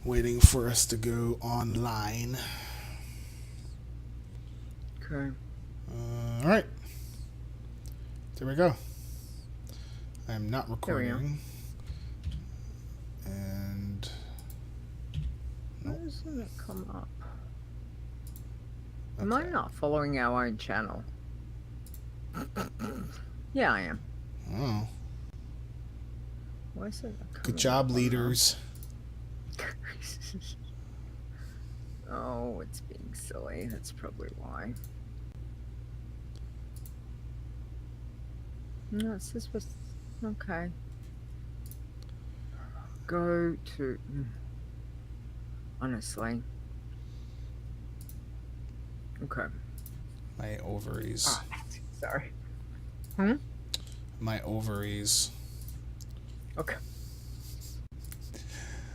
waiting for us to go online. Okay. All right. There we go. I'm not recording. And why doesn't it come up? okay. Am I not following our own channel? Yeah, I am. Oh. Why is it? Good job, leaders. Oh, it's being silly. That's probably why. No, it's this was okay. Go to. Honestly. Okay. My ovaries. Ah, sorry. My ovaries. Okay.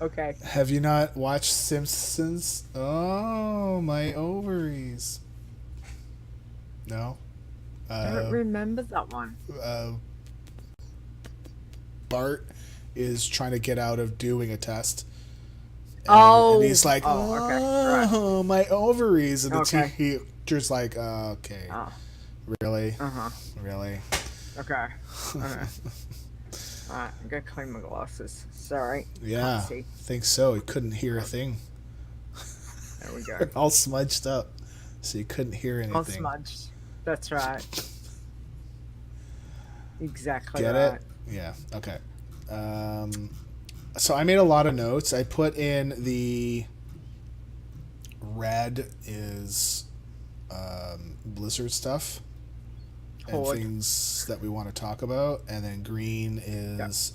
Okay. Have you not watched Simpsons? Oh, my ovaries. No? I don't remember that one. Bart is trying to get out of doing a test. And he's like, okay. Right. My ovaries. And the Okay. teacher's like, okay. Really? Really? Okay. Okay. Alright, I'm gonna clean my glasses. Sorry. Yeah, I think so. He couldn't hear a thing. There we go. All smudged up, so you couldn't hear anything. All smudged. That's right. Exactly. Get right. it? Yeah. Okay. So I made a lot of notes. I put in the red is Blizzard stuff and things that we want to talk about, and then green is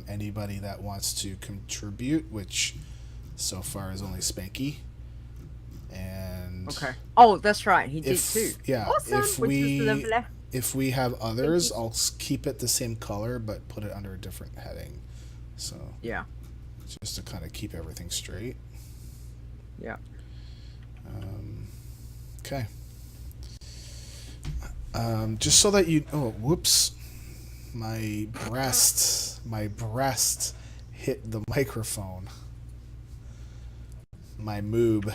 anybody that wants to contribute, which so far is only Spanky. And oh, that's right, he did too. Yeah, awesome. if we have others, I'll keep it the same color but put it under a different heading. So yeah, just to kind of keep everything straight. Yeah. Okay. Just so that you... Oh, whoops. My breast hit the microphone. My moob.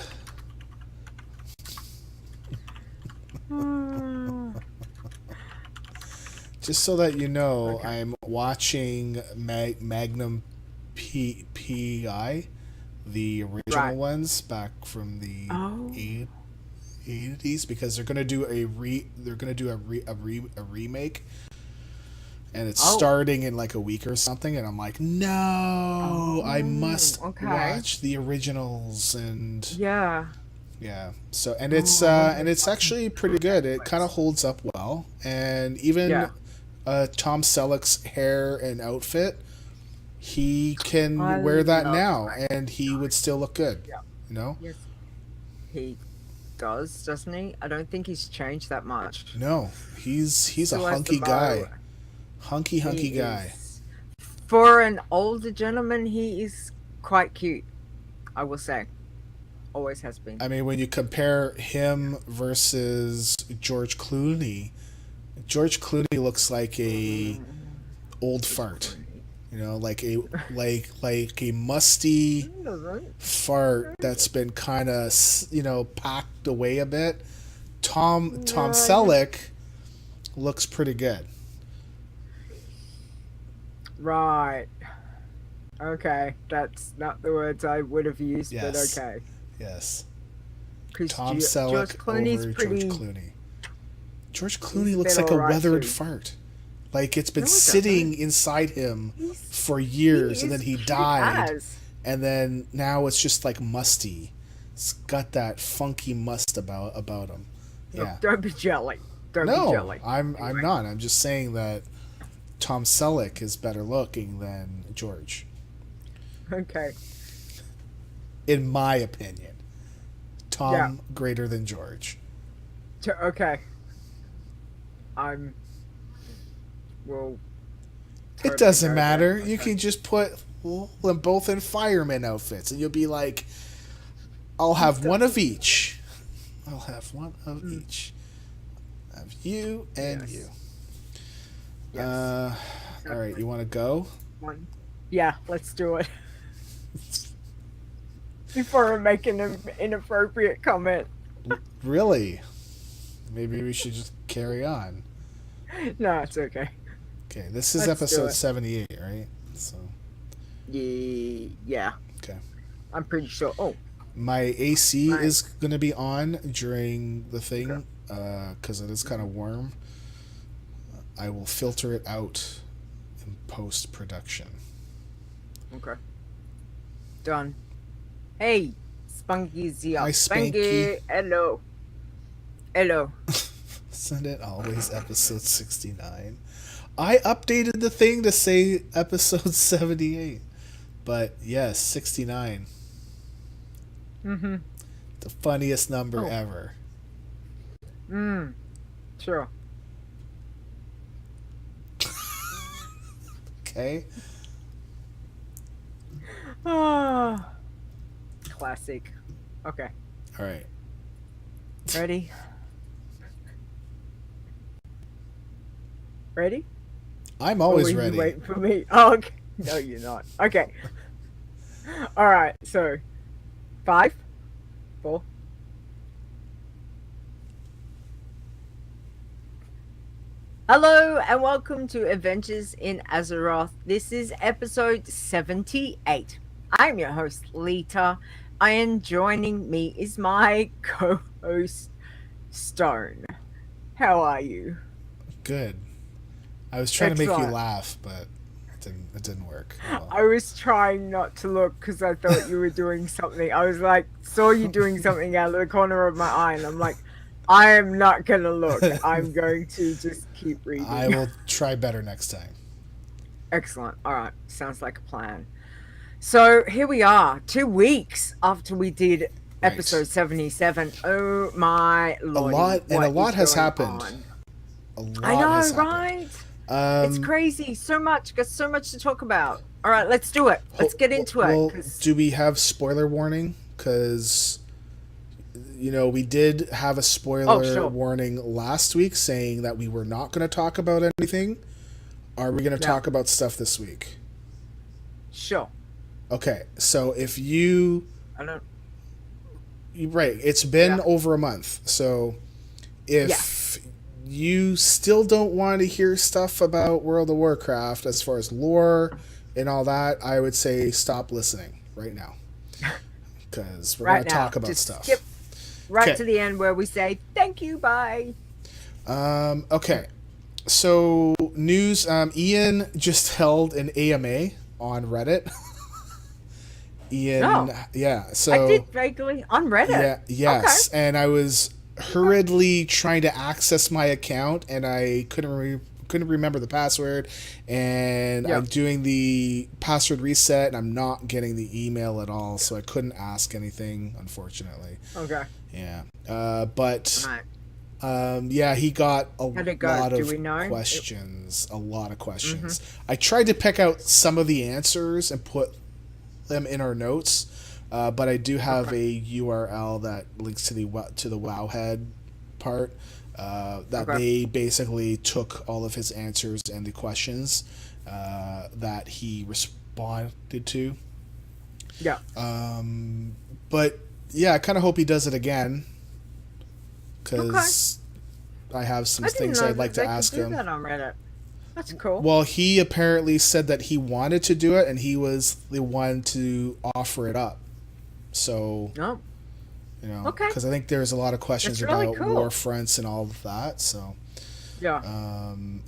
Just so that you know, I'm watching Magnum PI, the original ones back from the 80s, because they're gonna do a remake, and it's starting in like a week or something, and I'm like, no, I must watch the originals. And yeah, so and it's actually pretty good. It kind of holds up well, and even Tom Selleck's hair and outfit, he can wear that now, and he would still look good. You know? Yes, he doesn't he? I don't think he's changed that much. No, he's a hunky guy. Hunky guy. For an older gentleman, he is quite cute, I will say. Always has been. I mean, when you compare him versus George Clooney looks like a old fart. You know, like a musty fart that's been kind of, packed away a bit. Tom Selleck looks pretty good. Right. Okay, that's not the words I would have used, but okay. Yes. Tom Selleck over George Clooney. George Clooney looks like a weathered fart. Like it's been sitting inside him for years, and then he died. And then now it's just like musty. It's got that funky must about him. Yeah. Don't be jelly. Don't be jelly. I'm not. I'm just saying that Tom Selleck is better looking than George. Okay. In my opinion. Tom greater than George. Okay. It doesn't matter. You can just put them both in fireman outfits, and you'll be like, I'll have one of each. I'll have one of each. Of you and you. Yes. All right, you want to go? Yeah, let's do it. before I make an inappropriate comment. Really? Maybe we should just carry on. No, it's okay. Okay, this is episode 78, right? So. Yeah. Okay. I'm pretty sure. Oh. My AC is going to be on during the thing because it is kind of warm. I will filter it out in post-production. Okay. Done. Hey, Spunky's here. Hi, Spanky. Hello. Hello. Isn't it always episode 69? I updated the thing to say episode 78. But yes, 69. Mm-hmm. The funniest number ever. Sure. Okay. Ah. Classic. Okay. All right. Ready? Ready? I'm always ready. You waiting for me? Oh, okay. No, you're not. Okay. All right. So, 5, 4. Hello and welcome to Adventures in Azeroth. This is episode 78. I'm your host, Lita, and joining me is my co-host, Stone. How are you? Good. I was trying to make you laugh, but it didn't work. Well. I was trying not to look because I thought you were doing something. I was like, saw you doing something out of the corner of my eye, and I'm like, I am not going to look. I'm going to just keep reading. I will try better next time. Excellent. All right. Sounds like a plan. So here we are, 2 weeks after we did episode 77. Oh my lord! A lot has happened. I know, right? It's crazy. So much. Got so much to talk about. All right, let's do it. Let's get into it. Do we have spoiler warning? Because we did have a spoiler warning last week saying that we were not going to talk about anything. Are we going to talk about stuff this week? Sure. Okay, so if you... I don't... Right, it's been over a month. So if you still don't want to hear stuff about World of Warcraft as far as lore and all that, I would say stop listening right now. Because we're going to talk about stuff. Skip to the end where we say, thank you, bye. Okay, so news. Ian just held an AMA on Reddit. Ian, so I did vaguely on Reddit. Yeah, yes, okay. And I was hurriedly trying to access my account, and I couldn't remember the password, and I'm doing the password reset, and I'm not getting the email at all, so I couldn't ask anything, unfortunately. Okay. Yeah, but he got a lot of questions. A lot of questions. Mm-hmm. I tried to pick out some of the answers and put them in our notes, but I do have a URL that links to the Wowhead part that they basically took all of his answers and the questions that he responded to. Yeah. But I kind of hope he does it again because I have some things I'd like to ask him. That on Reddit. That's cool. Well, he apparently said that he wanted to do it, and he was the one to offer it up. So, because I think there's a lot of questions about Warfronts and all of that. So, and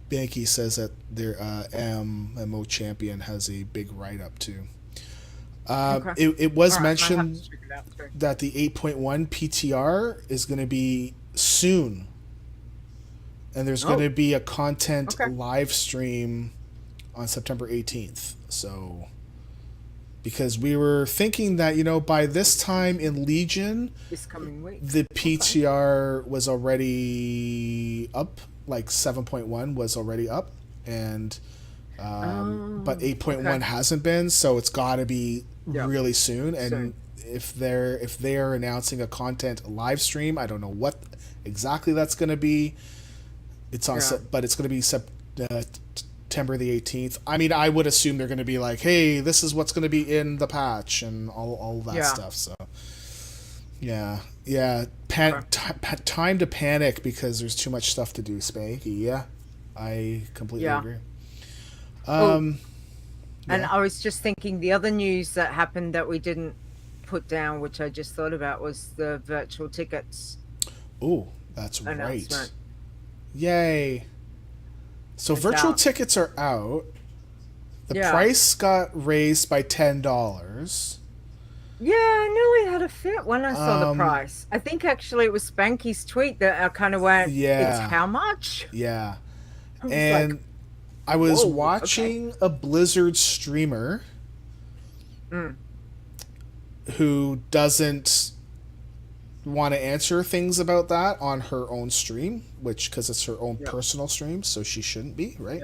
Banky says that their MMO champion has a big write-up too. It was mentioned that the 8.1 PTR is going to be soon. And there's going to be a content live stream on September 18th. So, because we were thinking that, by this time in Legion, this coming week, the PTR was already up, like 7.1 was already up, and but 8.1 hasn't been, so it's got to be really soon. And if they are announcing a content live stream, I don't know what exactly that's going to be. It's on, but it's going to be September the 18th. I mean, I would assume they're going to be like, hey, this is what's going to be in the patch and all that stuff. So, yeah. Time to panic because there's too much stuff to do, Spanky. Yeah, I completely agree. And I was just thinking the other news that happened that we didn't put down, which I just thought about, was the virtual tickets. Oh, that's right. Yay. So virtual tickets are out. The price got raised by $10. Yeah, I nearly had a fit when I saw the price. I think actually it was Spanky's tweet that I kind of went, it's how much? Yeah. And I was watching a Blizzard streamer who doesn't want to answer things about that on her own stream, which because it's her own personal stream, so she shouldn't be, right?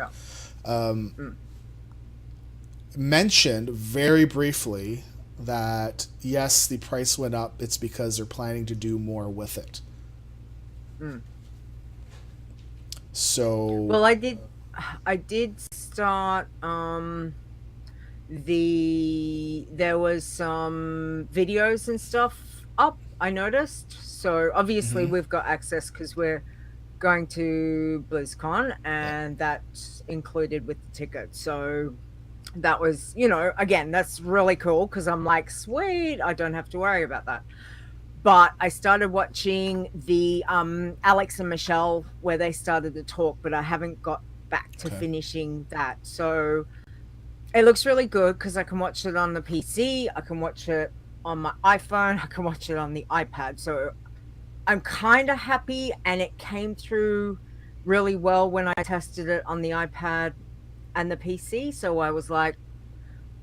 Mentioned very briefly that yes, the price went up. It's because they're planning to do more with it. So well, I did start there was some videos and stuff up, I noticed. So obviously we've got access because we're going to BlizzCon, and that's included with the ticket. So that was, again, that's really cool because I'm like, sweet, I don't have to worry about that. But I started watching the Alex and Michelle where they started to talk, but I haven't got back to finishing that. So it looks really good because I can watch it on the PC, I can watch it on my iPhone, I can watch it on the iPad. So I'm kind of happy, and it came through really well when I tested it on the iPad and the PC. So I was like,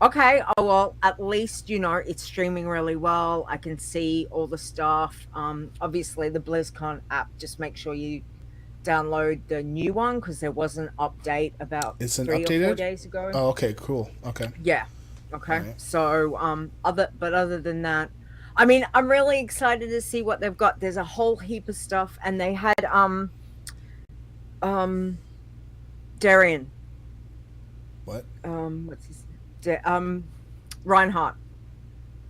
okay, well, at least, it's streaming really well. I can see all the stuff. Obviously, the BlizzCon app, just make sure you download the new one because there was an update about 3 or 4 days ago. Oh, okay, cool. Okay. Yeah. Okay. Right. So, other than that, I mean, I'm really excited to see what they've got. There's a whole heap of stuff, and they had Darian. What? What's his name? Reinhardt.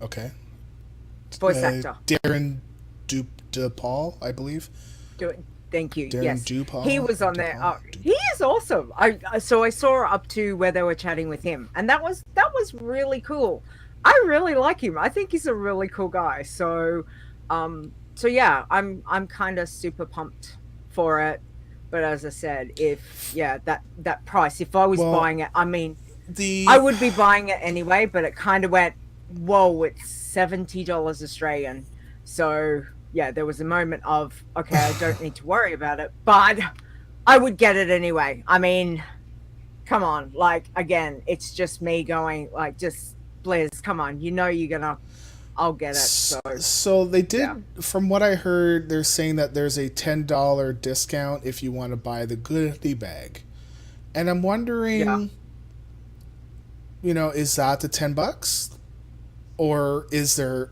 Okay. Voice actor. Darren DePaul, I believe. Thank you. Darren yes. DePaul. He was on there. He is awesome. So I saw up to where they were chatting with him, and that was really cool. I really like him. I think he's a really cool guy. So yeah, I'm kind of super pumped for it. But as I said, that price, if I was buying it, I mean, I would be buying it anyway, but it kind of went, whoa, it's $70 Australian. So yeah, there was a moment of, okay, I don't need to worry about it, but I would get it anyway. I mean, come on, like, again, it's just me going, like, just Blizz, come on, I'll get it. So they did, from what I heard, they're saying that there's a $10 discount if you want to buy the goodie bag. And I'm wondering, is that the $10? Or is there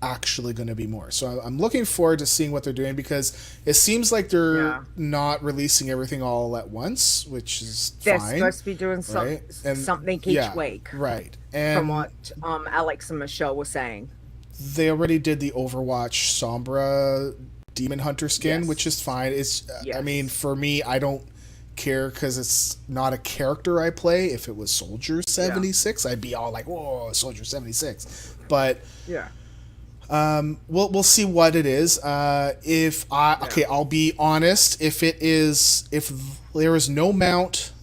actually going to be more? So I'm looking forward to seeing what they're doing, because it seems like they're not releasing everything all at once, which is they're fine. They're supposed to be doing something each week. Right. And from what Alex and Michelle were saying. They already did the Overwatch Sombra Demon Hunter skin, which is fine. It's I mean, for me, I don't care because it's not a character I play. If it was Soldier 76, I'd be all like, whoa, Soldier 76. But we'll see what it is. I'll be honest. If there is no mount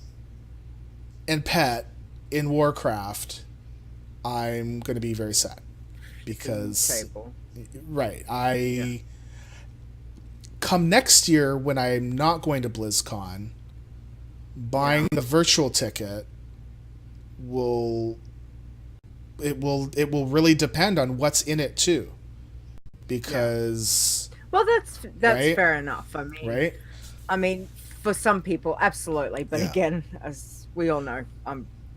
and pet in Warcraft, I'm going to be very sad. Because come next year when I'm not going to BlizzCon, buying the virtual ticket will really depend on what's in it too, because that's fair enough. I mean, for some people, absolutely, but again, as we all know,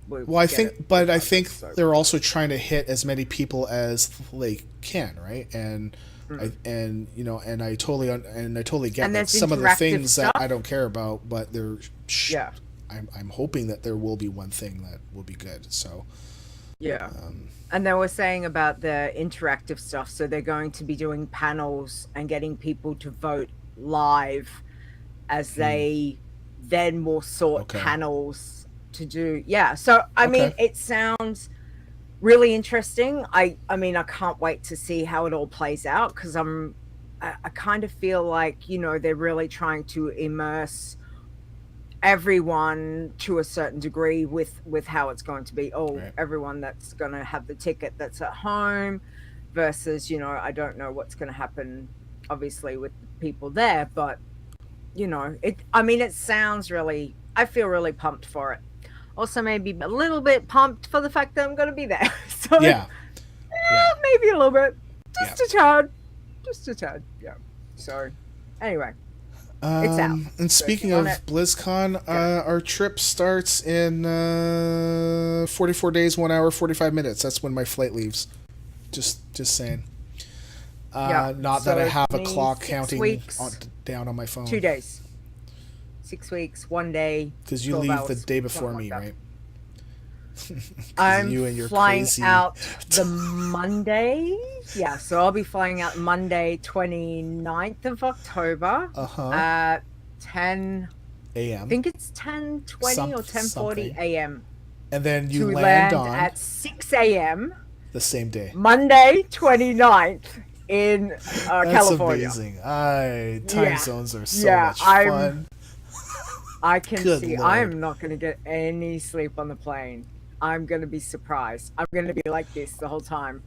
I think they're also trying to hit as many people as they can, right? And I totally get that some of the things that I don't care about, but they're I'm hoping that there will be one thing that will be good. So yeah. And they were saying about the interactive stuff. So they're going to be doing panels and getting people to vote live as they then will sort panels to do. Yeah. So, I mean, it sounds really interesting. I mean, I can't wait to see how it all plays out because I kind of feel like, you know, they're really trying to immerse everyone to a certain degree with how it's going to be. Everyone that's going to have the ticket that's at home versus, you know, I don't know what's going to happen obviously with the people there, but you know, it sounds really, I feel really pumped for it. Also maybe a little bit pumped for the fact that I'm going to be there. So maybe a little bit, just a tad. Yeah. So anyway, it's out. And speaking of BlizzCon, our trip starts in 44 days, 1 hour, 45 minutes. That's when my flight leaves. Just saying. Not that I have a clock counting down on my phone. 2 days. 6 weeks, 1 day. Because you leave the day before me, right? I'm flying out the Monday. Yeah, so I'll be flying out Monday, 29th of October. At 10 a.m. I think it's 10:20 or 10:40 a.m. And then you land on at 6 a.m. the same day. Monday, 29th in California. That's amazing. Time zones are so much fun. I can see. Lord. I am not going to get any sleep on the plane. I'm going to be surprised. I'm going to be like this the whole time.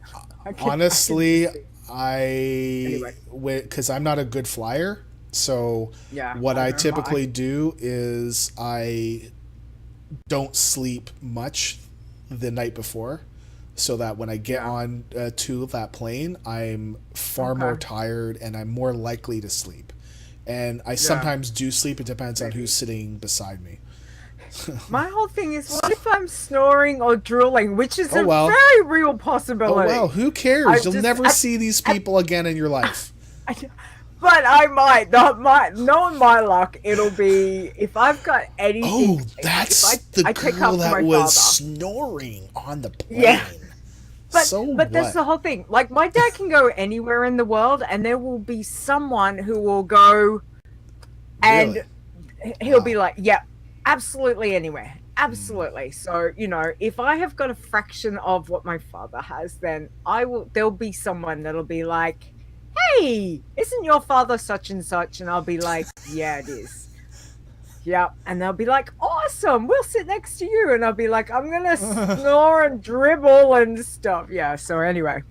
Honestly, because I'm not a good flyer. So what I typically do is I don't sleep much the night before so that when I get on to that plane, I'm far more tired and I'm more likely to sleep. And I sometimes do sleep. It depends on who's sitting beside me. My whole thing is, what if I'm snoring or drooling, which is a very real possibility. Oh, well, who cares? You'll never see these people again in your life. But I might. Knowing my luck, it'll be, if I've got anything. Oh, that's the girl that was snoring on the plane. Yeah. But that's the whole thing. Like, my dad can go anywhere in the world, and there will be someone who will go and he'll be like, yeah, absolutely anywhere. Absolutely. So, you know, if I have got a fraction of what my father has, then there'll be someone that'll be like, hey, isn't your father such and such? And I'll be like, yeah, it is. Yeah. And they'll be like, awesome, we'll sit next to you. And I'll be like, I'm going to snore and dribble and stuff. Yeah. So anyway,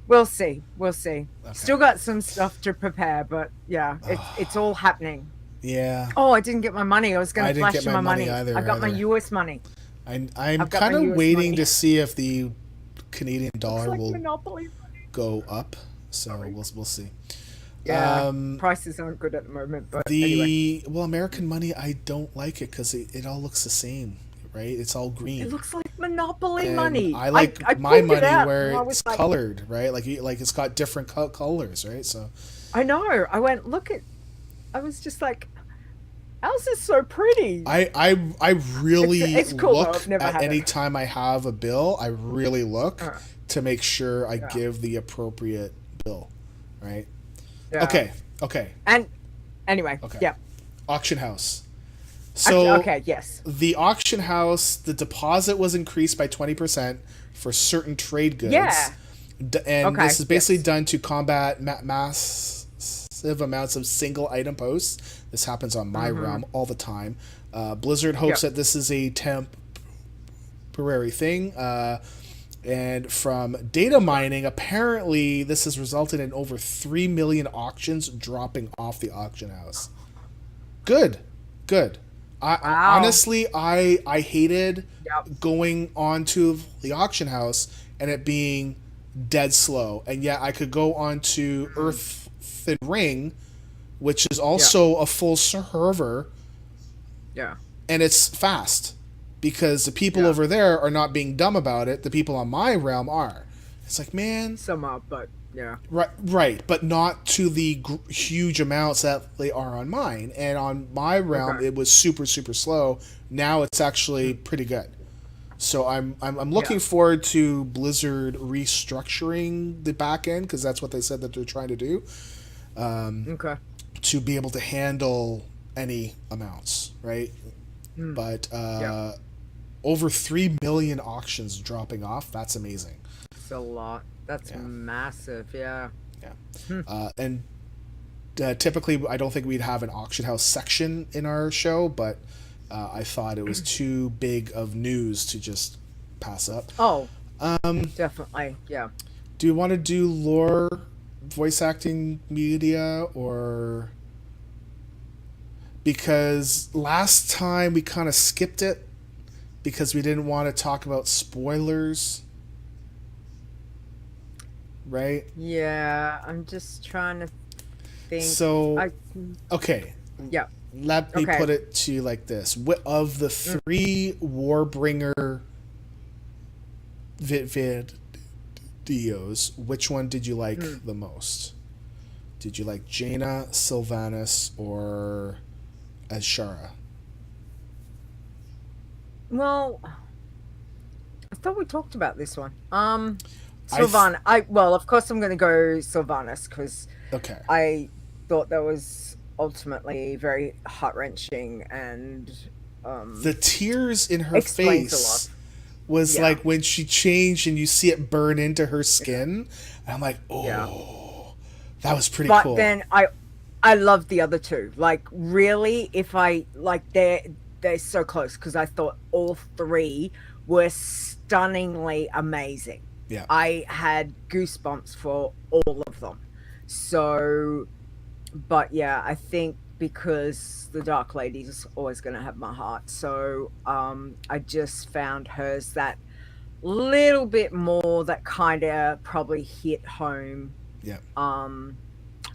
we'll see. Okay. Still got some stuff to prepare, but yeah, it's all happening. Yeah. Oh, I didn't get my money. I was going to flash you my money. Either, I got my US money. I'm kind of waiting to see if the Canadian dollar will go up. So we'll see. Yeah, prices aren't good at the moment. But anyway. American money, I don't like it because it all looks the same, right? It's all green. It looks like Monopoly money. I like my money where it's colored, right? Like it's got different colors, right? So I know. I went I was just like, how's this so pretty? I really it's cool, look at any time I have a bill. I really look to make sure I give the appropriate bill, right? Yeah. Okay. And anyway, auction house. So yes. The auction house, the deposit was increased by 20% for certain trade goods. Yeah. And this is basically done to combat massive amounts of single item posts. This happens on my realm all the time. Blizzard hopes that this is a temporary thing. And from data mining, apparently this has resulted in over 3 million auctions dropping off the auction house. Good. Honestly, I hated going onto the auction house and it being dead slow. And yet I could go onto Earthen Ring, which is also a full server. Yeah. And it's fast. Because the people over there are not being dumb about it. The people on my realm are. It's like, man. Some are, but Yeah. Right, but not to the huge amounts that they are on mine. And on my realm, it was super super slow. Now it's actually pretty good. So I'm looking forward to Blizzard restructuring the back end, because that's what they said that they're trying to do. To be able to handle any amounts, right? But over 3 million auctions dropping off. That's amazing. It's a lot. That's massive. Yeah. And typically, I don't think we'd have an auction house section in our show, but I thought it was too big of news to just pass up. Oh, definitely. Yeah. Do you want to do lore, voice acting media, or... Because last time we kind of skipped it because we didn't want to talk about spoilers. Right? Yeah, I'm just trying to think. So, okay. Yeah. Let me put it to you like this. Of the 3 Warbringer videos, which one did you like the most? Did you like Jaina, Sylvanas, or Azshara? Well, I thought we talked about this one. Sylvanas. Of course I'm going to go Sylvanas, because I thought that was ultimately very heart-wrenching, and the tears in her face was like when she changed and you see it burn into her skin. And I'm like, that was pretty cool. But then I love the other 2. Like, really, if I like, they're so close, because I thought all 3 were stunningly amazing. Yeah, I had goosebumps for all of them. So, but yeah, I think because the Dark Lady is always going to have my heart. So, I just found hers that little bit more, that kind of probably hit home. Yeah.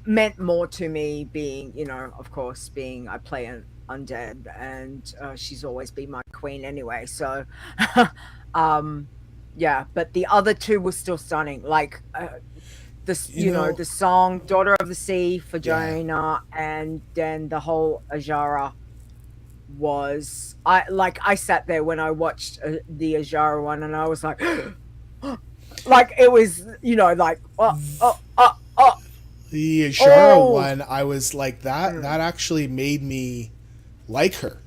Meant more to me, being, of course, being I play an undead, and she's always been my queen anyway. So, yeah, but the other 2 were still stunning. Like, the song "Daughter of the Sea" for Jaina, and then the whole Azshara was. I sat there when I watched the Azshara one, and I was like, like it was, like The Azshara one, I was like that. That actually made me like her.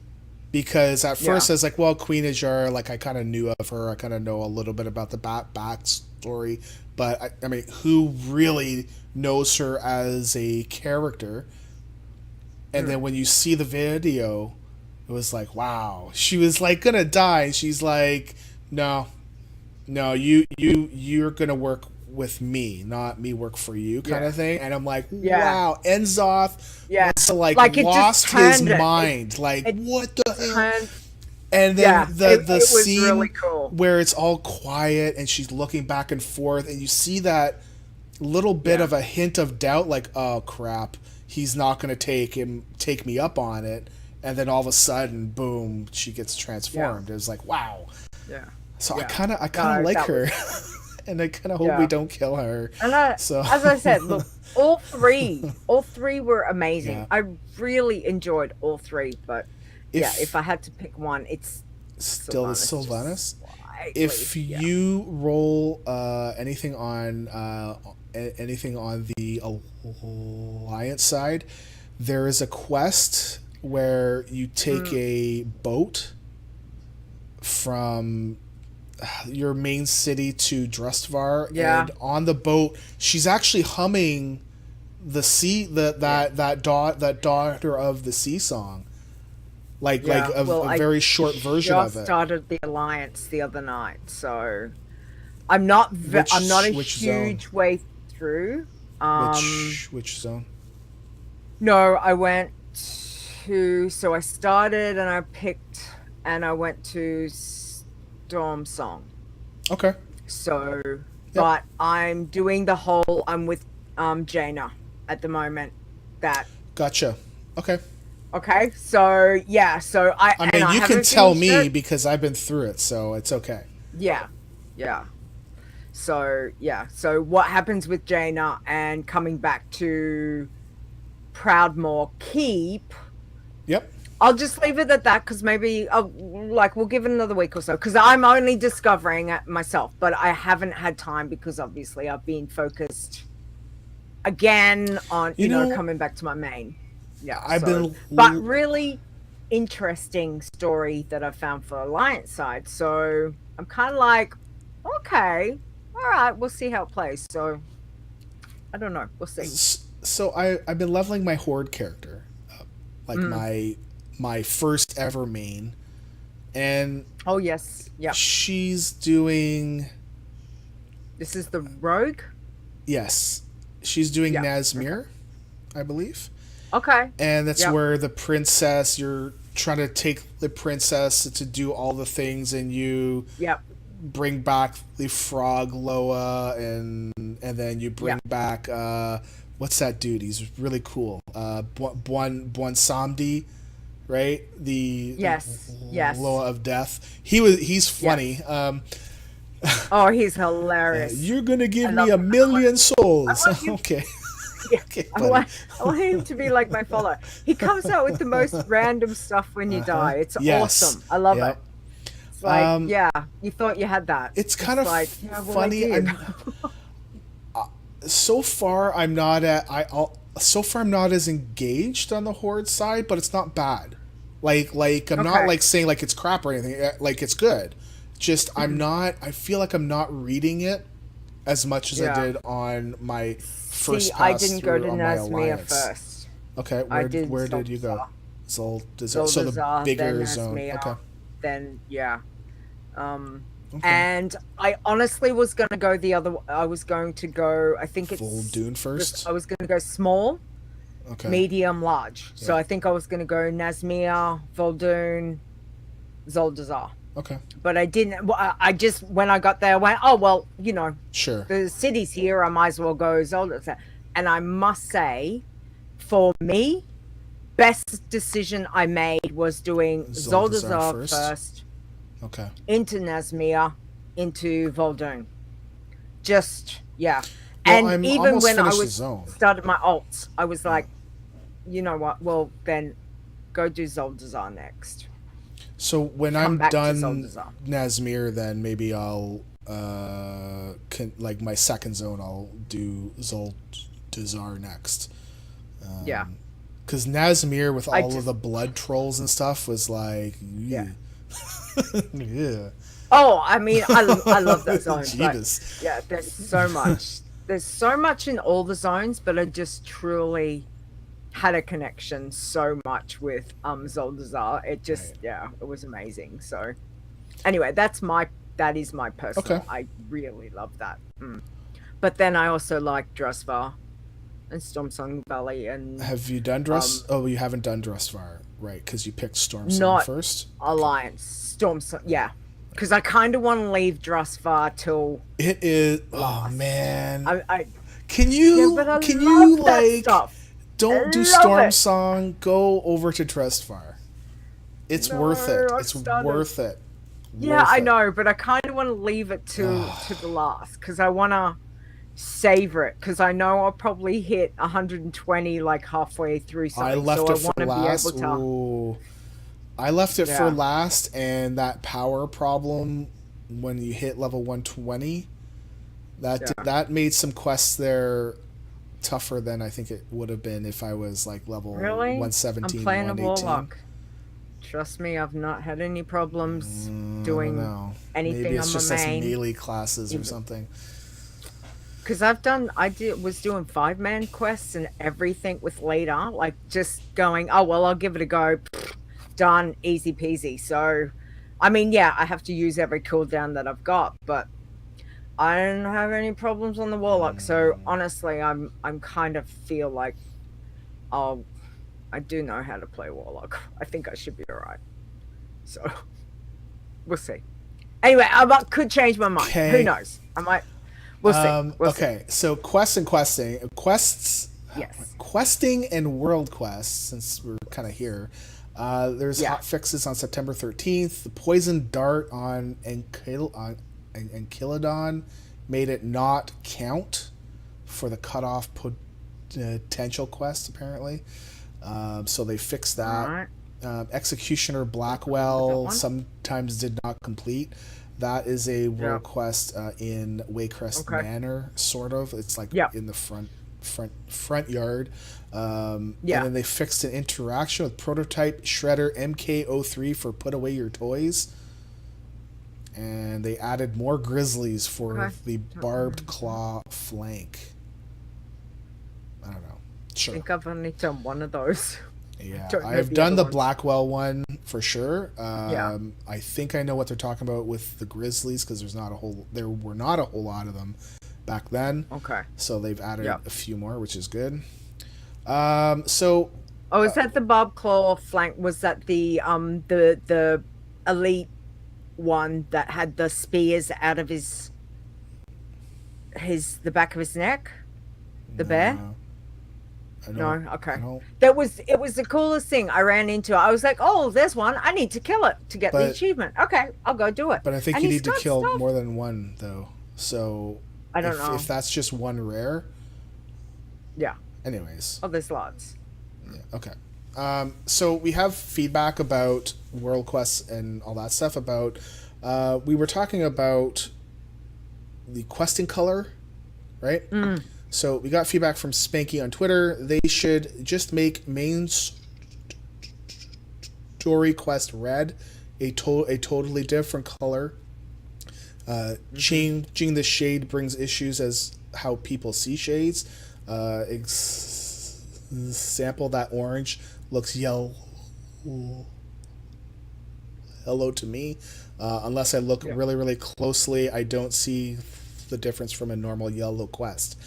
Because at first I was like, well, Queen Azshara, like I kind of knew of her. I kind of know a little bit about the backstory. But, I mean, who really knows her as a character? And then when you see the video, it was like, wow. She was, like, going to die. And she's like, no, you're going to work with me, not me work for you, kind of thing. And I'm like, wow, Enzoth must have like lost his mind. Like, what the hell? And then the scene really cool, where it's all quiet and she's looking back and forth, and you see that little bit of a hint of doubt, like, oh crap, he's not going to take me up on it. And then all of a sudden, boom, she gets transformed. It was like, wow. Yeah. So I kind of like her. And I kind of hope we don't kill her. And as I said, look, all three were amazing. I really enjoyed all 3, but if I had to pick one, it's still Sylvanas. If you roll anything on the Alliance side, there is a quest where you take a boat from your main city to Drustvar, and on the boat she's actually humming the sea, that Daughter of the Sea song, like a very short version of it. I started the Alliance the other night, so I'm not a huge way through. Which zone? No, I went to. So I started and I went to Storm Song. Okay. So, but I'm doing the whole. I'm with Jaina at the moment. Gotcha. Okay. Okay. So yeah. So I mean, you can tell me because I've been through it, so it's okay. Yeah. Yeah. So yeah. So what happens with Jaina and coming back to Proudmoore Keep? Yep. I'll just leave it at that because maybe we'll give it another week or so because I'm only discovering it myself, but I haven't had time because obviously I've been focused again on coming back to my main. Yeah, but really interesting story that I found for Alliance side. So I'm kind of like, okay, all right, we'll see how it plays. So I don't know, we'll see. So I've been leveling my Horde character, like my first ever main, and oh yes, yeah, she's doing. This is the rogue. Yes, she's doing Nazmir, okay. I believe. Okay. And that's where the princess, you're trying to take the princess to do all the things, and you bring back the frog Loa, and then you bring back what's that dude? He's really cool. Buon Samdi, right? The Loa of Death. He's funny. Yes. Oh, he's hilarious. You're gonna give me 1,000,000 souls. Okay. Yeah. Okay, I want him to be like my follower. He comes out with the most random stuff when you die. It's awesome. I love it. It's like, you thought you had that. It's kind of like, funny. So far, I'm not as engaged on the Horde side, but it's not bad. Like I'm not like saying like it's crap or anything. Like it's good. Just I feel like I'm not reading it as much as I did on my first pass. I didn't go to Nazmir first. Okay, where did you go? Zuldazar. So the bigger zone. Okay. Then and I honestly was going to go the other. I was going to go. I think it's Vol'dun first. I was going to go small, medium, large. Yeah. So I think I was going to go Nazmir, Vol'dun, Zuldazar. Okay. But I didn't. I just when I got there, I went, oh well, sure. The city's here. I might as well go Zuldazar. And I must say, for me, best decision I made was doing Zuldazar first. Okay. Into Nazmir, into Vol'dun. Just Well, and I'm even when I started my ults, I was like, you know what? Well, then go do Zuldazar next. So when I'm done Nazmir, then maybe I'll like my second zone, I'll do Zuldazar next. Because Nazmir with all of the blood trolls and stuff was like, yeah. Oh, I mean, I love that zone. But, yeah, there's so much. There's so much in all the zones, but I just truly had a connection so much with Zuldazar. It just it was amazing. So anyway, that is my personal. I really love that. But then I also like Drustvar and Stormsong Valley. And have you done you haven't done Drustvar, right? Because you picked Stormsong first. Alliance Stormsong, because I kind of want to leave Drustvar till it is. Oh man, can you like don't do Stormsong? Go over to Drustvar. It's worth it. It's worth it. Yeah, I know, but I kind of want to leave it to the last because I want to savor it because I know I'll probably hit 120 like halfway through something. I left it for last. I left it for last, and that power problem when you hit level 120, that made some quests there tougher than I think it would have been if I was like level 117, I'm playing 118. A warlock. Trust me, I've not had any problems doing anything. Maybe it's on just my as main melee classes or something. Because was doing 5-man quests and everything with leader, like just going, oh well, I'll give it a go. Done, easy peasy. So, I mean, I have to use every cooldown that I've got, but I don't have any problems on the warlock. So honestly, I'm kind of feel like, I do know how to play warlock. I think I should be alright. So, we'll see. Anyway, I could change my mind. Who knows? I might. We'll see. We'll see. So quests and questing. Quests. Yes. Questing and world quests, since we're kind of here. There's hotfixes on September 13th. The poison dart on Enkiladon made it not count for the cutoff potential quest, apparently. So they fixed that. Executioner Blackwell sometimes did not complete. That is a world quest in Waycrest Manor, sort of. It's like in the front yard. And then they fixed an interaction with Prototype Shredder MK03 for Put Away Your Toys. And they added more grizzlies for the barbed claw flank. I don't know. Sure. I think I've only done one of those. Yeah, I've done the Blackwell one for sure. I think I know what they're talking about with the grizzlies because there were not a whole lot of them back then. Okay. So they've added a few more, which is good. Is that the Bob Claw flank? Was that the elite one that had the spears out of the back of his neck? The bear? No, okay. It was the coolest thing I ran into. I was like, oh, there's one. I need to kill it to get the achievement. Okay, I'll go do it. But I think you need to kill more than one, though. So I don't know if that's just one rare. Yeah. Anyways. Oh, there's lots. Yeah. Okay. So we have feedback about world quests and all that stuff. About we were talking about the questing color, right? So we got feedback from Spanky on Twitter. They should just make main story quest red, a totally different color. Changing the shade brings issues as how people see shades. Example, that orange looks yellow to me. Unless I look really, really closely, I don't see the difference from a normal yellow quest.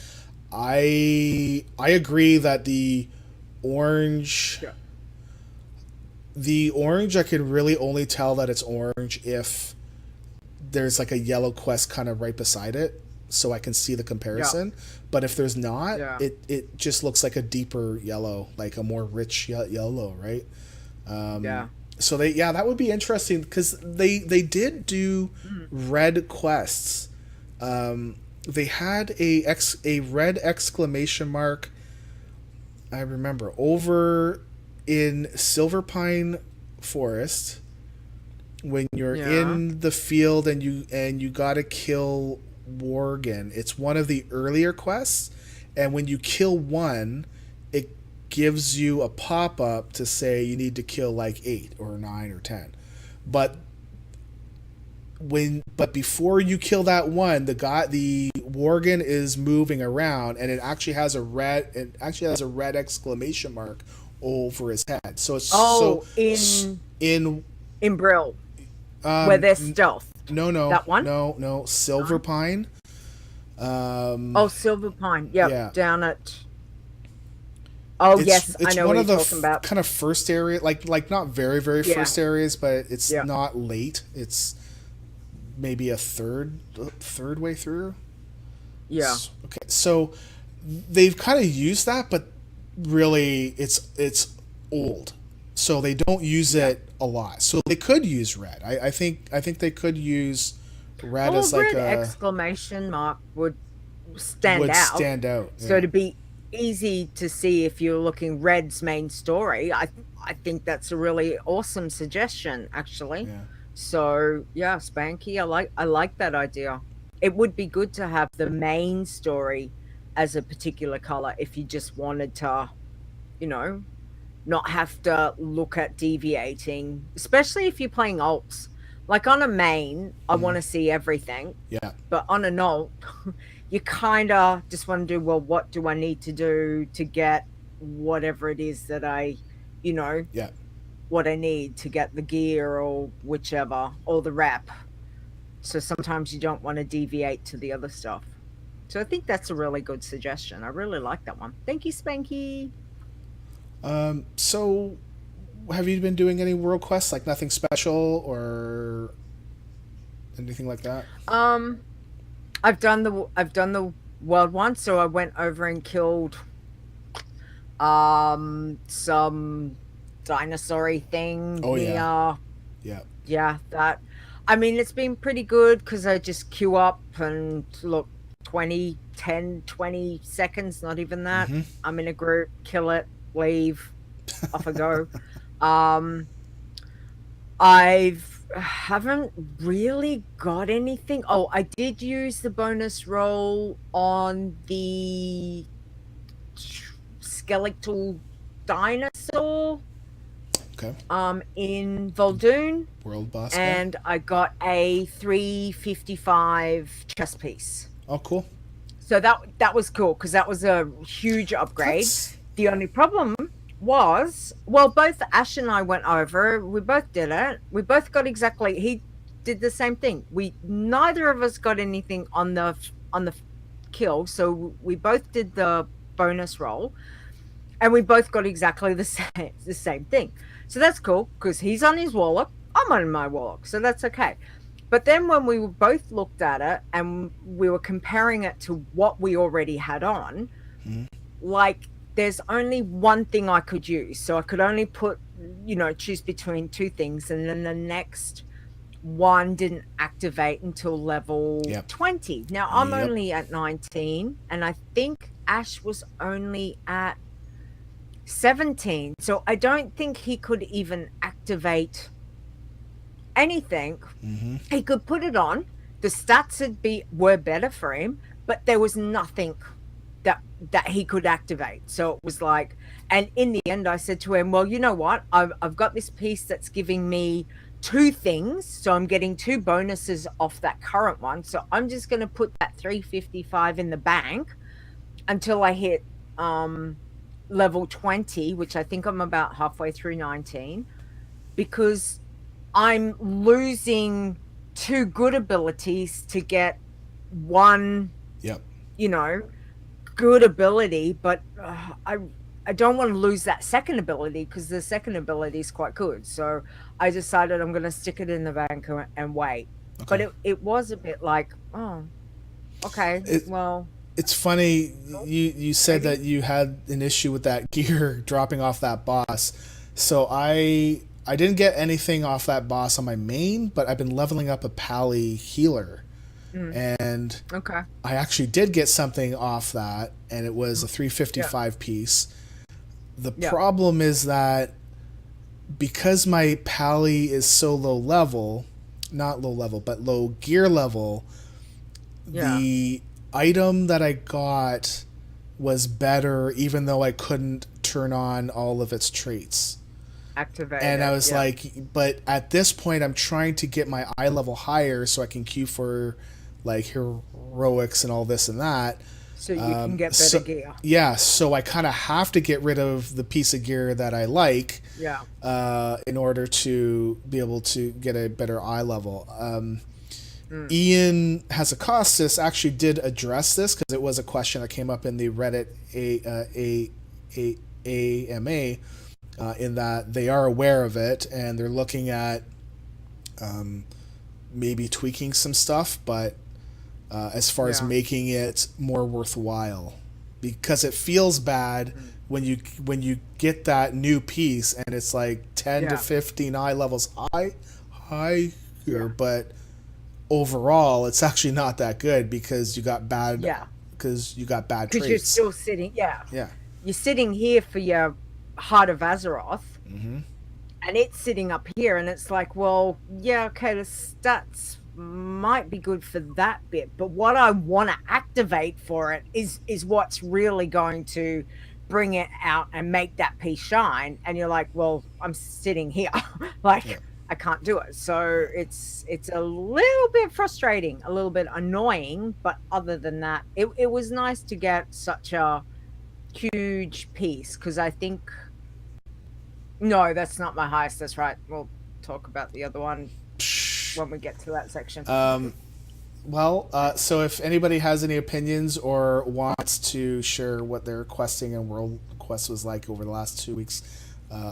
I agree that the orange I could really only tell that it's orange if there's like a yellow quest kind of right beside it, so I can see the comparison. But if there's not, it just looks like a deeper yellow, like a more rich yellow, right? So that would be interesting because they did do red quests. They had a red exclamation mark. I remember over in Silverpine Forest when you're in the field and you gotta kill Worgen. It's one of the earlier quests, and when you kill one, it gives you a pop-up to say you need to kill like 8 or 9 or 10. But before you kill that one, the Worgen is moving around, and it actually has a red exclamation mark over his head. So it's in Brill, where they're stealth. No, that one. No, Silverpine. Silverpine. Yep, yeah, down at. Oh, yes, I know what you're talking about. Kind of first area, like not very, very first areas, but it's not late. It's maybe a third way through. Yeah. Okay, so they've kind of used that, but really it's old, so they don't use it a lot. So they could use red. I think they could use red as like a exclamation mark would stand out. So to be easy to see if you're looking red's main story, I think that's a really awesome suggestion, actually. Yeah. So yeah, Spanky, I like that idea. It would be good to have the main story as a particular color if you just wanted to, not have to look at deviating, especially if you're playing alts. Like on a main, I want to see everything. Yeah. But on an alt, you kind of just want to do, well, what do I need to do to get whatever it is that I, what I need to get the gear or whichever, or the wrap. So sometimes you don't want to deviate to the other stuff. So I think that's a really good suggestion. I really like that one. Thank you, Spanky. So have you been doing any world quests, like nothing special or anything like that? I've done the world one, so I went over and killed some dinosaur-y thing. Oh, that I mean, it's been pretty good because I just queue up and look, 20 seconds, not even that. Mm-hmm. I'm in a group, kill it, leave, off I go. I haven't really got anything. Oh, I did use the bonus roll on the skeletal dinosaur. Okay. In Voldoon. World boss. And I got a 355 chess piece. Oh, cool. So that was cool because that was a huge upgrade. The only problem was, well, both Ash and I went over. We both did it. We both got exactly. He did the same thing. Neither of us got anything on the kill, so we both did the bonus roll, and we both got exactly the same thing. So that's cool because he's on his Warlock, I'm on my Warlock, so that's okay. But then when we both looked at it and we were comparing it to what we already had on, like there's only one thing I could use. So I could only choose between two things, and then the next one didn't activate until level 20. Now I'm only at 19, and I think Ash was only at 17, so I don't think he could even activate anything. He could put it on, the stats were better for him, but there was nothing that he could activate. So it was like, and in the end I said to him, well, you know what, I've got this piece that's giving me two things, so I'm getting two bonuses off that current one, so I'm just going to put that 355 in the bank until I hit level 20, which I think I'm about halfway through 19, because I'm losing two good abilities to get one good ability, but I don't want to lose that second ability because the second ability is quite good. So I decided I'm going to stick it in the bank and wait. Okay. But it was a bit like, oh, okay, well. It's funny, you said that you had an issue with that gear dropping off that boss. So I didn't get anything off that boss on my main, but I've been leveling up a Pally healer. And I actually did get something off that, and it was a 355 piece. The problem is that because my Pally is so not low level, but low gear level, the item that I got was better, even though I couldn't turn on all of its traits. Activate. And I was like, but at this point, I'm trying to get my eye level higher so I can queue for like heroics and all this and that. So you can get better gear. Yeah, so I kind of have to get rid of the piece of gear that I like. In order to be able to get a better eye level. Ian Hazakostas actually did address this because it was a question that came up in the Reddit AMA, in that they are aware of it and they're looking at maybe tweaking some stuff, but as far as making it more worthwhile, because it feels bad when you get that new piece and it's like 10 to 15 eye levels higher, but overall it's actually not that good because you got bad traits. Because you're still sitting you're sitting here for your Heart of Azeroth, and it's sitting up here, and it's like, well, the stats might be good for that bit, but what I want to activate for it is what's really going to bring it out and make that piece shine. And you're like, well, I'm sitting here I can't do it. So it's a little bit frustrating, a little bit annoying, but other than that, it was nice to get such a huge piece, because I think, no, that's not my highest, that's right, we'll talk about the other one when we get to that section. So if anybody has any opinions or wants to share what their questing and world quest was like over the last 2 weeks,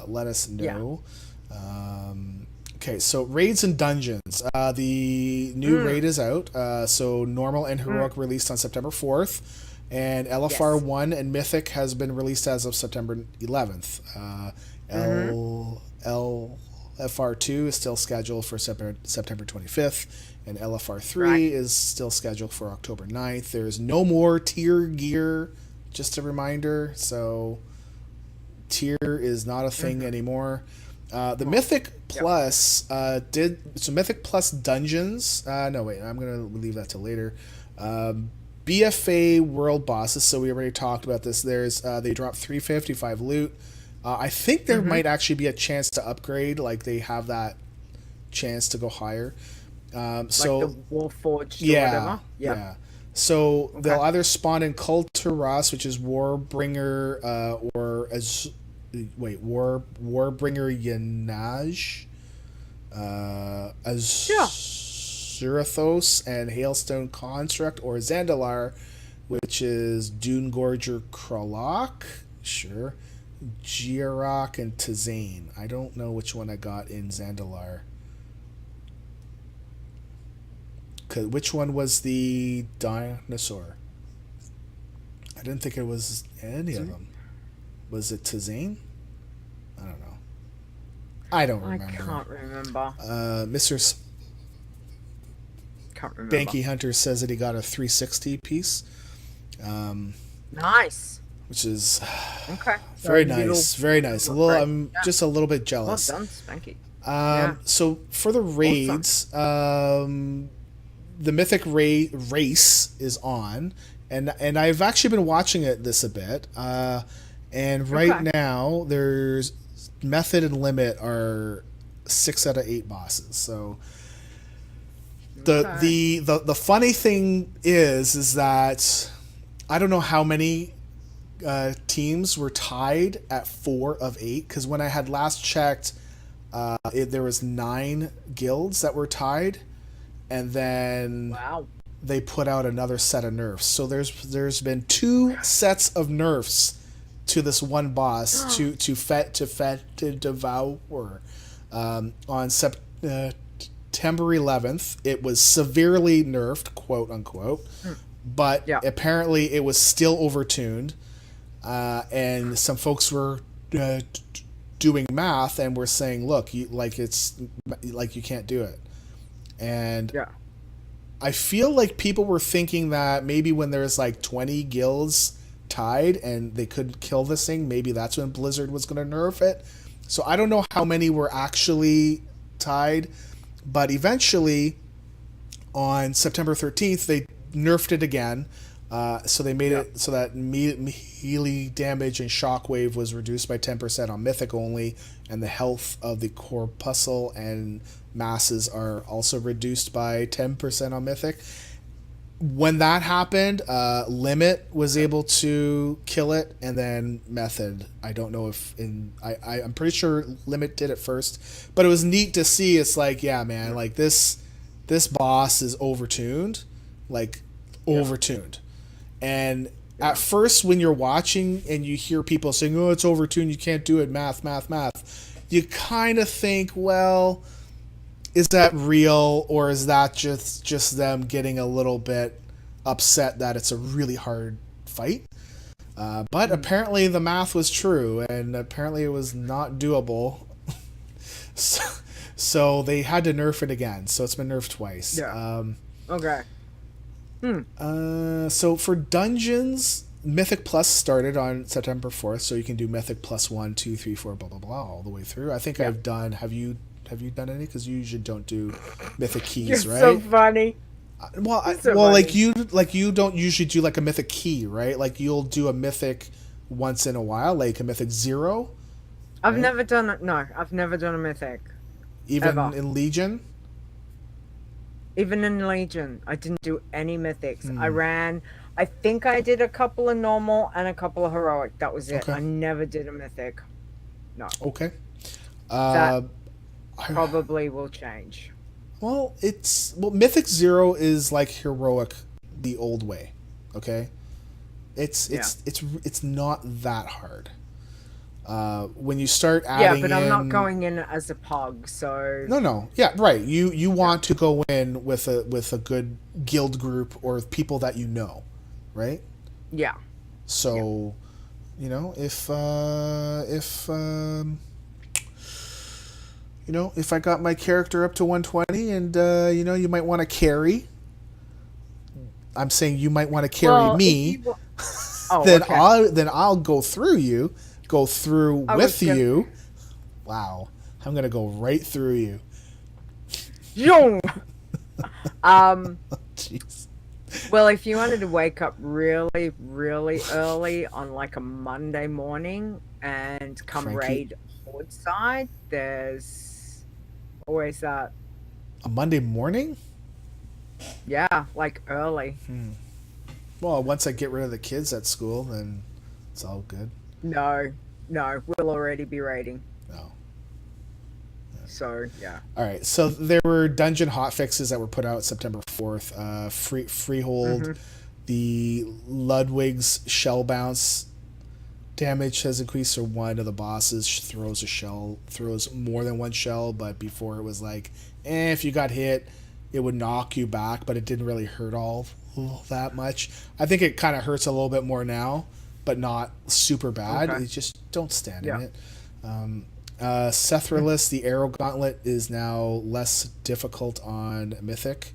let us know. Okay, so raids and dungeons. The new raid is out. So normal and heroic released on September 4th, and LFR1 and Mythic has been released as of September 11th. LFR2 is still scheduled for September 25th, and LFR3 Right. is still scheduled for October 9th. There's no more tier gear, just a reminder. So tier is not a thing anymore. The Mythic Plus Mythic Plus dungeons. No, wait, I'm gonna leave that till later. BFA world bosses. So we already talked about this. There's they drop 355 loot. I think there might actually be a chance to upgrade. Like they have that chance to go higher. So like the Warforged or yeah, whatever. yeah. So they'll either spawn in Kulturas, which is Warbringer, or as Warbringer Yanaj, Azurathos and Hailstone Construct, or Zandalar, which is Dunegorger Kralok, sure, Giarok and Tazane. I don't know which one I got in Zandalar. Which one was the dinosaur? I didn't think it was any of them. Was it Tazane? I don't know. I don't remember. I can't remember. Mr. Can't remember. Banky Hunter says that he got a 360 piece. Nice. Which is okay. Very nice. Very nice. I'm just a little bit jealous. Well done, Spanky. So for the raids, the Mythic race is on, and I've actually been watching this a bit. And right now, there's Method and Limit are 6 out of 8 bosses. So the funny thing is that I don't know how many teams were tied at 4 of 8, because when I had last checked, there was 9 guilds that were tied, and then they put out another set of nerfs. So there's been 2 sets of nerfs to this one boss to Fetid Devour. On September 11th, it was severely nerfed, quote unquote, but apparently it was still overtuned, and some folks were doing math and were saying, look, you can't do it. And I feel like people were thinking that maybe when there's like 20 guilds tied and they couldn't kill this thing, maybe that's when Blizzard was going to nerf it. So I don't know how many were actually tied, but eventually on September 13th they nerfed it again. So they made it so that melee damage and shockwave was reduced by 10% on Mythic only, and the health of the corpuscle and masses are also reduced by 10% on Mythic. When that happened, Limit was able to kill it, and then Method. I don't know if I'm pretty sure Limit did it first, but it was neat to see. It's like, yeah, man, like this boss is overtuned, overtuned. And at first, when you're watching and you hear people saying, "Oh, it's overtuned, you can't do it, math," you kind of think, well, is that real, or is that just them getting a little bit upset that it's a really hard fight? But apparently the math was true, and apparently it was not doable. So they had to nerf it again. So it's been nerfed twice. Yeah. Okay. So for dungeons, Mythic Plus started on September 4th, so you can do Mythic Plus 1, 2, 3, 4, blah blah blah, all the way through. I think I've done. Have you done any? Because you usually don't do Mythic keys, You're right? so funny. Funny. like you don't usually do like a Mythic key, right? Like you'll do a Mythic once in a while, like a Mythic 0. I've never done it. No, I've never done a Mythic. Even ever. in Legion. Even in Legion, I didn't do any Mythics. I think I did a couple of normal and a couple of heroic. That was it. Okay. I never did a Mythic. No. Okay. That probably will change. Well, Mythic 0 is like heroic the old way. Okay? It's not that hard. When you start adding but I'm not going in as a pug, so No. Yeah, right. You want to go in with a good guild group or people that you know, right? Yeah. So, if if I got my character up to 120 and, you might want to carry. I'm saying you might want to carry me. Then I'll go through with you. Wow. I'm going to go right through you. Jeez. Well, if you wanted to wake up really, really early on like a Monday morning and come raid Horde side, there's always that. A Monday morning? Yeah, like early. Well, once I get rid of the kids at school, then it's all good. No, we'll already be raiding. Oh. So, yeah. All right. So there were dungeon hotfixes that were put out September 4th. Freehold, the Ludwig's shell bounce damage has increased, so one of the bosses throws more than one shell, but before it was like, if you got hit, it would knock you back, but it didn't really hurt all that much. I think it kind of hurts a little bit more now, but not super bad. Okay. You just don't stand in it. Sethralus, the arrow gauntlet, is now less difficult on Mythic.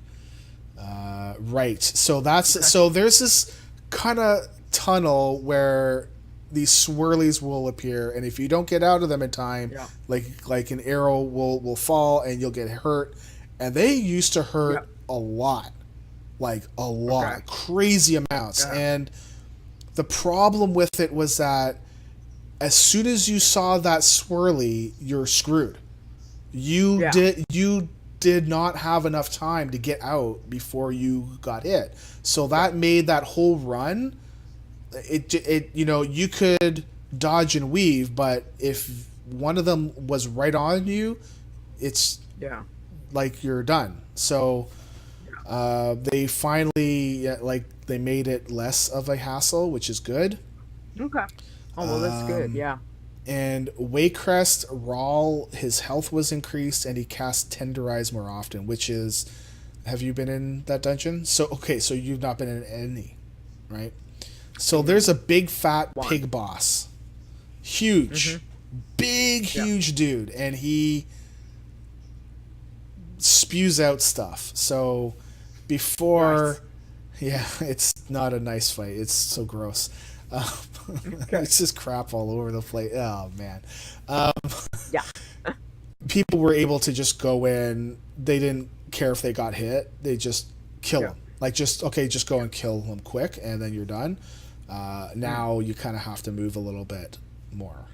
Right. So there's this kind of tunnel where these swirlies will appear, and if you don't get out of them in time, like an arrow will fall and you'll get hurt. And they used to hurt a lot. Like a lot. Crazy amounts. And the problem with it was that as soon as you saw that swirly, you're screwed. You did not have enough time to get out before you got hit. So that made that whole run, you could dodge and weave, but if one of them was right on you, it's like you're done. So they finally they made it less of a hassle, which is good. Okay. Oh, well, that's good, yeah. And Waycrest, Rawl, his health was increased, and he cast Tenderize more often, which is... Have you been in that dungeon? So you've not been in any, right? So there's a big, fat pig boss. Huge. Huge dude. And he spews out stuff. So before... Nice. Yeah, it's not a nice fight. It's so gross. It's just crap all over the place. Oh man. People were able to just go in. They didn't care if they got hit. They just kill them. Like just go and kill them quick, and then you're done. Now you kind of have to move a little bit more.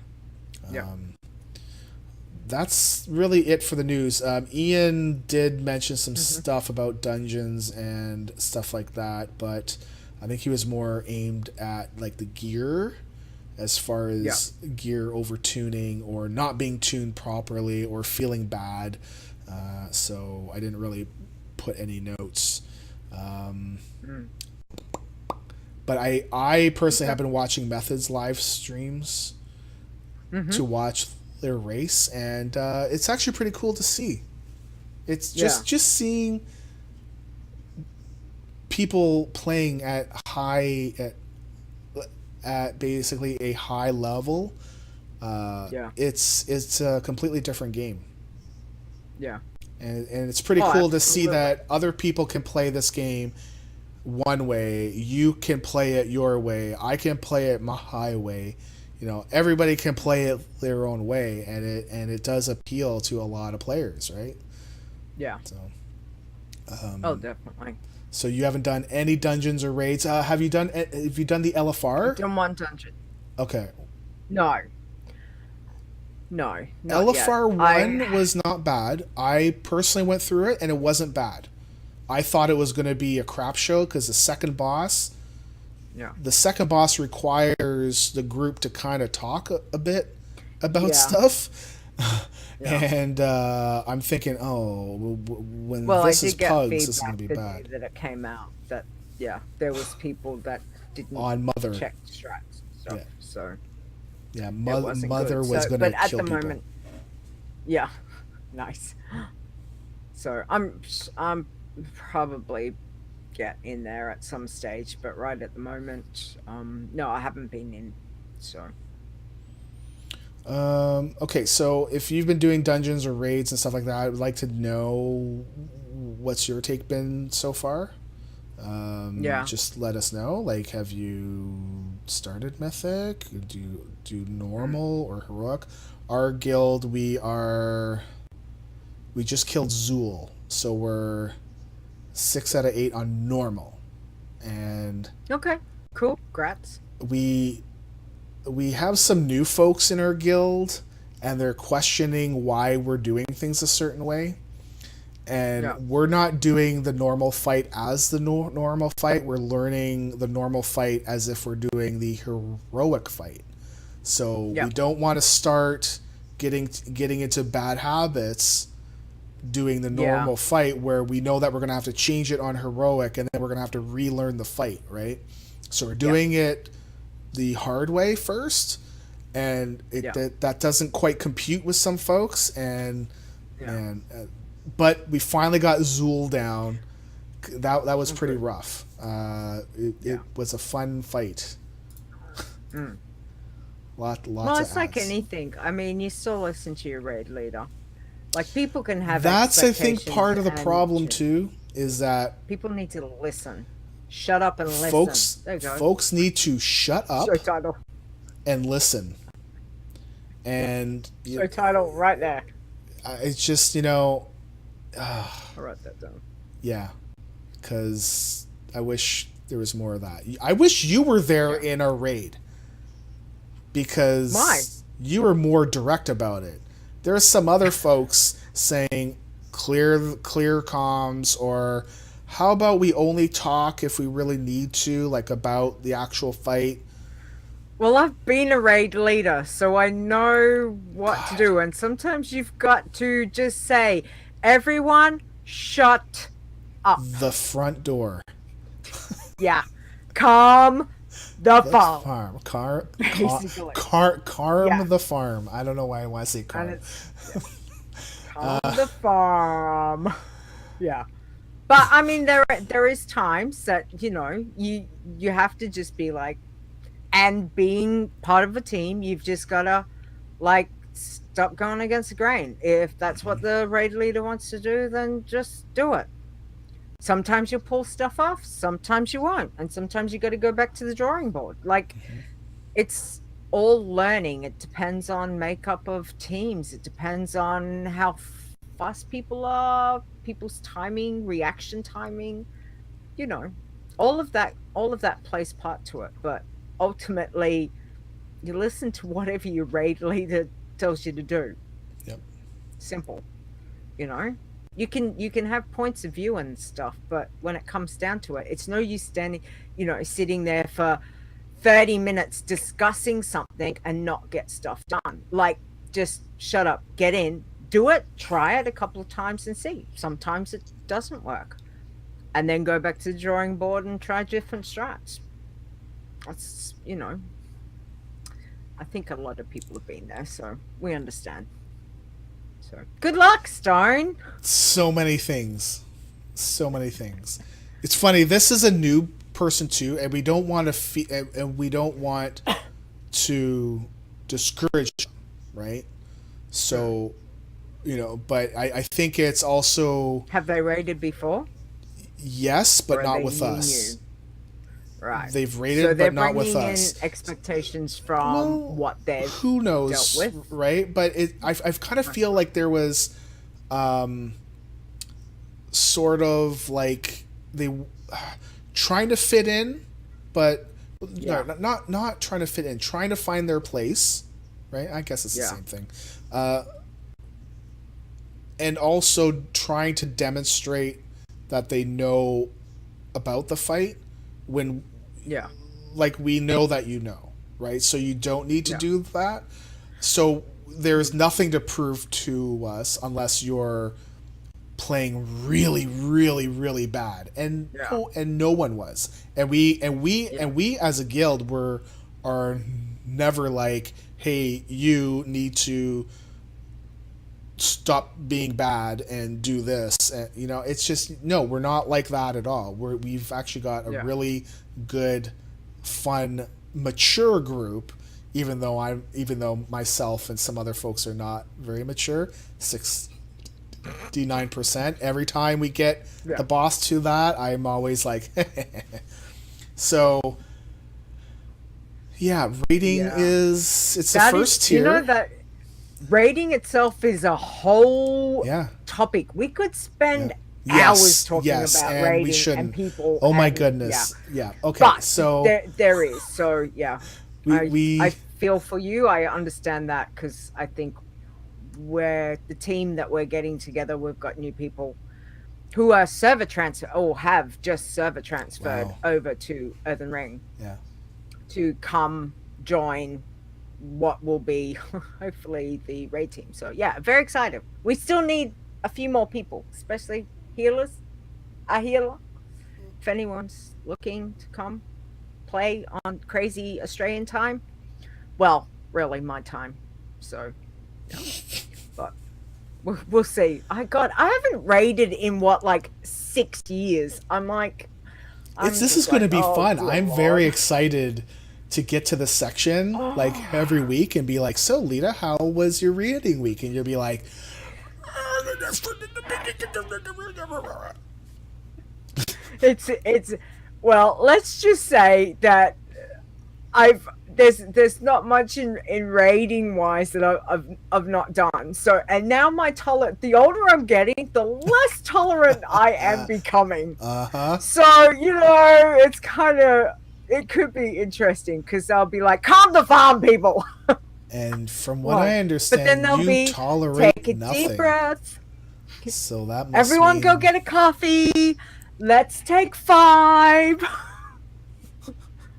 That's really it for the news. Ian did mention some stuff about dungeons and stuff like that, but I think he was more aimed at like the gear, as far as gear over tuning or not being tuned properly or feeling bad. So I didn't really put any notes. But I personally have been watching Method's live streams to watch their race, and it's actually pretty cool to see. It's just seeing people playing at basically a high level. It's a completely different game. And it's pretty cool to see that other people can play this game one way. You can play it your way. I can play it my way. Everybody can play it their own way, and it does appeal to a lot of players, right? Yeah. So. Definitely. So you haven't done any dungeons or raids. Have you done the LFR? I've done one dungeon. Okay. No. LFR1 was not bad. I personally went through it, and it wasn't bad. I thought it was going to be a crap show because the second boss requires the group to kind of talk a bit about stuff. And I'm thinking, when this is pugs, this is going to be bad. That it came out that there was people that didn't check strats and stuff. So Mother was going to kill people. But at the moment, nice. So I'm probably get in there at some stage, but right at the moment, no, I haven't been in. So. Okay, so if you've been doing dungeons or raids and stuff like that, I would like to know what's your take been so far. Yeah. Just let us know. Like, have you started Mythic? Do you do normal or heroic? Our guild, we just killed Zool, so we're 6 out of 8 on normal, and Okay. Cool. Grats. we have some new folks in our guild, and they're questioning why we're doing things a certain way. And we're not doing the normal fight as the normal fight. We're learning the normal fight as if we're doing the heroic fight. So we don't want to start getting into bad habits doing the normal fight where we know that we're going to have to change it on heroic, and then we're going to have to relearn the fight, right? So we're doing it the hard way first, and that doesn't quite compute with some folks, and but we finally got Zool down. That was pretty rough. It was a fun fight. Lots well, of it's like ads. anything. I mean, you still listen to your raid leader. Like, people can have That's, I think, part of the problem too, is that people need to listen. Shut up and listen. Folks need to shut up Show title. and listen. And Show title right there. It's just, I wrote that down. Yeah, because I wish there was more of that. I wish you were there in our raid, because you were more direct about it. There's some other folks saying clear comms, or how about we only talk if we really need to, like about the actual fight. Well, I've been a raid leader, so I know what to do. And sometimes you've got to just say, everyone, shut up. The front door. Yeah. Calm the farm. Calm Yeah. the farm. I don't know why I want to say calm. Calm the farm. Yeah. But I mean, there is times that, you have to just be like, and being part of a team, you've just gotta stop going against the grain. If that's what the raid leader wants to do, then just do it. Sometimes you'll pull stuff off, sometimes you won't, and sometimes you got to go back to the drawing board. It's all learning. It depends on makeup of teams. It depends on how fast people are, people's timing, reaction timing. All of that plays part to it. But ultimately, you listen to whatever your raid leader tells you to do. Yep. Simple. You can have points of view and stuff, but when it comes down to it, it's no use standing, sitting there for 30 minutes discussing something and not get stuff done. Just shut up, get in, do it, try it a couple of times and see. Sometimes it doesn't work. And then go back to the drawing board and try different strats. That's, I think a lot of people have been there, so we understand. So good luck, Stone. So many things. It's funny. This is a new person too, and we don't want to discourage them, right? So, but I think it's also, have they raided before? Yes, but not with us. New? Right. They've raided, but not with us. So they're bringing in expectations from what they've who knows, dealt with, right? But I've kind of feel like there was, sort of like they trying to fit in, but not trying to fit in, trying to find their place, right? I guess it's the same thing. And also trying to demonstrate that they know about the fight when we know that right? So you don't need to do that. So there's nothing to prove to us unless you're playing really, really, really bad, and no one was, and we as a guild are never like, hey, you need to stop being bad and do this, and it's just, no, we're not like that at all. We've actually got a really good, fun, mature group even though myself and some other folks are not very mature, 69%. Every time we get the boss to that, I'm always like, so. Yeah, raiding it's the first tier. You know that raiding itself is a whole topic. We could spend hours talking about raiding and people. Oh my goodness. Yeah. Okay. But so there is. So yeah, I feel for you. I understand that because I think we're the team that we're getting together. We've got new people who are server transfer or have just server transferred over to Earthen Ring. Yeah. To come join what will be hopefully the raid team. So yeah, very excited. We still need a few more people, especially healers. A healer. If anyone's looking to come play on crazy Australian time. Well, really my time. So yeah. But we'll see. I haven't raided in like 6 years. I'm like this is going to be fun. I'm very excited to get to the section like every week and be like, so Lita, how was your raiding week? And you'll be like, it's well, let's just say that there's not much in raiding wise that I've not done. So, and now the older I'm getting, the less tolerant I am becoming. So, it's it could be interesting because I'll be like, calm the farm, people. And from what I understand, but then you tolerate take a nothing. Deep breath. So that must everyone go get a coffee. Let's take 5.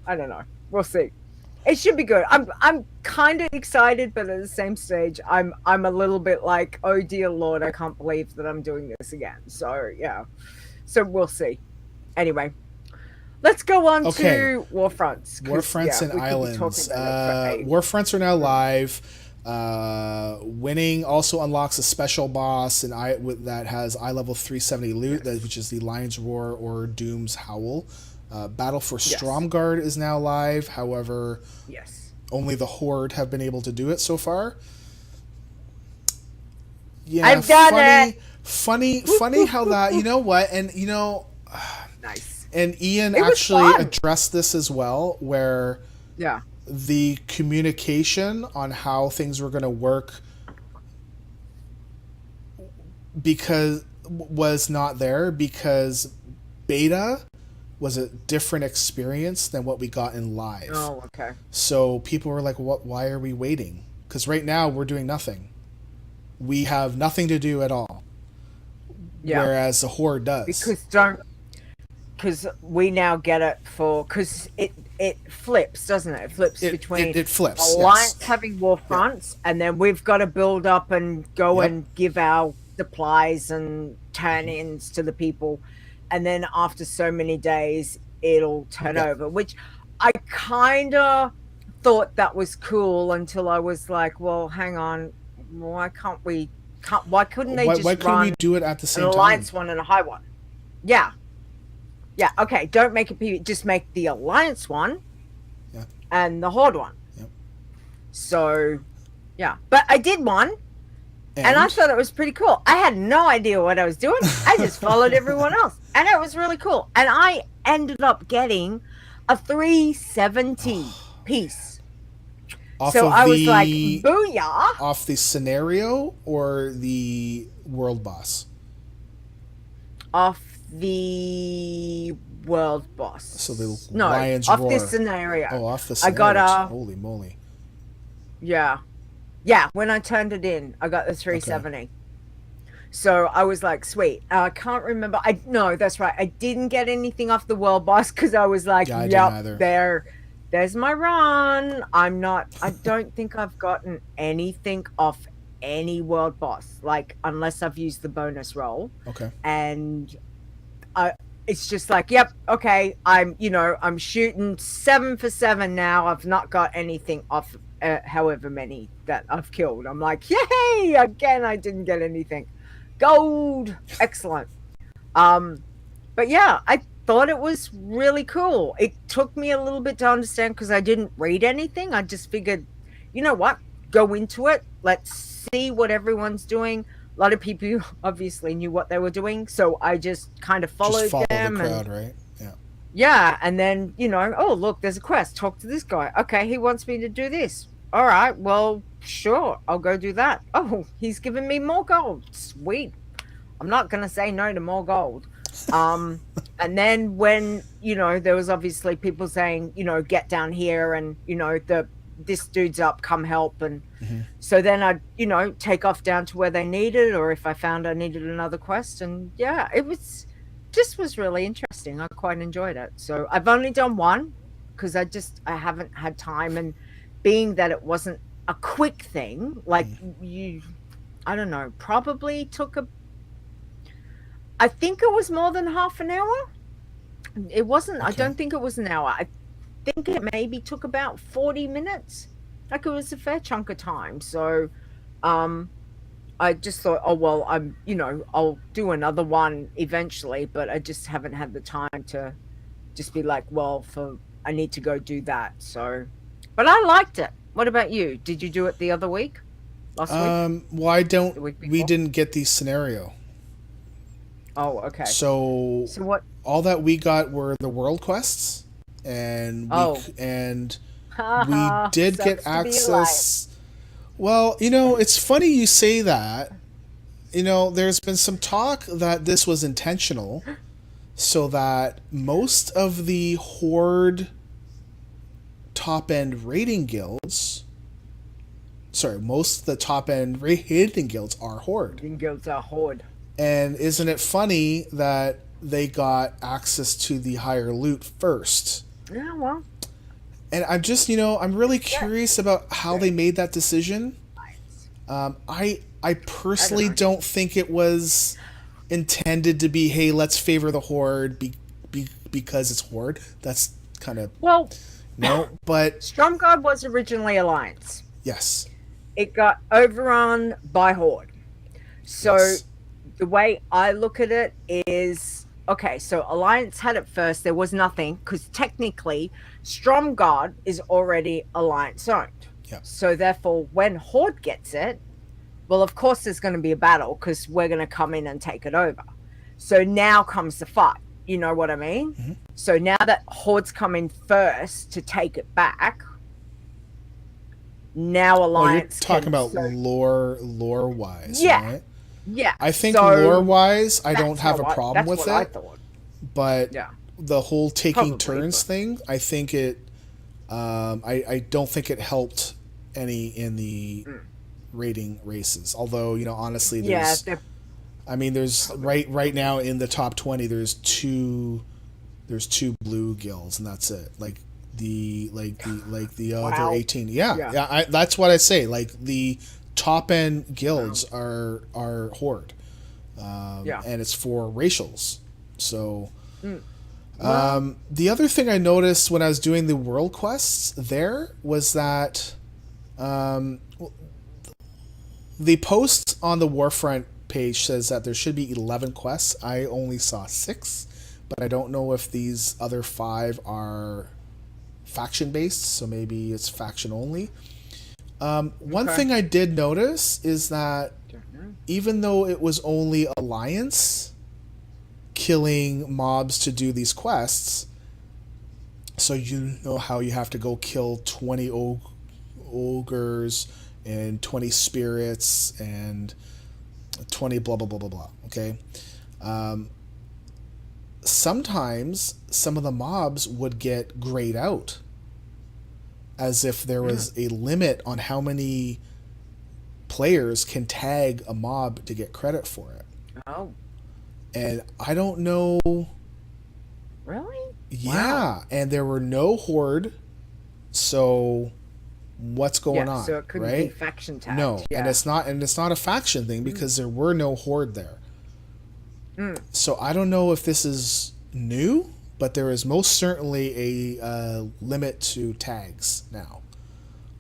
I don't know. We'll see. It should be good. I'm kind of excited, but at the same stage, I'm a little bit like, oh dear Lord, I can't believe that I'm doing this again. So yeah. So we'll see. Anyway. Let's go on to Warfronts. Warfronts and Islands. Warfronts are now live. Winning also unlocks a special boss that has eye level 370 loot, which is the Lion's Roar or Doom's Howl. Battle for Stromgarde is now live. However, only the Horde have been able to do it so far. Yeah, I've done it. Funny how that. You know what? And nice. And Ian actually addressed this as well, where the communication on how things were going to work was not there because beta was a different experience than what we got in live. Oh, okay. So people were like, why are we waiting? Because right now we're doing nothing. We have nothing to do at all. Yeah. Whereas the Horde does. Because we now get it because it flips, doesn't it? It flips between it flips, Alliance having Warfronts, and then we've got to build up and go and give our supplies and turn-ins to the people, and then after so many days, it'll turn over, which I kind of thought that was cool until I was like, well, hang on, why couldn't they do it at the same time? An Alliance one and a high one? Yeah. Yeah, okay, don't make it just make the Alliance one and the Horde one. Yep. So, yeah. But I did one, and I thought it was pretty cool. I had no idea what I was doing. I just followed everyone else, and it was really cool. And I ended up getting a 370 piece. So I was like, booyah! Off the scenario or the world boss? Off the world boss. So the Lion's Roar. Off this scenario. Oh, off the scenario. I got holy moly. Yeah. When I turned it in, I got the 370. Okay. So I was like, sweet. I can't remember. No, that's right. I didn't get anything off the world boss because I was like, there's my run. I don't think I've gotten anything off any world boss, like unless I've used the bonus roll. Okay. And it's just like, yep, okay, I'm shooting 7 for 7 now. I've not got anything off however many that I've killed. I'm like, yay, again, I didn't get anything. Gold, excellent. But yeah, I thought it was really cool. It took me a little bit to understand because I didn't read anything. I just figured, you know what, go into it. Let's see what everyone's doing. A lot of people obviously knew what they were doing, so I just kind of followed them. The crowd, right? Yeah. Yeah, and then, you know, oh, look, there's a quest. Talk to this guy. Okay, he wants me to do this. All right, well, sure, I'll go do that. Oh, he's giving me more gold. Sweet. I'm not going to say no to more gold. And then when, you know, there was obviously people saying, you know, get down here and, you know, this dude's up, come help. And so then I'd, you know, take off down to where they needed, or if I found I needed another quest. And yeah, it was really interesting. I quite enjoyed it. So I've only done one because I haven't had time. And being that it wasn't a quick thing, like I don't know, probably took I think it was more than half an hour. It wasn't, okay. I don't think it was an hour. I think it maybe took about 40 minutes. Like, it was a fair chunk of time. So I just thought, oh, well, I'll do another one eventually, but I just haven't had the time to just be like, well, I need to go do that. So, but I liked it. What about you? Did you do it the other week? Last week? Well, we didn't get the scenario. Oh, okay. So what? All that we got were the world quests, and we did get access. Well, you know, it's funny you say that. You know, there's been some talk that this was intentional, so that most of the Horde top-end raiding guilds. Sorry, most of the top-end raiding guilds are Horde. Raiding guilds are Horde. And isn't it funny that they got access to the higher loot first? Yeah, well. And I'm just, you know, I'm really curious about how they made that decision. I personally don't think it was intended to be, hey, let's favor the Horde because it's Horde. That's kind of... Well, no, but... Stromguard was originally Alliance. Yes. It got overrun by Horde. So... Yes. The way I look at it is, okay, so Alliance had it first. There was nothing because technically Stromguard is already Alliance owned. Yeah. So therefore, when Horde gets it, well, of course there's going to be a battle because we're going to come in and take it over. So now comes the fight. You know what I mean? Mm-hmm. So now that Horde's come in first to take it back, now Alliance... you're talking about lore-wise, yeah. Right? Yeah, I think lore-wise, I don't have a problem with it. I thought. But the whole taking turns thing, I think it. I don't think it helped any in the raiding races. Although, you know, honestly, there's. I mean, there's right now in the top 20. There's two blue guilds, and that's it. Like the other 18. Yeah. That's what I say. Like the top end guilds are Horde, and it's for racials. So, the other thing I noticed when I was doing the world quests there was that the post on the Warfront page says that there should be 11 quests. I only saw 6, but I don't know if these other 5 are faction based, so maybe it's faction only. One thing I did notice is that even though it was only Alliance killing mobs to do these quests, so you know how you have to go kill 20 ogres and 20 spirits and 20 blah blah blah blah blah, okay? Sometimes some of the mobs would get grayed out, as if there was a limit on how many players can tag a mob to get credit for it. Oh. And I don't know... Really? Yeah, wow. And there were no Horde, so what's going on? So it couldn't be faction tagged. No, and it's not a faction thing because there were no Horde there. So I don't know if this is new, but there is most certainly a limit to tags now.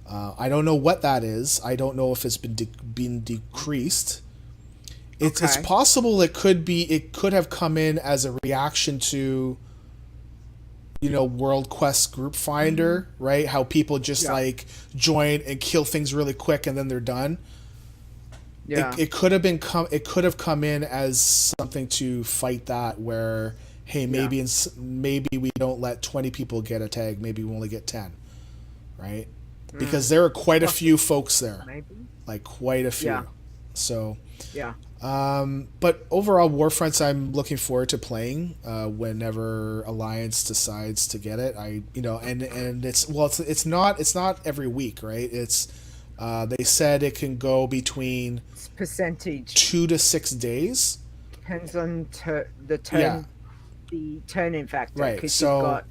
I don't know what that is. I don't know if it's been decreased. It's possible it could have come in as a reaction to World Quest group finder, right? How people just like join and kill things really quick and then they're done. Yeah. It could have come in as something to fight that, where hey, maybe we don't let 20 people get a tag, maybe we only get 10, right? Because there are quite a few folks there. Maybe. Like quite a few. Yeah. So yeah. But overall, Warfronts I'm looking forward to playing whenever Alliance decides to get it. And it's not every week, right? It's they said it can go between percentage 2 to 6 days. Depends on the turn, the turn-in factor. Right. So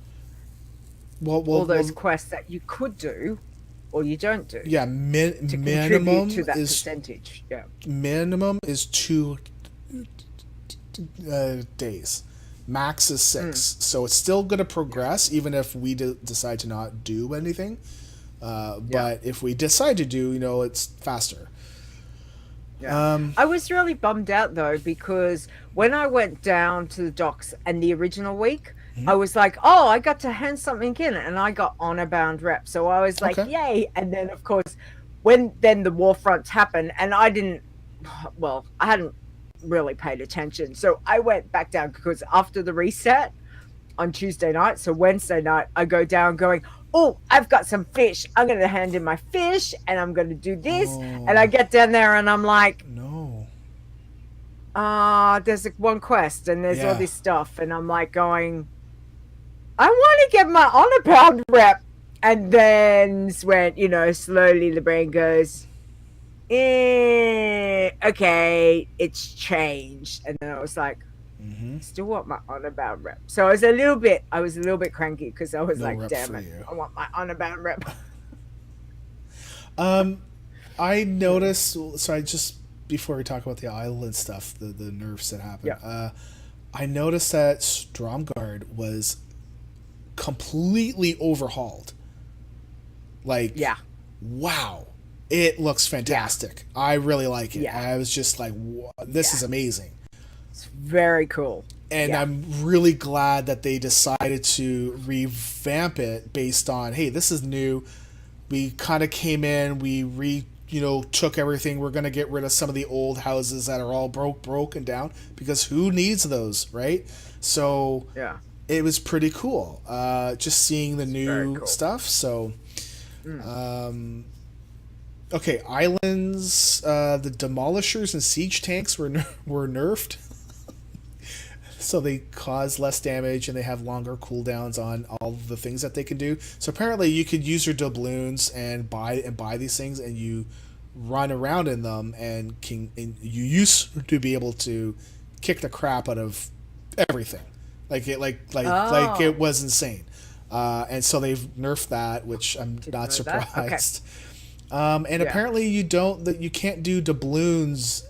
you've got all those quests that you could do or you don't do. Yeah, minimum to that is percentage. Yeah. Minimum is 2 days. Max is 6. So it's still going to progress even if we decide to not do anything. But if we decide to do, it's faster. Yeah. I was really bummed out though, because when I went down to the docks and the original week, I was like, oh, I got to hand something in, and I got honor bound rep. So I was like, yay. And then of course, when then the Warfronts happened, and I hadn't really paid attention. So I went back down, because after the reset on Tuesday night, so Wednesday night, I go down going, oh, I've got some fish. I'm going to hand in my fish, and I'm going to do this. And I get down there, and I'm like, no. There's one quest, and there's all this stuff. And I'm like going, I want to get my honor bound rep. And then when, slowly the brain goes, okay, it's changed. And then I was like, still want my honor bound rep. So I was a little bit cranky, because I was damn it, I want my honor bound rep. I noticed, so I just, before we talk about the island stuff, the nerfs that happened, I noticed that Stromgarde was completely overhauled. Wow, it looks fantastic. I really like it. I was just like, this is amazing. It's very cool. And I'm really glad that they decided to revamp it based on, hey, this is new. We kind of came in, we took everything. We're going to get rid of some of the old houses that are all broken down, because who needs those, right? So it was pretty cool. Just seeing the new stuff. So, okay, islands, the Demolishers and siege tanks were nerfed. So they cause less damage, and they have longer cooldowns on all the things that they can do. So apparently you could use your doubloons and buy these things, and you run around in them, and you used to be able to kick the crap out of everything. Like it was insane. And so they've nerfed that, which I'm not surprised. And apparently you can't do doubloons.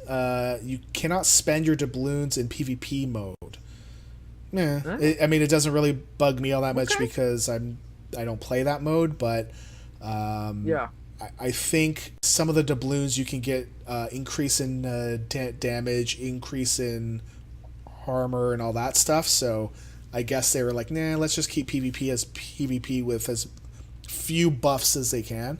You cannot spend your doubloons in PvP mode. It doesn't really bug me all that much, because I don't play that mode, but I think some of the doubloons you can get increase in damage, increase in armor, and all that stuff. So I guess they were like, nah, let's just keep PvP as PvP with as few buffs as they can.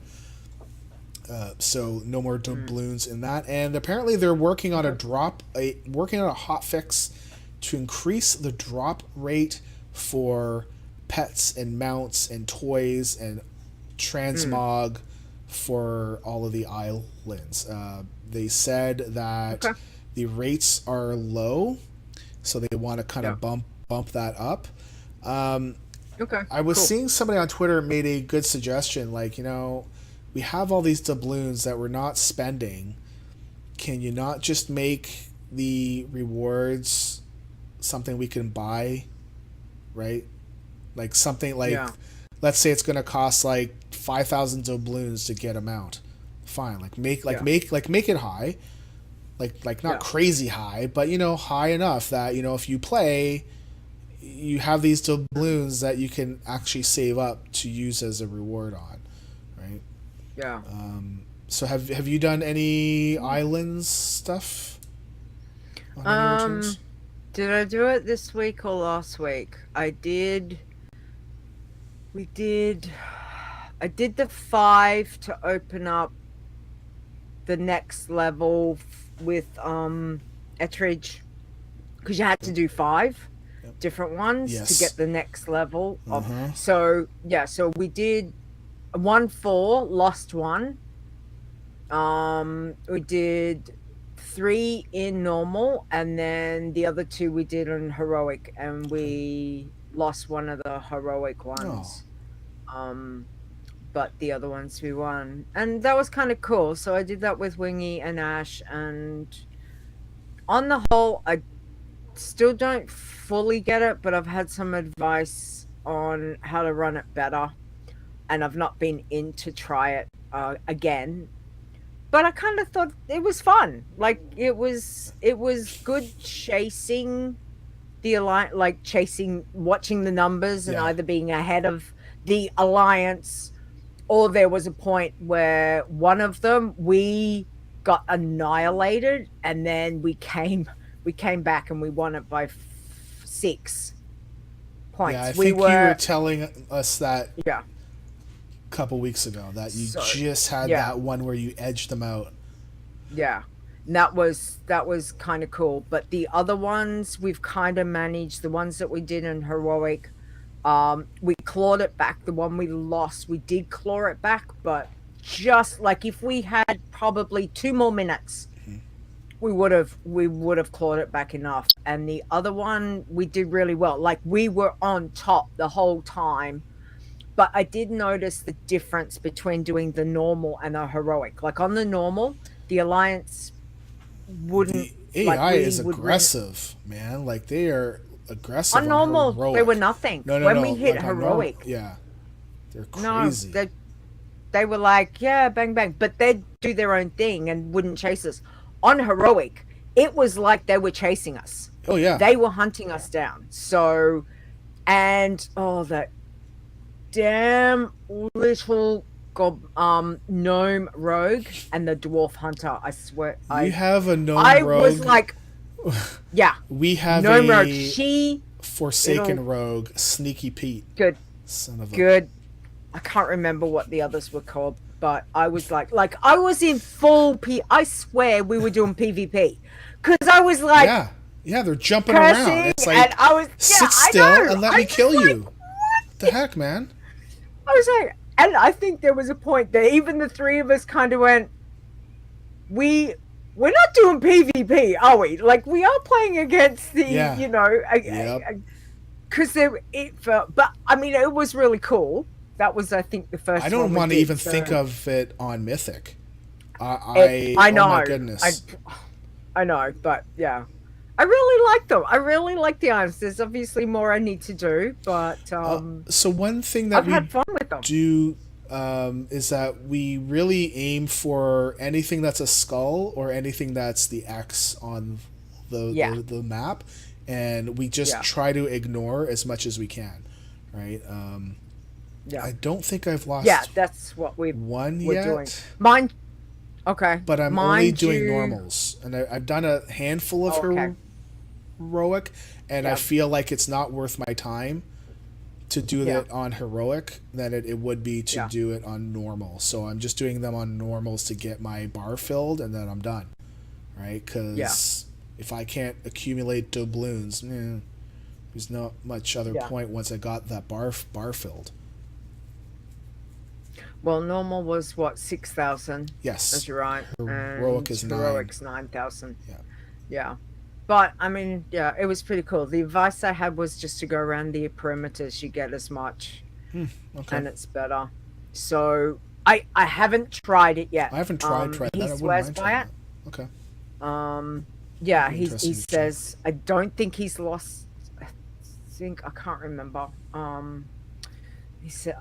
So no more doubloons in that. And apparently they're working on a hotfix to increase the drop rate for pets and mounts and toys and transmog for all of the islands. They said that the rates are low, so they want to kind of bump that up. I was seeing somebody on Twitter made a good suggestion, like, we have all these doubloons that we're not spending. Can you not just make the rewards something we can buy, right? Like something like, let's say it's going to cost like 5,000 doubloons to get a mount. Fine, make it high, like not crazy high, but high enough that if you play, you have these doubloons that you can actually save up to use as a reward on, right? Yeah. So have you done any islands stuff? Did I do it this week or last week? I did We did. I did the 5 to open up the next level with Ettridge, because you had to do 5 different ones to get the next level of. So we did 1-4, lost 1. We did 3 in normal, and then the other 2 we did on heroic, and we lost one of the heroic ones. But the other ones we won, and that was kind of cool. So I did that with Wingy and Ash, and on the whole, I still don't fully get it, but I've had some advice on how to run it better, and I've not been in to try it again. But I kind of thought it was fun. Like it was good chasing the alliance, like watching the numbers and either being ahead of the alliance, or there was a point where one of them we got annihilated, and then we came back and we won it by 6 points. Yeah, I think you were telling us that a couple weeks ago that you just had that one where you edged them out. Yeah. And that was kind of cool. But the other ones we've kind of managed. The ones that we did in heroic, we clawed it back. The one we lost, we did claw it back, but just like if we had probably 2 more minutes, we would have clawed it back enough. And the other one we did really well. Like we were on top the whole time. But I did notice the difference between doing the normal and the heroic. Like on the normal, the alliance wouldn't. The AI is aggressive, man. Like they are aggressive. On normal, they were nothing. When we hit heroic, they're crazy. No, they were like, yeah, bang bang, but they'd do their own thing and wouldn't chase us. On heroic, it was like they were chasing us. Oh yeah, they were hunting us down. So, and that damn little gnome rogue and the dwarf hunter. I swear, you have a gnome rogue. I was like, yeah, we have gnome a rogue. She Forsaken rogue, Sneaky Pete. Good, son of a good. I can't remember what the others were called, but I was like I was in full I swear we were doing PvP, because I was like, yeah, they're jumping around. It's like, and I was sit still and let me kill you. What the heck, man? I was like, and I think there was a point that even the 3 of us kind of went, we're not doing PvP, are we? Like we are playing against the, because but I mean, it was really cool. That was, I think, the first. I don't want to even think of it on Mythic. I know. Oh my goodness. I know, but yeah, I really like them. I really like the irons. There's obviously more I need to do, but so one thing that I've had fun with them. Do is that we really aim for anything that's a skull or anything that's the X on the map, and we just try to ignore as much as we can, right? I don't think I've lost. Yeah, that's what we're yet. Doing. Mine. Okay. But I'm only doing normals, and I've done a handful of heroic, and I feel like it's not worth my time to do that on heroic than it would be to do it on normal. So I'm just doing them on normals to get my bar filled, and then I'm done, right? Because if I can't accumulate doubloons, there's not much other point once I got that bar filled. Well, normal was what, 6,000? Yes. That's right. Heroic is 9,000. Yeah. But I mean, it was pretty cool. The advice I had was just to go around the perimeters. You get as much, and it's better. So I haven't tried it yet. I haven't tried that. He swears by it. Okay. Yeah. He says I don't think he's lost. I can't remember.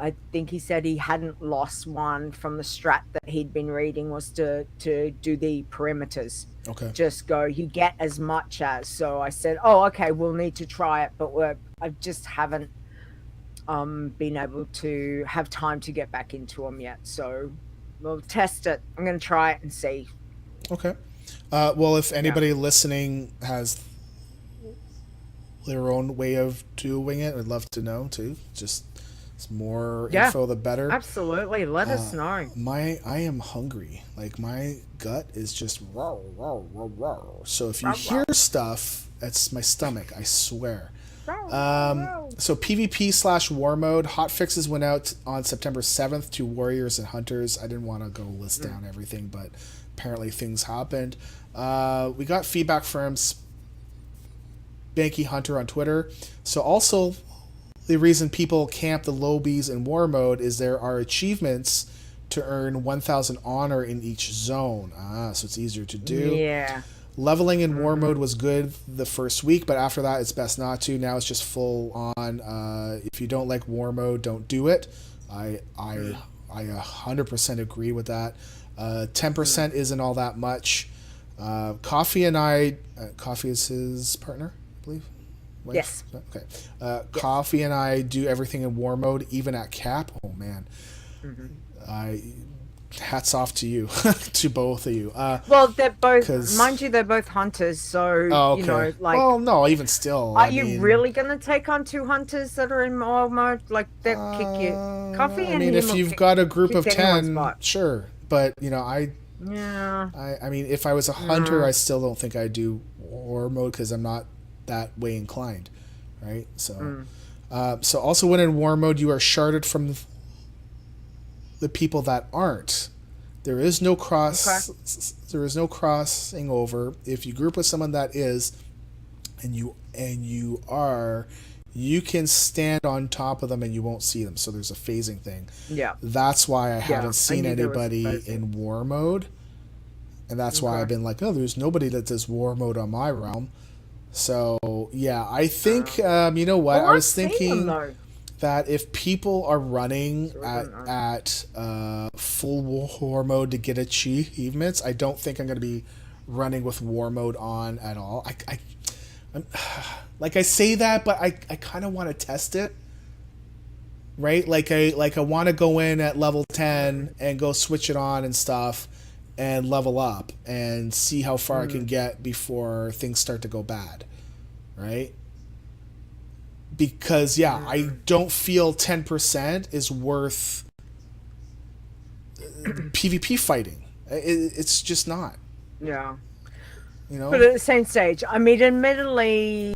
I think he said he hadn't lost one from the strat that he'd been reading was to do the perimeters. Okay. Just go, you get as much as. So I said, oh, okay, we'll need to try it, but I just haven't been able to have time to get back into them yet. So we'll test it. I'm going to try it and see. Okay. Well, if anybody listening has their own way of doing it, I'd love to know too. Just more info, the better. Absolutely. Let us know. I am hungry. Like, my gut is just raw, raw, raw, raw. So if you hear stuff, that's my stomach, I swear. So PvP/war mode hotfixes went out on September 7th to warriors and hunters. I didn't want to go list down everything, but apparently things happened. We got feedback from Spanky Hunter on Twitter. So also, the reason people camp the lobbies in war mode is there are achievements to earn 1,000 honor in each zone. So it's easier to do. Yeah. Leveling in war mode was good the first week, but after that it's best not to. Now it's just full on. If you don't like war mode, don't do it. I 100% agree with that. 10% isn't all that much. Coffee and I, Coffee is his partner, I believe. Wife? Yes. Okay. Coffee and I do everything in war mode, even at cap. Oh man. Hats off to you, to both of you. Well, they're both, mind you, they're both hunters, so, okay. you know, like... Well, no, even still. Are you really going to take on 2 hunters that are in war mode? Like, they'll kick you. Coffee and him if you've got a group of 10, sure. But, you know, I mean, if I was a hunter, I still don't think I'd do war mode because I'm not that way inclined, right? So, so also when in war mode, you are sharded from the people that aren't. There is no there is no crossing over. If you group with someone that is, and you can stand on top of them and you won't see them. So there's a phasing thing. Yeah. That's why I haven't seen anybody in war mode. And that's why I've been like, oh, there's nobody that does war mode on my realm. So yeah, I think you know what? I was thinking that if people are running at full war mode to get achievements, I don't think I'm going to be running with war mode on at all. I'm, like I say that, but I kind of want to test it, right? Like I want to go in at level 10 and go switch it on and stuff and level up and see how far I can get before things start to go bad, right? Because, I don't feel 10% is worth PvP fighting. It's just not. Yeah. You know? But at the same stage, I mean, admittedly,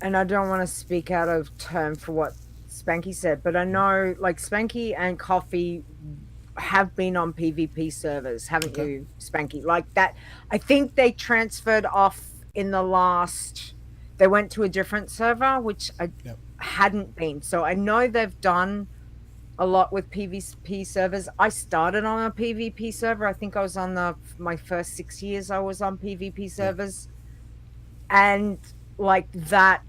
and I don't want to speak out of turn for what Spanky said, but I know, like, Spanky and Coffee have been on PvP servers, haven't you, Spanky? Like that, I think they transferred off in the last... They went to a different server, which I hadn't been. So I know they've done a lot with PvP servers. I started on a PvP server. I think I was on my first 6 years I was on PvP servers. And like that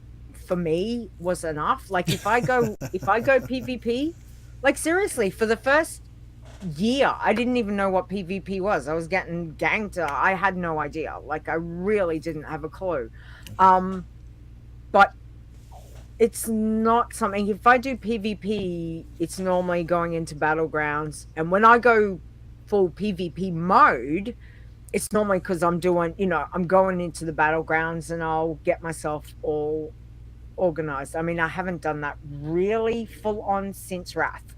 for me was enough. Like if I go PvP, like seriously, for the first year, I didn't even know what PvP was. I was getting ganked. I had no idea. Like I really didn't have a clue. But it's not something, if I do PvP, it's normally going into battlegrounds. And when I go full PvP mode, it's normally because I'm doing, I'm going into the battlegrounds and I'll get myself all organized. I mean, I haven't done that really full on since Wrath.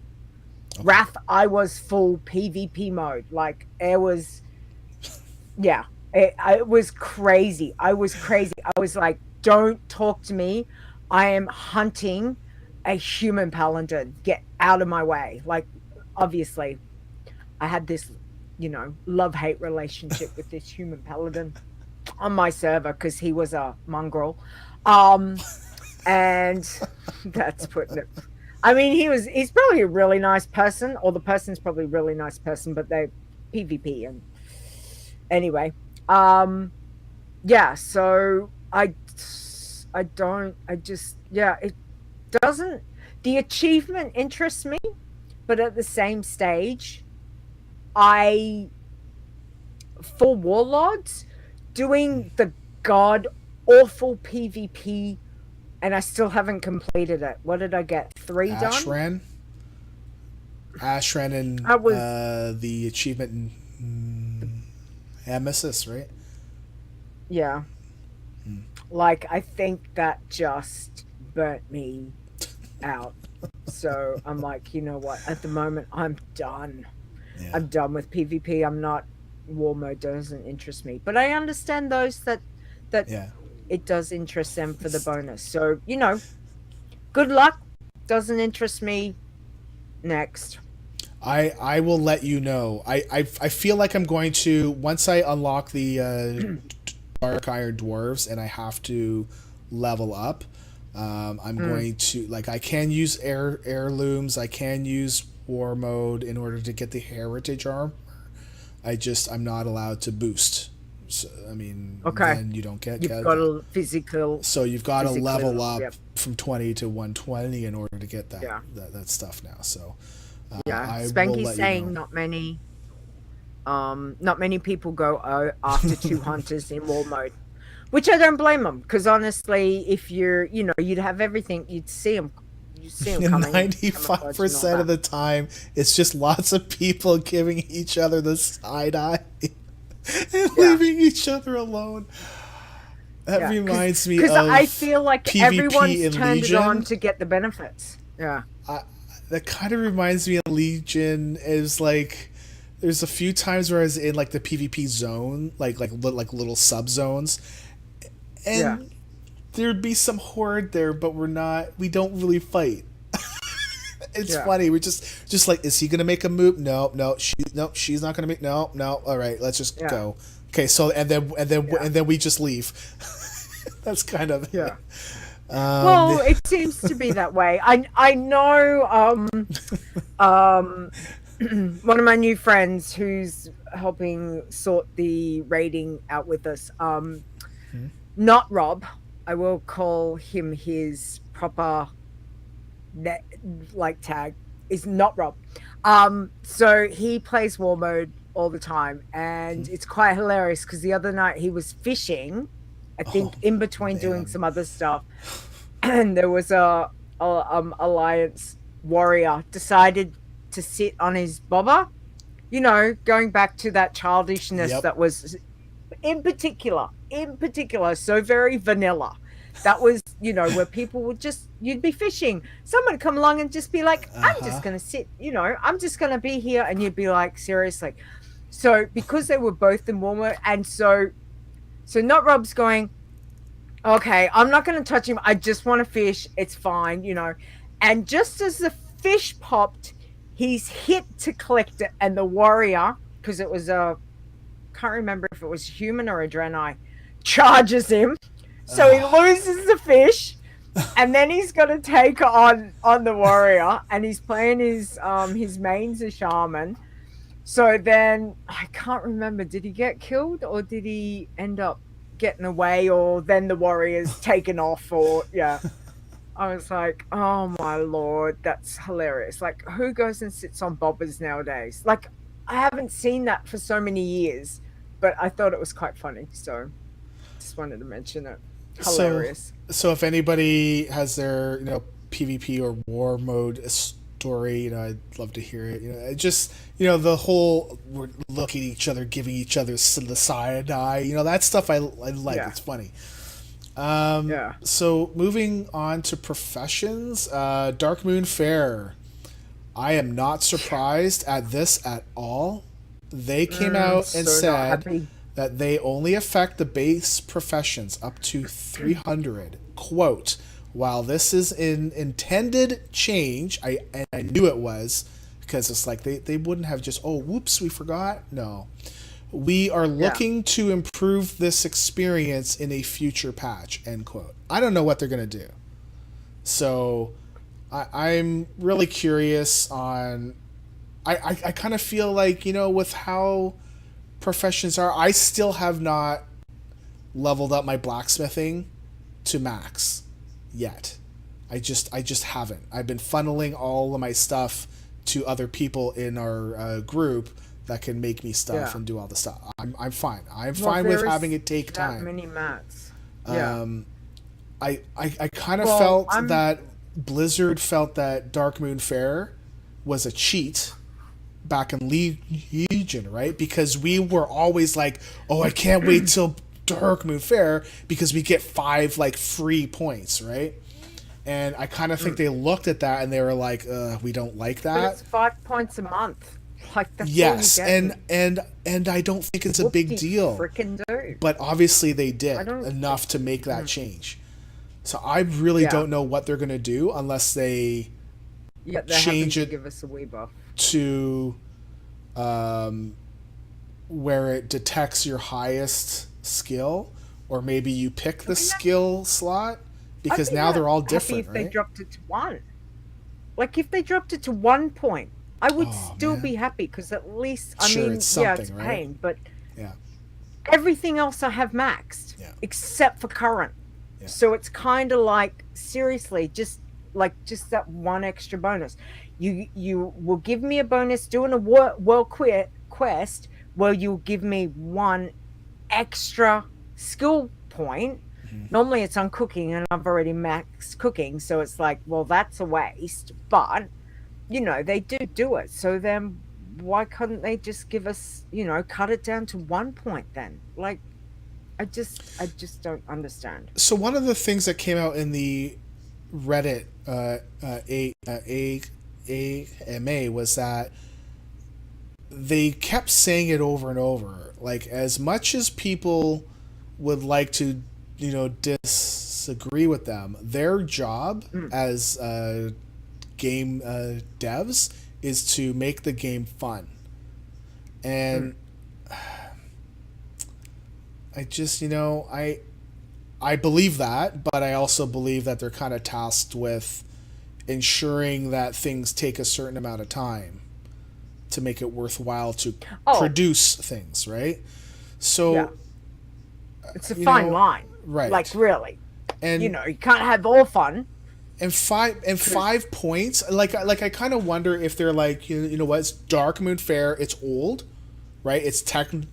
Wrath, I was full PvP mode. Like, it was, it was crazy. I was like, don't talk to me. I am hunting a human paladin. Get out of my way. Like, obviously, I had this, love-hate relationship with this human paladin on my server because he was a mongrel. And that's putting it... I mean, he's probably a really nice person, or the person's probably a really nice person, but they PvP. And anyway, so it doesn't, the achievement interests me, but at the same stage, for Warlords, doing the god awful PvP, and I still haven't completed it. What did I get? 3 done? Ashran and the achievement in Nemesis, right? Yeah. Like, I think that just burnt me out. So I'm like, you know what? At the moment, I'm done. Yeah. I'm done with PvP. I'm not. War mode doesn't interest me, but I understand those that Yeah. it does interest them for the bonus. So good luck. Doesn't interest me. Next. I will let you know. I feel like I'm going to, once I unlock the Dark Iron Dwarves and I have to level up, I'm going to, like, I can use heirlooms, I can use war mode in order to get the heritage armor. I'm not allowed to boost. So, I mean, then you don't get... You've got a physical... So you've got to level up from 20 to 120 in order to get that stuff now. So... Spanky's saying not many people go after 2 hunters in war mode, which I don't blame them, because honestly, if you'd have everything, you'd see them coming. 95% of the time, it's just lots of people giving each other the side eye and leaving each other alone. That reminds me of, because I feel like PvP everyone's turned Legion. it on to get the benefits. Yeah. That kind of reminds me of Legion. Is like, there's a few times where I was in like the PvP zone, like little sub zones, and there'd be some horde there, but we don't really fight. It's funny. We're just like, is he gonna make a move? No, she's not gonna make. No. All right, let's just go. Okay, so and then we just leave. That's kind of well, it seems to be that way. I know one of my new friends who's helping sort the raiding out with us. Not Rob. I will call him his proper tag. Is not Rob. So he plays war mode all the time, and it's quite hilarious because the other night he was fishing, I think, in between doing some other stuff, and there was a alliance warrior decided to sit on his bobber, going back to that childishness that was in particular so very vanilla. That was, where people would you'd be fishing, someone would come along and just be like, I'm just gonna sit, I'm just gonna be here, and you'd be like, seriously. So because they were both in warmer, and so not Rob's going, okay, I'm not going to touch him. I just want to fish. It's fine, And just as the fish popped, he's hit to collect it. And the warrior, because it was can't remember if it was human or a Draenei, charges him. So he loses the fish. And then he's got to take on the warrior. And he's playing his main's a shaman. So then, I can't remember, did he get killed or did he end up getting away, or then the warrior's taken off, or I was like, oh my lord, that's hilarious. Like, who goes and sits on bobbers nowadays? Like, I haven't seen that for so many years, but I thought it was quite funny, so just wanted to mention it. Hilarious. So if anybody has their PvP or war mode story, I'd love to hear it. Just the whole, we're looking at each other, giving each other the side eye, that stuff I like. It's funny. So moving on to professions, Dark Moon Fair. I am not surprised at this at all. They came out and said that they only affect the base professions up to 300. Quote, while this is an intended change, I knew it was, because it's like they wouldn't have just, whoops, we forgot. No. We are looking to improve this experience in a future patch, end quote. I don't know what they're going to do. So I'm really curious on... I kind of feel like, with how professions are, I still have not leveled up my blacksmithing to max yet. I just haven't. I've been funneling all of my stuff to other people in our group that can make me stuff and do all the stuff. I'm fine. I'm fine with having it take time. Many mats. I kind of felt that Blizzard felt that Dark Moon Fair was a cheat back in Legion, right? Because we were always like, I can't wait till Dark Moon Fair because we get 5 free points, right? And I kind of think they looked at that and they were like, we don't like that. But it's 5 points a month. Like, that's yes, all you get. And I don't think it's a big deal. Freaking do. But obviously they did enough to make that change. So I really don't know what they're going to do unless they change it, give us a wee buff to where it detects your highest skill, or maybe you pick the skill slot, because now they're all different. If they dropped it to 1, like if they dropped it to 1 point, I would still be happy, because at least it's pain, right? But everything else I have maxed except for current. So it's kind of like, seriously, just that one extra bonus. You will give me a bonus doing a world quest where you'll give me 1 extra skill point. Normally it's on cooking, and I've already maxed cooking, so it's like, well, that's a waste. But they do it. So then why couldn't they just give us, cut it down to 1 point then? Like, I just don't understand. So one of the things that came out in the Reddit AMA was that they kept saying it over and over. Like, as much as people would like to, disagree with them, their job as game devs is to make the game fun. And I just, I believe that, but I also believe that they're kind of tasked with ensuring that things take a certain amount of time to make it worthwhile to produce things, right? So it's a fine line, right? Like, really, and you can't have all fun. And 5 points, like I kind of wonder if they're like, you know what? It's Dark Moon Fair. It's old, right? It's technically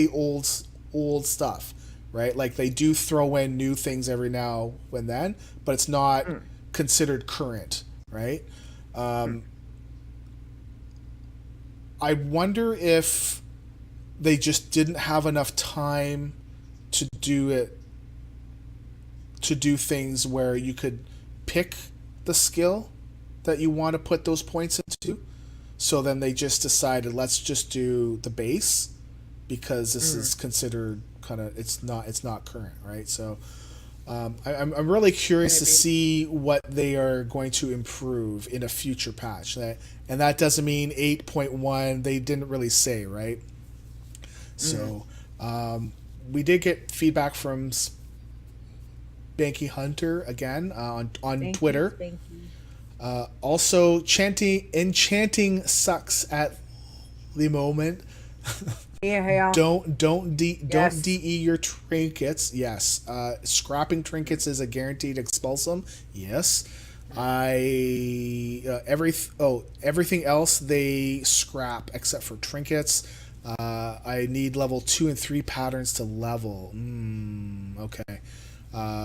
old stuff, right? Like, they do throw in new things every now and then, but it's not considered current, right? I wonder if they just didn't have enough time to do things where you could pick the skill that you want to put those points into. So then they just decided, let's just do the base, because this is considered kind of, it's not current, right? So I'm really curious to see what they are going to improve in a future patch. And that doesn't mean 8.1. They didn't really say, right? So we did get feedback from Banky Hunter again on Twitter. Thank you. Also, enchanting sucks at the moment. Don't DE your trinkets. Yes. Scrapping trinkets is a guaranteed expulsum. Yes. Everything else they scrap except for trinkets. I need level 2 and 3 patterns to level. Okay.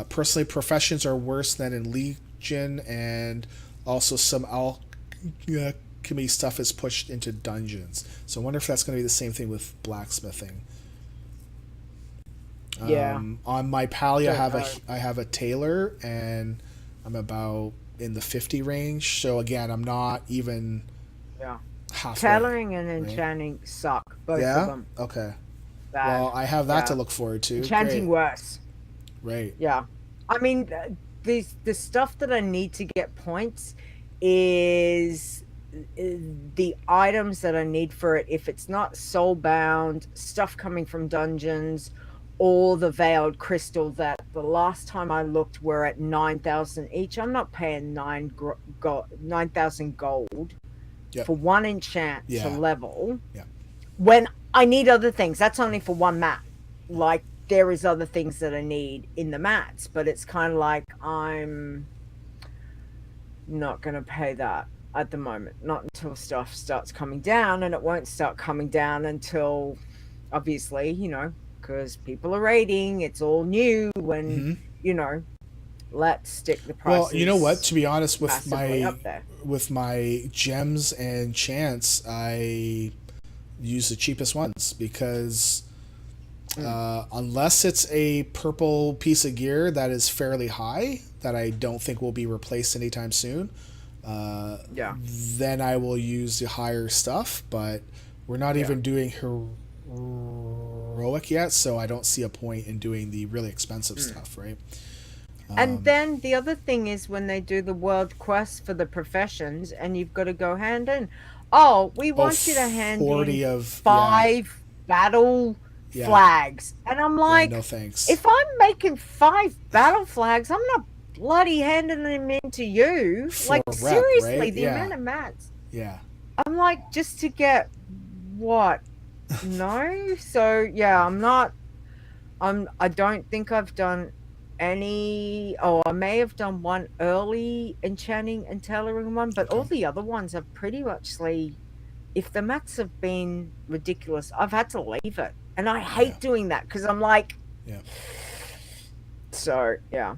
Personally, professions are worse than in Legion, and also some alchemy stuff is pushed into dungeons. So I wonder if that's going to be the same thing with blacksmithing. On my pally, I have a tailor, and I'm about in the 50 range. So again, I'm not even halfway. Tailoring and enchanting suck, both of them. Okay. Well, I have that to look forward to. Enchanting worse. Right. Yeah. I mean, the stuff that I need to get points is the items that I need for it. If it's not soulbound, stuff coming from dungeons, or the veiled crystal that the last time I looked were at 9,000 each. I'm not paying 9,000 gold for one enchant to level. Yeah. When I need other things, that's only for one mat. Like, there is other things that I need in the mats, but it's kind of like, I'm not going to pay that at the moment. Not until stuff starts coming down, and it won't start coming down until, obviously, because people are raiding, it's all new, and let's stick the prices. Well, you know what? To be honest, with my gems and chants, I use the cheapest ones, because Unless it's a purple piece of gear that is fairly high, that I don't think will be replaced anytime soon, then I will use the higher stuff. But we're not even doing heroic yet, so I don't see a point in doing the really expensive stuff, right? And then the other thing is when they do the world quest for the professions, and you've got to go hand in. Oh, we want you to hand in 5 battle flags. And I'm like, no thanks. If I'm making 5 battle flags, I'm not bloody handing them in to you. For seriously, right? the amount of mats. Yeah. I'm like, just to get what? No? So, yeah, I don't think I've done any. Oh, I may have done one early enchanting and tailoring one, but all the other ones are pretty much if the mats have been ridiculous, I've had to leave it. And I hate doing that because I'm like, so yeah.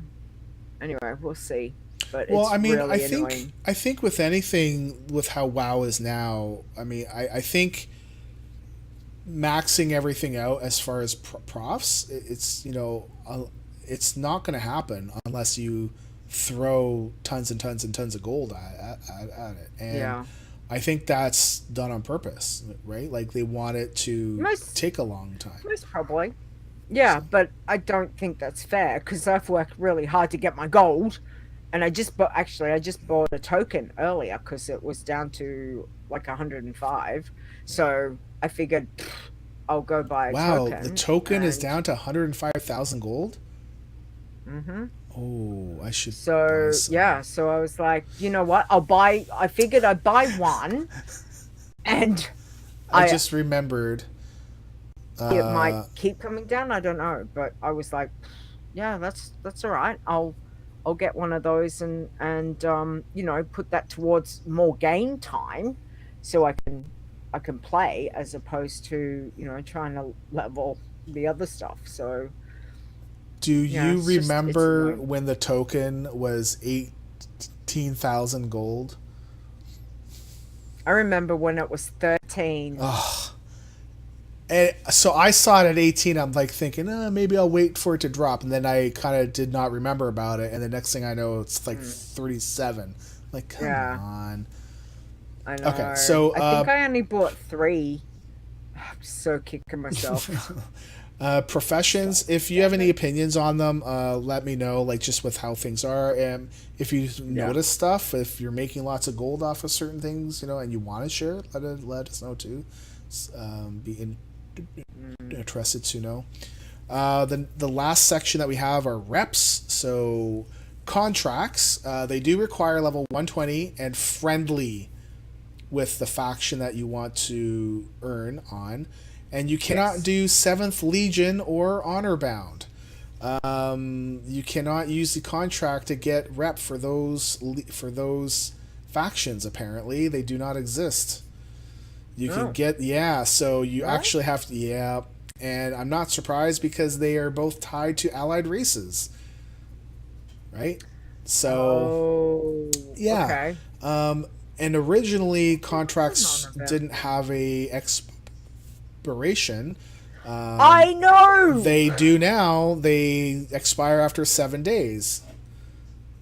Anyway, we'll see. But well, I mean, really I think with anything, with how WoW is now, I mean, I think maxing everything out as far as profs, it's it's not going to happen unless you throw tons and tons and tons of gold at it. And I think that's done on purpose, right? Like they want it to take a long time. Most probably. Yeah, but I don't think that's fair because I've worked really hard to get my gold. And I just bought a token earlier because it was down to like 105. So I figured I'll go buy a token. Wow, the token is down to 105,000 gold? Mm-hmm. Oh, I should. So so I was like, you know what? I figured I'd buy one, and I just remembered. It might keep coming down. I don't know, but I was like, yeah, that's all right. I'll get one of those and put that towards more game time, so I can play as opposed to trying to level the other stuff. So. Do you remember when the token was 18,000 gold? I remember when it was 13. Oh. And so I saw it at 18. I'm like thinking, maybe I'll wait for it to drop. And then I kind of did not remember about it. And the next thing I know, it's like 37. Like, come on. I know. Okay, so I think I only bought 3. I'm so kicking myself. Professions, if you have any opinions on them, let me know, like just with how things are, and if you notice stuff, if you're making lots of gold off of certain things, and you want to share it, let us know too. Be interested to know. The last section that we have are reps. So contracts, they do require level 120 and friendly with the faction that you want to earn on. And you cannot do 7th Legion or Honor Bound. You cannot use the contract to get rep for those factions, apparently. They do not exist. You can get... Yeah, so you actually have to... Yeah, and I'm not surprised because they are both tied to allied races. Right? So... yeah. Okay. And originally, contracts didn't have a... expiration. I know. They do now. They expire after 7 days.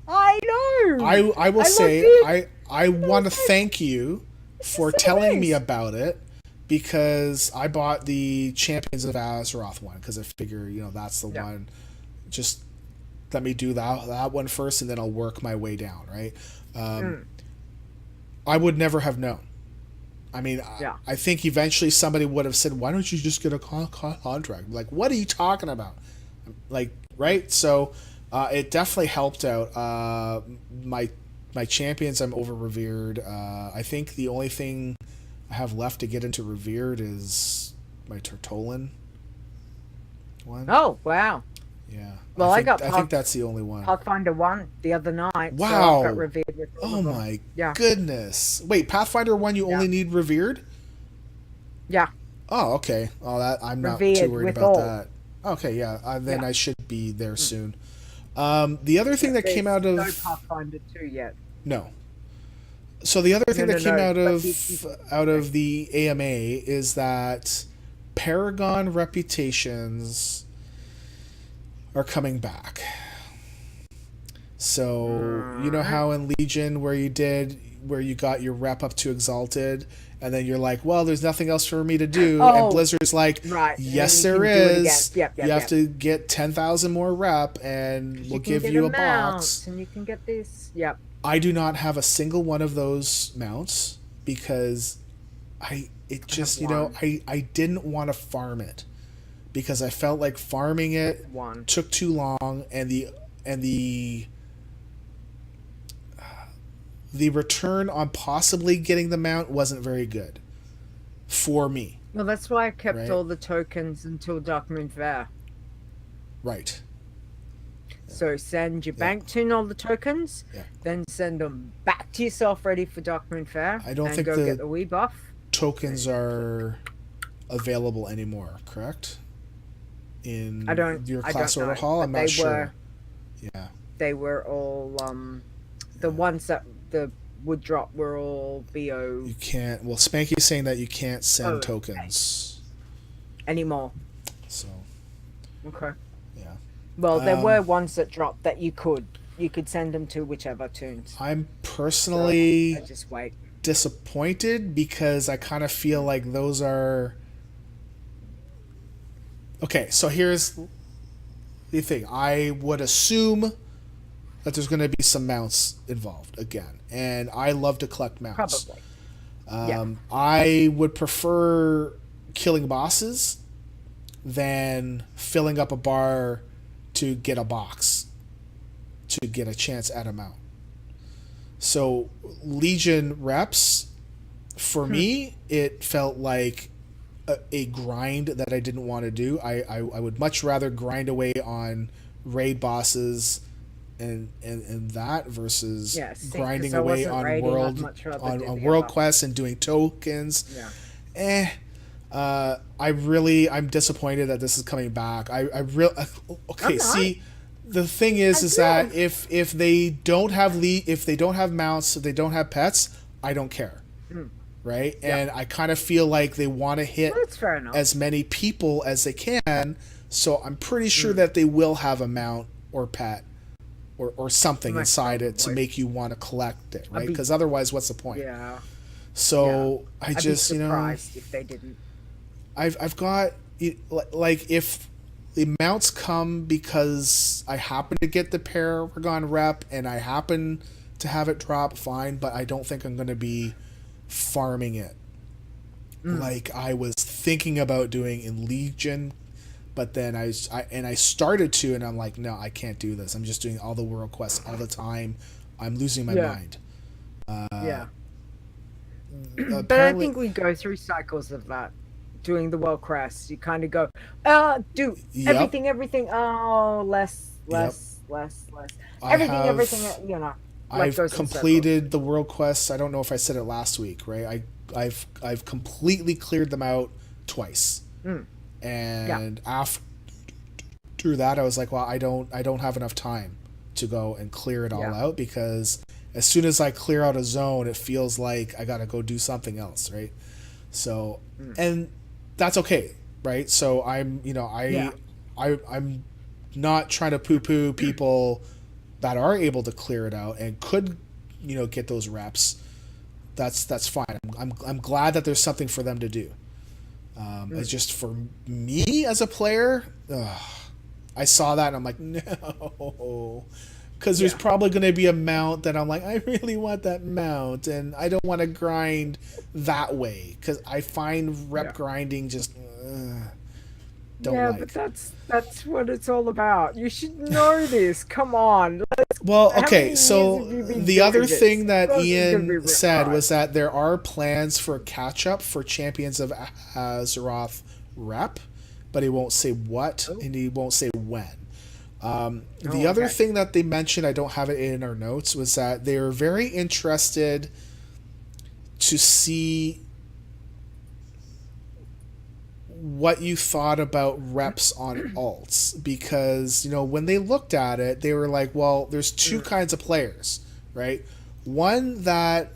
I know. I will say I want to thank you for telling me about it because I bought the Champions of Azeroth one because I figure that's the one. Just let me do that one first and then I'll work my way down. Right. I would never have known. I mean, I think eventually somebody would have said, why don't you just get a contract? Like, what are you talking about? Like, right? So it definitely helped out. My champions, I'm over-revered. I think the only thing I have left to get into revered is my Tortolan one. Oh, wow. Yeah. Well, I think that's the only one. Pathfinder 1 the other night. Wow. So I got revered with my goodness. Wait, Pathfinder 1 you only need revered? Yeah. Oh, okay. Oh, that I'm not revered too worried about that. Okay, yeah. Then I should be there soon. The other thing that came out of... no Pathfinder 2 yet. No. So the other thing that came out of the AMA is that Paragon reputations are coming back. So, you know how in Legion where you got your rep up to Exalted, and then you're like, well, there's nothing else for me to do. And Blizzard's like, yes, there is. You have to get 10,000 more rep, and we'll give you a box. And you can get this. Yep. I do not have a single one of those mounts because I didn't want to farm it because I felt like farming it took too long, and the return on possibly getting the mount wasn't very good for me. Well, that's why I kept all the tokens until Dark Moon Fair. Right. So send your bank tune all the tokens, then send them back to yourself ready for Dark Moon Fair. I don't think get the Wii buff. Tokens are available anymore, correct? In your class order hall? I'm not sure. Yeah. They were all the ones that the would drop were all BO. You can't. Well, Spanky's saying that you can't send tokens anymore. So. Okay. Yeah. Well, there were ones that dropped that you could send them to whichever tunes. I'm personally just wait. Disappointed because I kind of feel like those are. Okay, so here's the thing. I would assume that there's going to be some mounts involved again, and I love to collect mounts. Probably. I would prefer killing bosses than filling up a bar to get a box to get a chance at a mount. So Legion reps, for me, it felt like a grind that I didn't want to do. I would much rather grind away on raid bosses and that versus grinding away on world quests and doing tokens. I'm disappointed that this is coming back. The thing is that if they don't have mounts, if they don't have pets, I don't care. Right? And I kind of feel like they want to hit as many people as they can, so I'm pretty sure that they will have a mount or pet or something inside it to make you want to collect it, right? Because otherwise, what's the point? Yeah. So I'd be surprised if they didn't. I've got like if the mounts come because I happen to get the Paragon rep and I happen to have it drop, fine, but I don't think I'm going to be farming it like I was thinking about doing in Legion, but then I started to, and I'm like, no, I can't do this. I'm just doing all the world quests all the time. I'm losing my mind. But I think we go through cycles of that. Doing the world quests, you kind of go, do everything. Oh, less. Everything. You know. I've completed the world quests. I don't know if I said it last week, right? I've completely cleared them out twice, and after that, I was like, well, I don't have enough time to go and clear it all out, because as soon as I clear out a zone, it feels like I gotta go do something else, right? So, and that's okay, right? So I'm not trying to poo-poo people that are able to clear it out and could, get those reps. That's fine. I'm glad that there's something for them to do. It's just for me as a player, I saw that and I'm like, no, because there's probably going to be a mount that I'm like, I really want that mount, and I don't want to grind that way because I find rep grinding just but that's what it's all about. You should know this. Come on. So the other thing that Ian said was that there are plans for catch up for Champions of Azeroth rep, but he won't say what and he won't say when. The other thing that they mentioned, I don't have it in our notes, was that they were very interested to see what you thought about reps on alts, because when they looked at it, they were like, well, there's two kinds of players, right? One that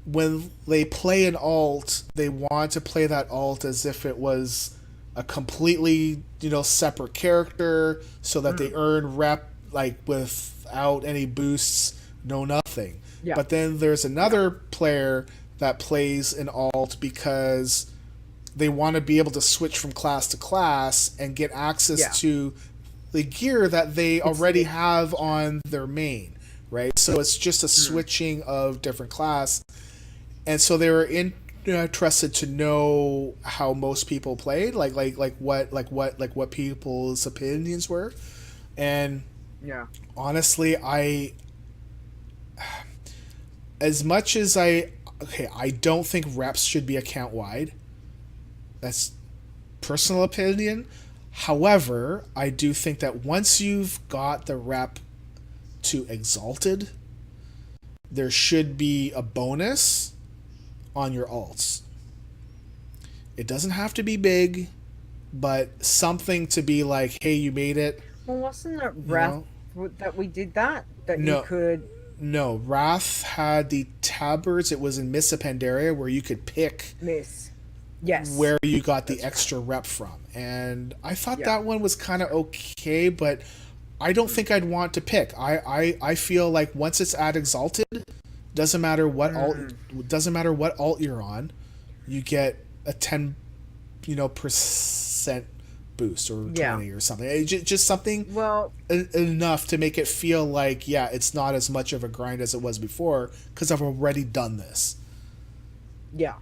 when they play an alt, they want to play that alt as if it was a completely, separate character so that they earn rep like without any boosts, no nothing. Yeah. But then there's another player that plays an alt because they want to be able to switch from class to class and get access to the gear that they already have on their main, right? So it's just a switching of different class. And so they were interested to know how most people played, like what people's opinions were. And honestly, as much as I don't think reps should be account wide. That's personal opinion. However, I do think that once you've got the rep to Exalted, there should be a bonus on your alts. It doesn't have to be big, but something to be like, hey, you made it. Well, wasn't it Wrath that we did that? That you could... No, Wrath had the tabards. It was in Miss Pandaria where you could pick... Yes. Where you got the extra rep from. And I thought that one was kind of okay, but I don't think I'd want to pick. I feel like once it's at Exalted, doesn't matter what alt you're on, you get a 10 percent boost or 20 or something. It's just something enough to make it feel like it's not as much of a grind as it was before because I've already done this. Yeah.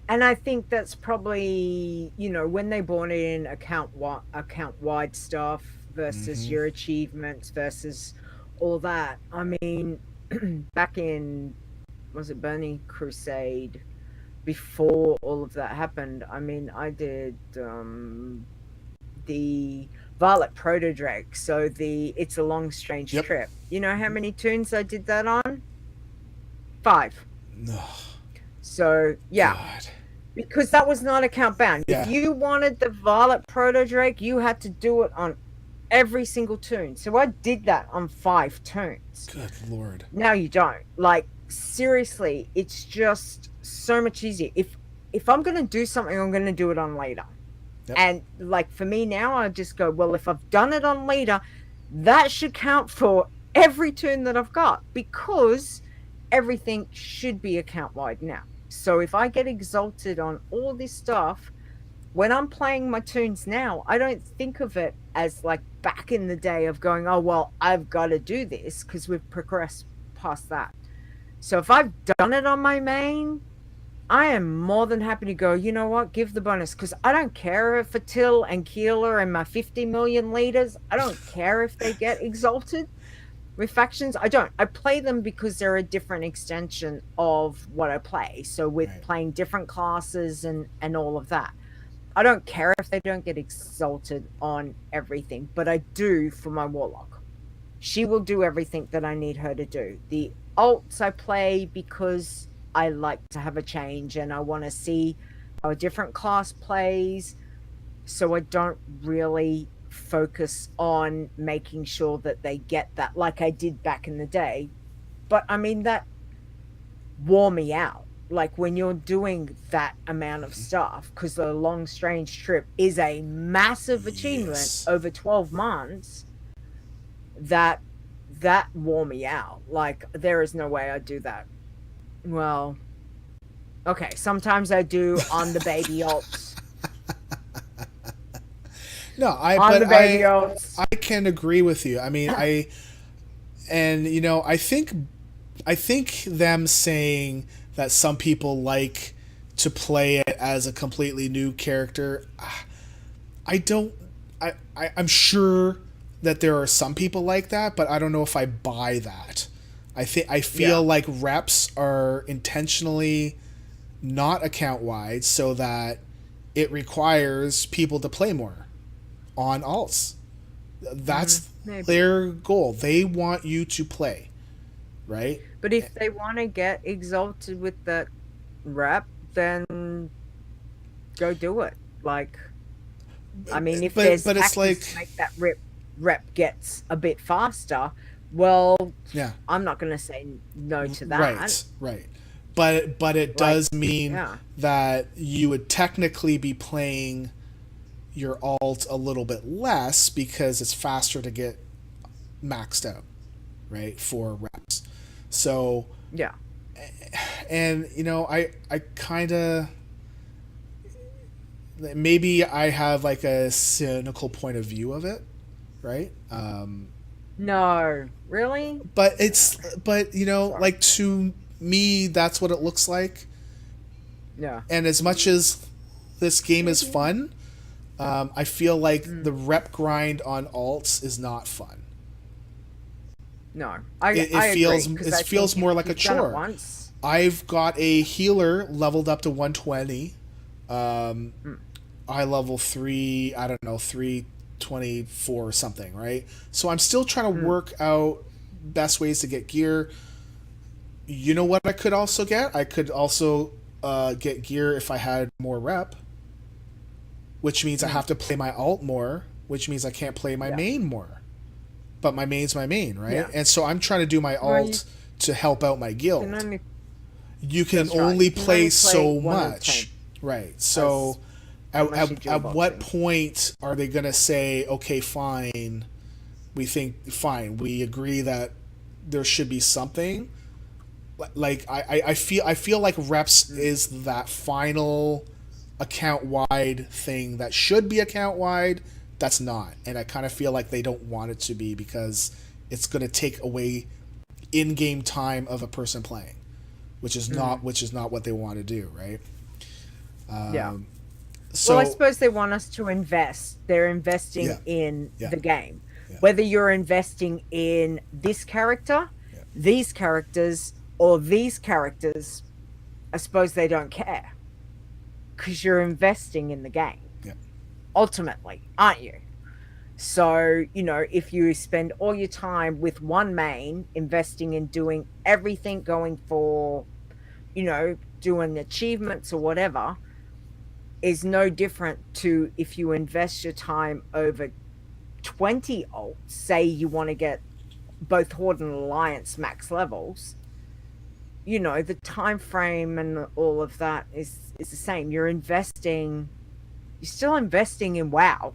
And I think that's probably, when they brought in account-wide stuff versus your achievements versus all that. I mean, back in, was it Burning Crusade, before all of that happened, I mean, I did the Violet Proto-Drake, so It's a Long Strange Trip. You know how many tunes I did that on? 5. No. So, God. Because that was not account bound. If you wanted the Violet Proto-Drake, you had to do it on every single tune. So I did that on 5 tunes. Good Lord. Now you don't. Like, seriously, it's just so much easier. If I'm going to do something, I'm going to do it on later. Yep. And, like, for me now, I just go, well, if I've done it on later, that should count for every tune that I've got. Because everything should be account-wide now. So if I get Exalted on all this stuff, when I'm playing my tunes now, I don't think of it as like back in the day of going, oh, well, I've got to do this because we've progressed past that. So if I've done it on my main, I am more than happy to go, you know what, give the bonus. Because I don't care if Fetid and Keeler and my 50 million leaders, I don't care if they get Exalted. With factions, I don't. I play them because they're a different extension of what I play. So with playing different classes and all of that. I don't care if they don't get Exalted on everything, but I do for my Warlock. She will do everything that I need her to do. The alts I play because I like to have a change and I want to see how a different class plays. So I don't really focus on making sure that they get that like I did back in the day. But I mean, that wore me out. Like when you're doing that amount of stuff, because the Long Strange Trip is a massive achievement over 12 months, that wore me out. Like there is no way I'd do that. Well, okay, sometimes I do on the baby alts. No, I can agree with you. I mean, I think them saying that some people like to play it as a completely new character, I'm sure that there are some people like that, but I don't know if I buy that. I feel like reps are intentionally not account wide so that it requires people to play more on alts. That's their goal. They want you to play, right? But if they want to get Exalted with that rep, then go do it. Like, I mean, if there's tactics to make that rep gets a bit faster, well, I'm not going to say no to that. Right. But it does mean that you would technically be playing your alt a little bit less because it's faster to get maxed out, right, for reps. So yeah, and I kind of, maybe I have like a cynical point of view of it, right? No, really? But it's, but Sorry. like, to me, that's what it looks like. Yeah. And as much as this game is fun, I feel like the rep grind on alts is not fun. No, It feels more like a chore. Once. I've got a healer leveled up to 120. I level 3, I don't know, 324 or something, right? So I'm still trying to work out best ways to get gear. You know what I could also get? I could also get gear if I had more rep, which means I have to play my alt more, which means I can't play my main more. But my main's my main, right? Yeah. And so I'm trying to do my alt to help out my guild. You can only play so much. Right. So at what point are they going to say, okay, fine, we agree that there should be something? Like, I feel like reps is that final account wide thing that should be account wide. That's not, and I kind of feel like they don't want it to be, because it's going to take away in-game time of a person playing, which is not what they want to do, right? So, well, I suppose they want us to invest. They're investing in the game. Yeah. Whether you're investing in this character, these characters, or these characters, I suppose they don't care, because you're investing in the game. Ultimately, aren't you? So, if you spend all your time with one main, investing in doing everything, going for, doing achievements or whatever, is no different to if you invest your time over 20 alts. Say you want to get both Horde and Alliance max levels, the time frame and all of that is the same. You're still investing in WoW.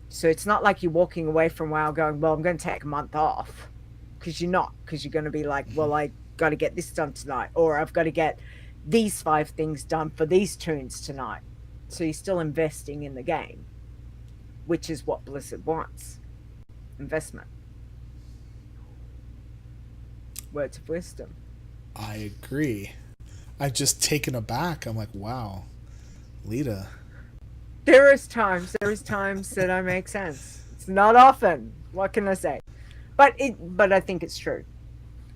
So it's not like you're walking away from WoW going, well, I'm going to take a month off. Because you're not. Because you're going to be like, well, I got to get this done tonight. Or I've got to get these 5 things done for these tunes tonight. So you're still investing in the game. Which is what Blizzard wants. Investment. Words of wisdom. I agree. I'm just taken aback. I'm like, wow. Lita. There is times that I make sense. It's not often. What can I say? But I think it's true.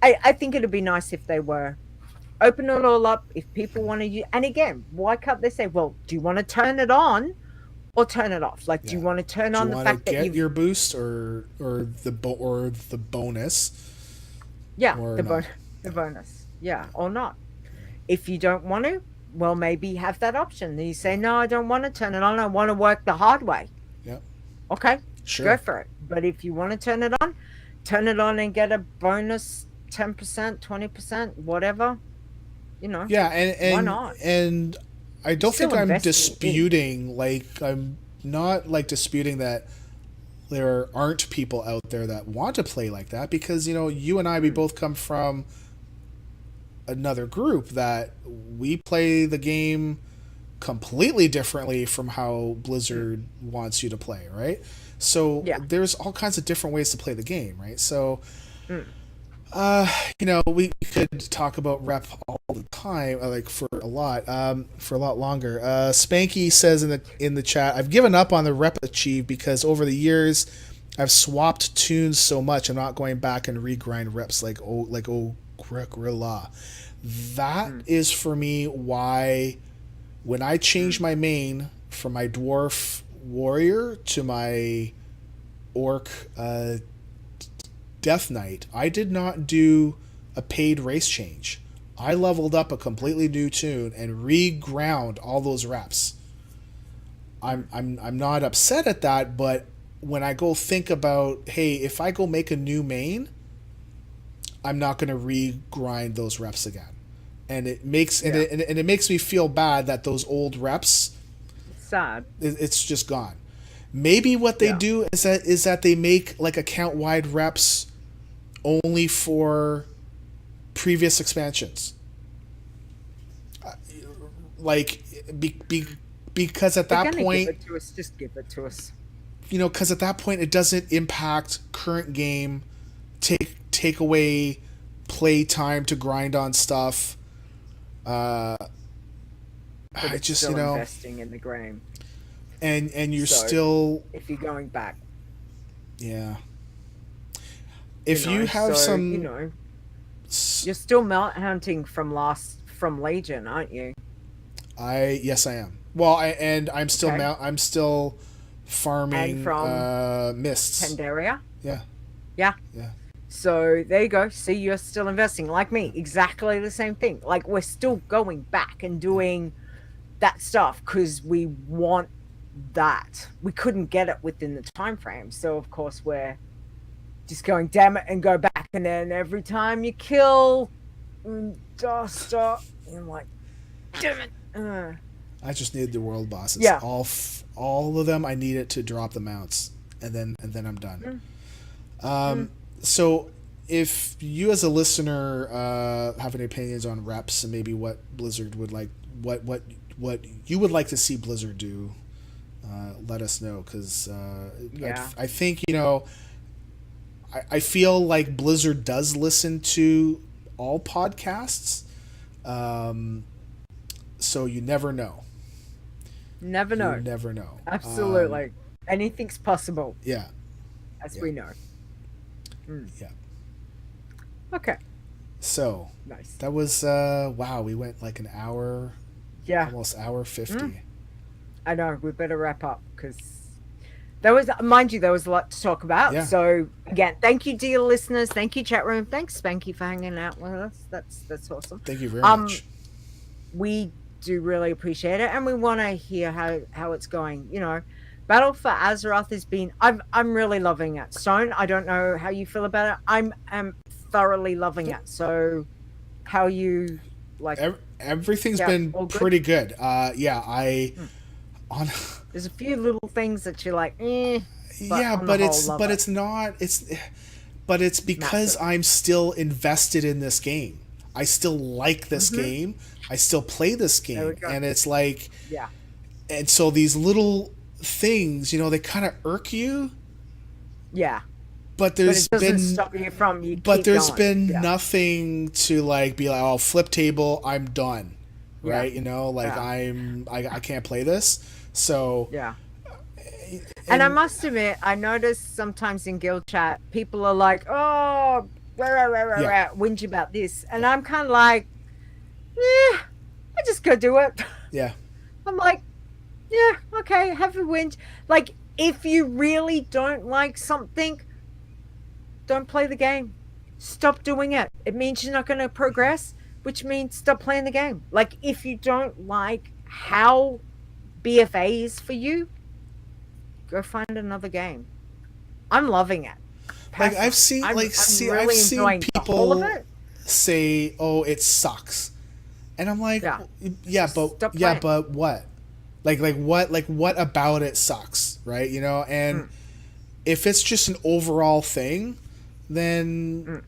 I think it'd be nice if they were open it all up. If people want to use, and again, why can't they say, well, do you want to turn it on or turn it off? Like, do you want to turn on the fact that you get your boost or the bonus? Yeah, the bonus. Yeah, or not. If you don't want to, well, maybe have that option. Then you say, no, I don't want to turn it on. I want to work the hard way. Yep. Okay, sure. Go for it. But if you want to turn it on and get a bonus 10%, 20%, whatever, Yeah, and why not? And I don't think I'm disputing, I'm not disputing that there aren't people out there that want to play like that, because, you and I, we both come from another group that we play the game completely differently from how Blizzard wants you to play, right? So there's all kinds of different ways to play the game, right? So we could talk about rep all the time, for a lot longer. Spanky says in the chat, I've given up on the rep achieve because over the years I've swapped tunes so much I'm not going back and regrind reps like Gorilla. That is for me why when I changed my main from my dwarf warrior to my orc death knight, I did not do a paid race change. I leveled up a completely new tune and reground all those reps. I'm not upset at that, but when I go think about, hey, if I go make a new main, I'm not going to regrind those reps again, and it makes it makes me feel bad that those old reps sad. It's just gone. Maybe what they do is that they make like account wide reps only for previous expansions. Like because at that point, give it to us. Just give it to us. Because at that point it doesn't impact current game. Take away play time to grind on stuff. I just still investing in the game. And you're still, if you're going back, if you have some, you're still mount hunting from Legion, aren't you? Yes, I am. Well, I'm still I'm still farming and from mists. Pandaria. Yeah. So there you go. See, you're still investing like me. Exactly the same thing. Like we're still going back and doing that stuff because we want that. We couldn't get it within the time frame, so of course we're just going damn it and go back. And then every time you kill stop, you're like, damn it. I just needed the world bosses. Yeah, all of them. I needed to drop the mounts, and then I'm done. So if you as a listener have any opinions on reps and maybe what Blizzard would like, what you would like to see Blizzard do, let us know, because I think I feel like Blizzard does listen to all podcasts, so you never know. Never know. You never know. Absolutely, anything's possible. Yeah, as we know. Yeah. Okay. So nice. That was wow. We went like an hour. Yeah. Almost hour 50. I know. We better wrap up because there was a lot to talk about. Yeah. So again, thank you, dear listeners. Thank you, chat room. Thanks, Spanky, for hanging out with us. That's awesome. Thank you very much. We do really appreciate it, and we want to hear how it's going. Battle for Azeroth has been. I'm really loving it. Stone, I don't know how you feel about it. I'm thoroughly loving it. So, how you like? Everything's been pretty good. There's a few little things that you're like, but it's not. But it's because massive. I'm still invested in this game. I still like this game. I still play this game, and it's like, and so these little things, they kind of irk you. Yeah. But there's stop you from been nothing to like be like, oh, flip table, I'm done. Right? I can't play this. So and I must admit, I notice sometimes in guild chat, people are like, oh, whinge about this, and I'm kind of like, I just go do it. Yeah. I'm like, yeah, okay, have a whinge. Like, if you really don't like something, don't play the game. Stop doing it. It means you're not going to progress, which means stop playing the game. Like, if you don't like how BFA is for you, go find another game. I'm loving it. Like, I've seen people say, "Oh, it sucks," and I'm like, but what? Like what about it sucks, right? And if it's just an overall thing, then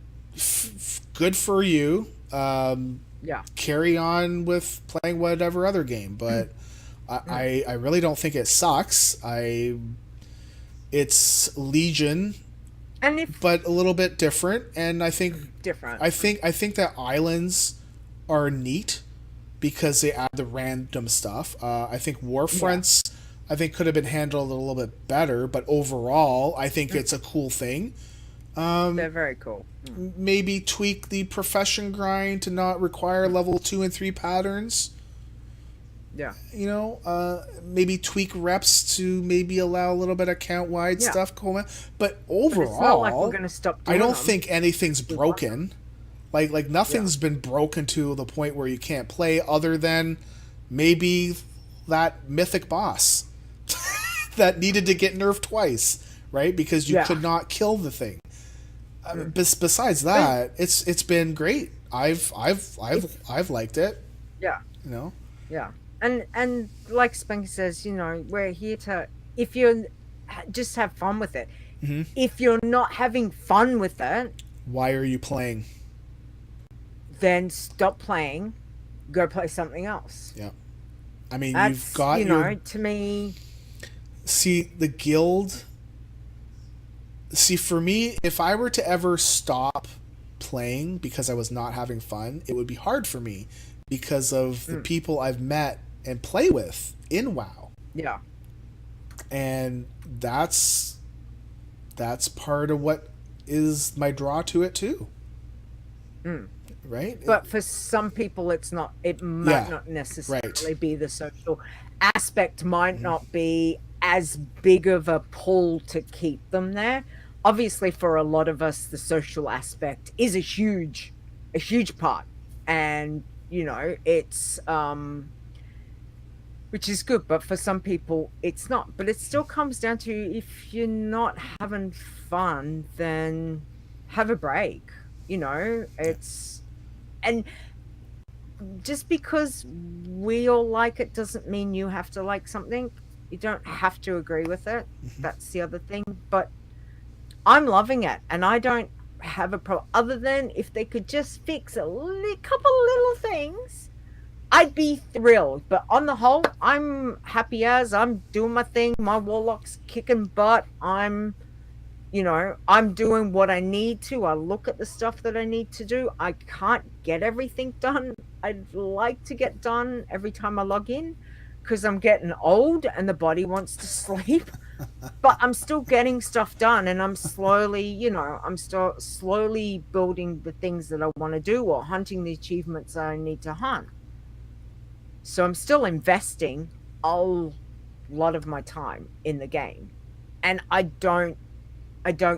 good for you. Carry on with playing whatever other game, but I really don't think it sucks. It's Legion, but a little bit different, and I think that islands are neat because they add the random stuff. I think Warfronts, I think could have been handled a little bit better, but overall, I think it's a cool thing. They're very cool. Maybe tweak the profession grind to not require level 2 and 3 patterns. Yeah. Maybe tweak reps to maybe allow a little bit of count-wide stuff going. But overall, it's not like we're gonna stop doing I don't think anything's broken. Like nothing's been broken to the point where you can't play, other than maybe that mythic boss that needed to get nerfed twice, right? Because you could not kill the thing. Besides that, it's been great. I've liked it. Yeah. Yeah. And like Spanky says, you know, we're here to, if you just have fun with it. Mm-hmm. If you're not having fun with it, why are you playing? Then stop playing, go play something else. Yeah. I mean, that's, you've got, you know, to me. See, the guild. See, for me, if I were to ever stop playing because I was not having fun, it would be hard for me because of the people I've met and play with in WoW. Yeah. And that's part of what is my draw to it too. Right? But for some people, it's not. It might not necessarily be the social aspect. Might not be as big of a pull to keep them there. Obviously, for a lot of us, the social aspect is a huge part, and you know, it's which is good. But for some people, it's not. But it still comes down to, if you're not having fun, then have a break. You know, it's, and just because we all like it doesn't mean you have to like something. You don't have to agree with it. That's the other thing. But I'm loving it, and I don't have a problem. Other than if they could just fix a couple little things, I'd be thrilled. But on the whole, I'm happy as I'm doing my thing. My warlock's kicking butt. I'm doing what I need to. I look at the stuff that I need to do. I can't get everything done I'd like to get done every time I log in, because I'm getting old and the body wants to sleep. But I'm still getting stuff done, and I'm slowly, I'm still slowly building the things that I want to do, or hunting the achievements I need to hunt. So I'm still investing a lot of my time in the game, and I don't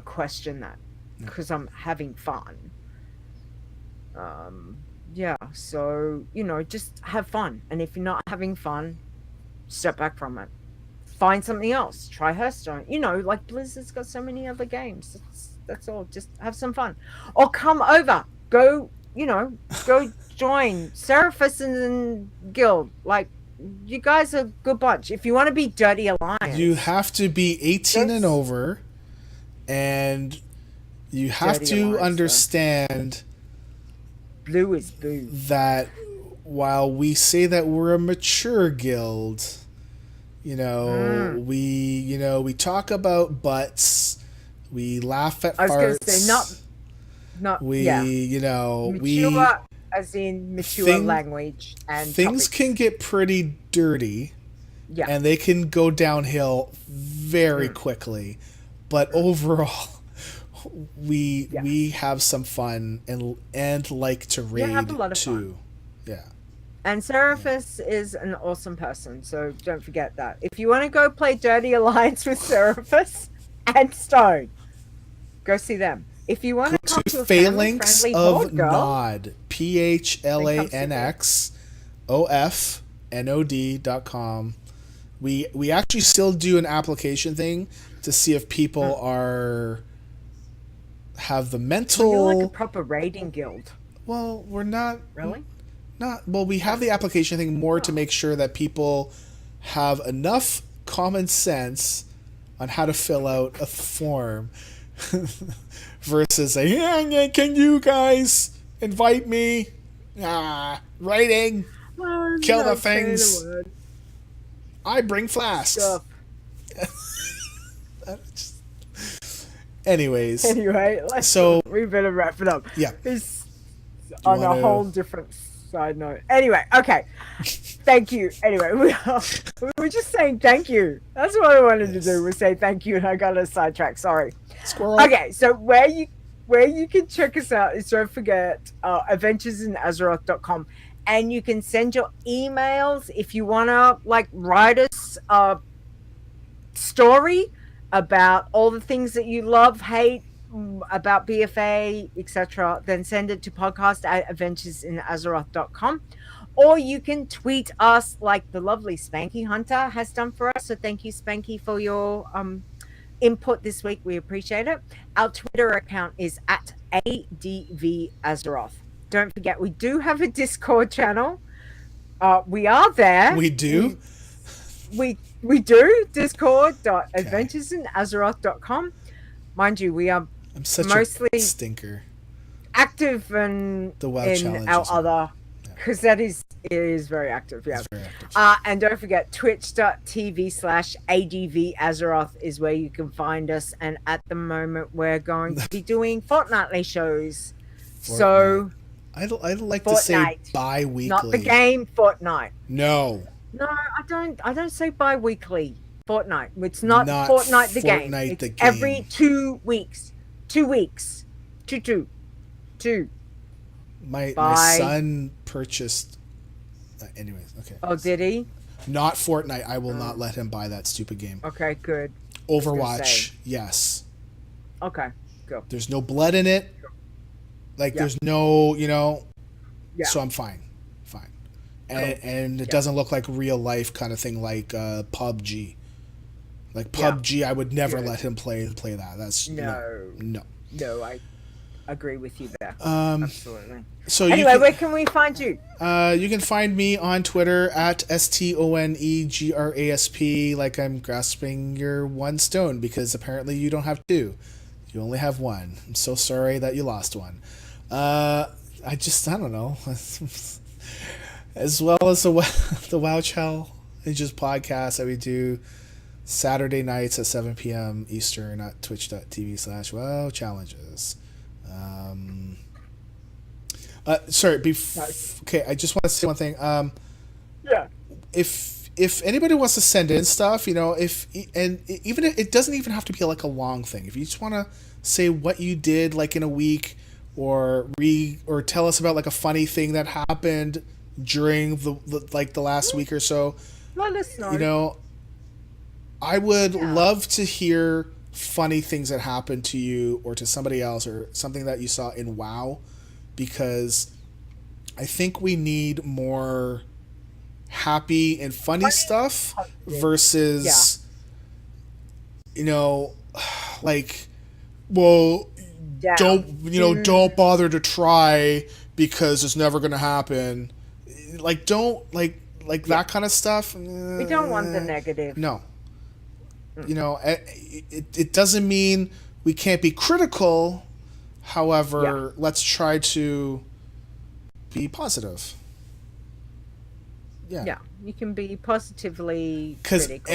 question that, because I'm having fun. So just have fun, and if you're not having fun, step back from it. Find something else. Try Hearthstone. Like Blizzard's got so many other games. That's all. Just have some fun. Or come over. Go join Seraphis and Guild. Like, you guys are a good bunch. If you want to be Dirty Alliance, you have to be 18 and over, and you have Dirty to Alliance, understand blue is boo. that while we say that we're a mature guild, we talk about butts, we laugh at farts. I was gonna say mature, as in mature language, and things topics can get pretty dirty. Yeah. And they can go downhill very quickly. But overall, we have some fun and like to raid have a lot of too. Fun. Yeah. And Seraphis is an awesome person, so don't forget that. If you want to go play Dirty Alliance with Seraphis and Stone, go see them. If you want to come to a Phalanx of Nod, PHLANXOFNOD.com. We actually still do an application thing to see if people have the mental. You're like a proper raiding guild. Well, we're not really. We have the application thing more to make sure that people have enough common sense on how to fill out a form versus saying, yeah, can you guys invite me? Writing. Kill the things. I bring flasks. Anyways. Anyway, we better wrap it up. Yeah. It's on a whole different side note. Anyway, okay. Thank you. Anyway, we were just saying thank you. That's what I wanted to do, was say thank you, and I got a sidetrack. Sorry. Squirrel. Okay, so where you can check us out is, don't forget, adventuresinazeroth.com, and you can send your emails if you want to write us a story about all the things that you love, hate about BFA, etc. Then send it to podcast@adventuresinazeroth.com, or you can tweet us like the lovely Spanky Hunter has done for us. So thank you, Spanky, for your input this week. We appreciate it. Our Twitter account is @ADVAzeroth. Don't forget, we do have a Discord channel. We are there. We do? We do. Discord.adventuresinazeroth.com. Mind you, we are mostly a stinker. Active in our other, because it is very active. Yeah. Very active. And don't forget, twitch.tv/advazeroth is where you can find us. And at the moment, we're going to be doing fortnightly shows. So I'd like to say bi-weekly. Not the game, Fortnite. No, I don't say bi-weekly. Fortnite. It's not Fortnite the game. It's every 2 weeks. 2 weeks. Two. My son purchased. Anyways, okay. Oh, did he? Not Fortnite. I will not let him buy that stupid game. Okay, good. Overwatch, yes. Okay, go. There's no blood in it. Like there's no, so I'm fine. And it doesn't look like real life kind of thing like PUBG. Like PUBG, I would never let him play that. That's no. I agree with you there. Absolutely. So anyway, where can we find you? You can find me on Twitter at STONEGRASP, like I'm grasping your one stone, because apparently you don't have two. You only have one. I'm so sorry that you lost one. I don't know. As well as the WoW Challenges podcast that we do Saturday nights at 7 p.m. Eastern at twitch.tv/WoW Challenges. Sorry. Okay, I just want to say one thing. If anybody wants to send in stuff, even it doesn't even have to be like a long thing. If you just want to say what you did like in a week, or tell us about like a funny thing that happened during the last week or so, let us know. I would love to hear funny things that happened to you or to somebody else, or something that you saw in WoW, because I think we need more happy and funny stuff versus like, well, don't bother to try because it's never gonna happen. Like, don't like that kind of stuff. We don't want the negative. No. It doesn't mean we can't be critical. However, let's try to be positive. Yeah, you can be positively critical.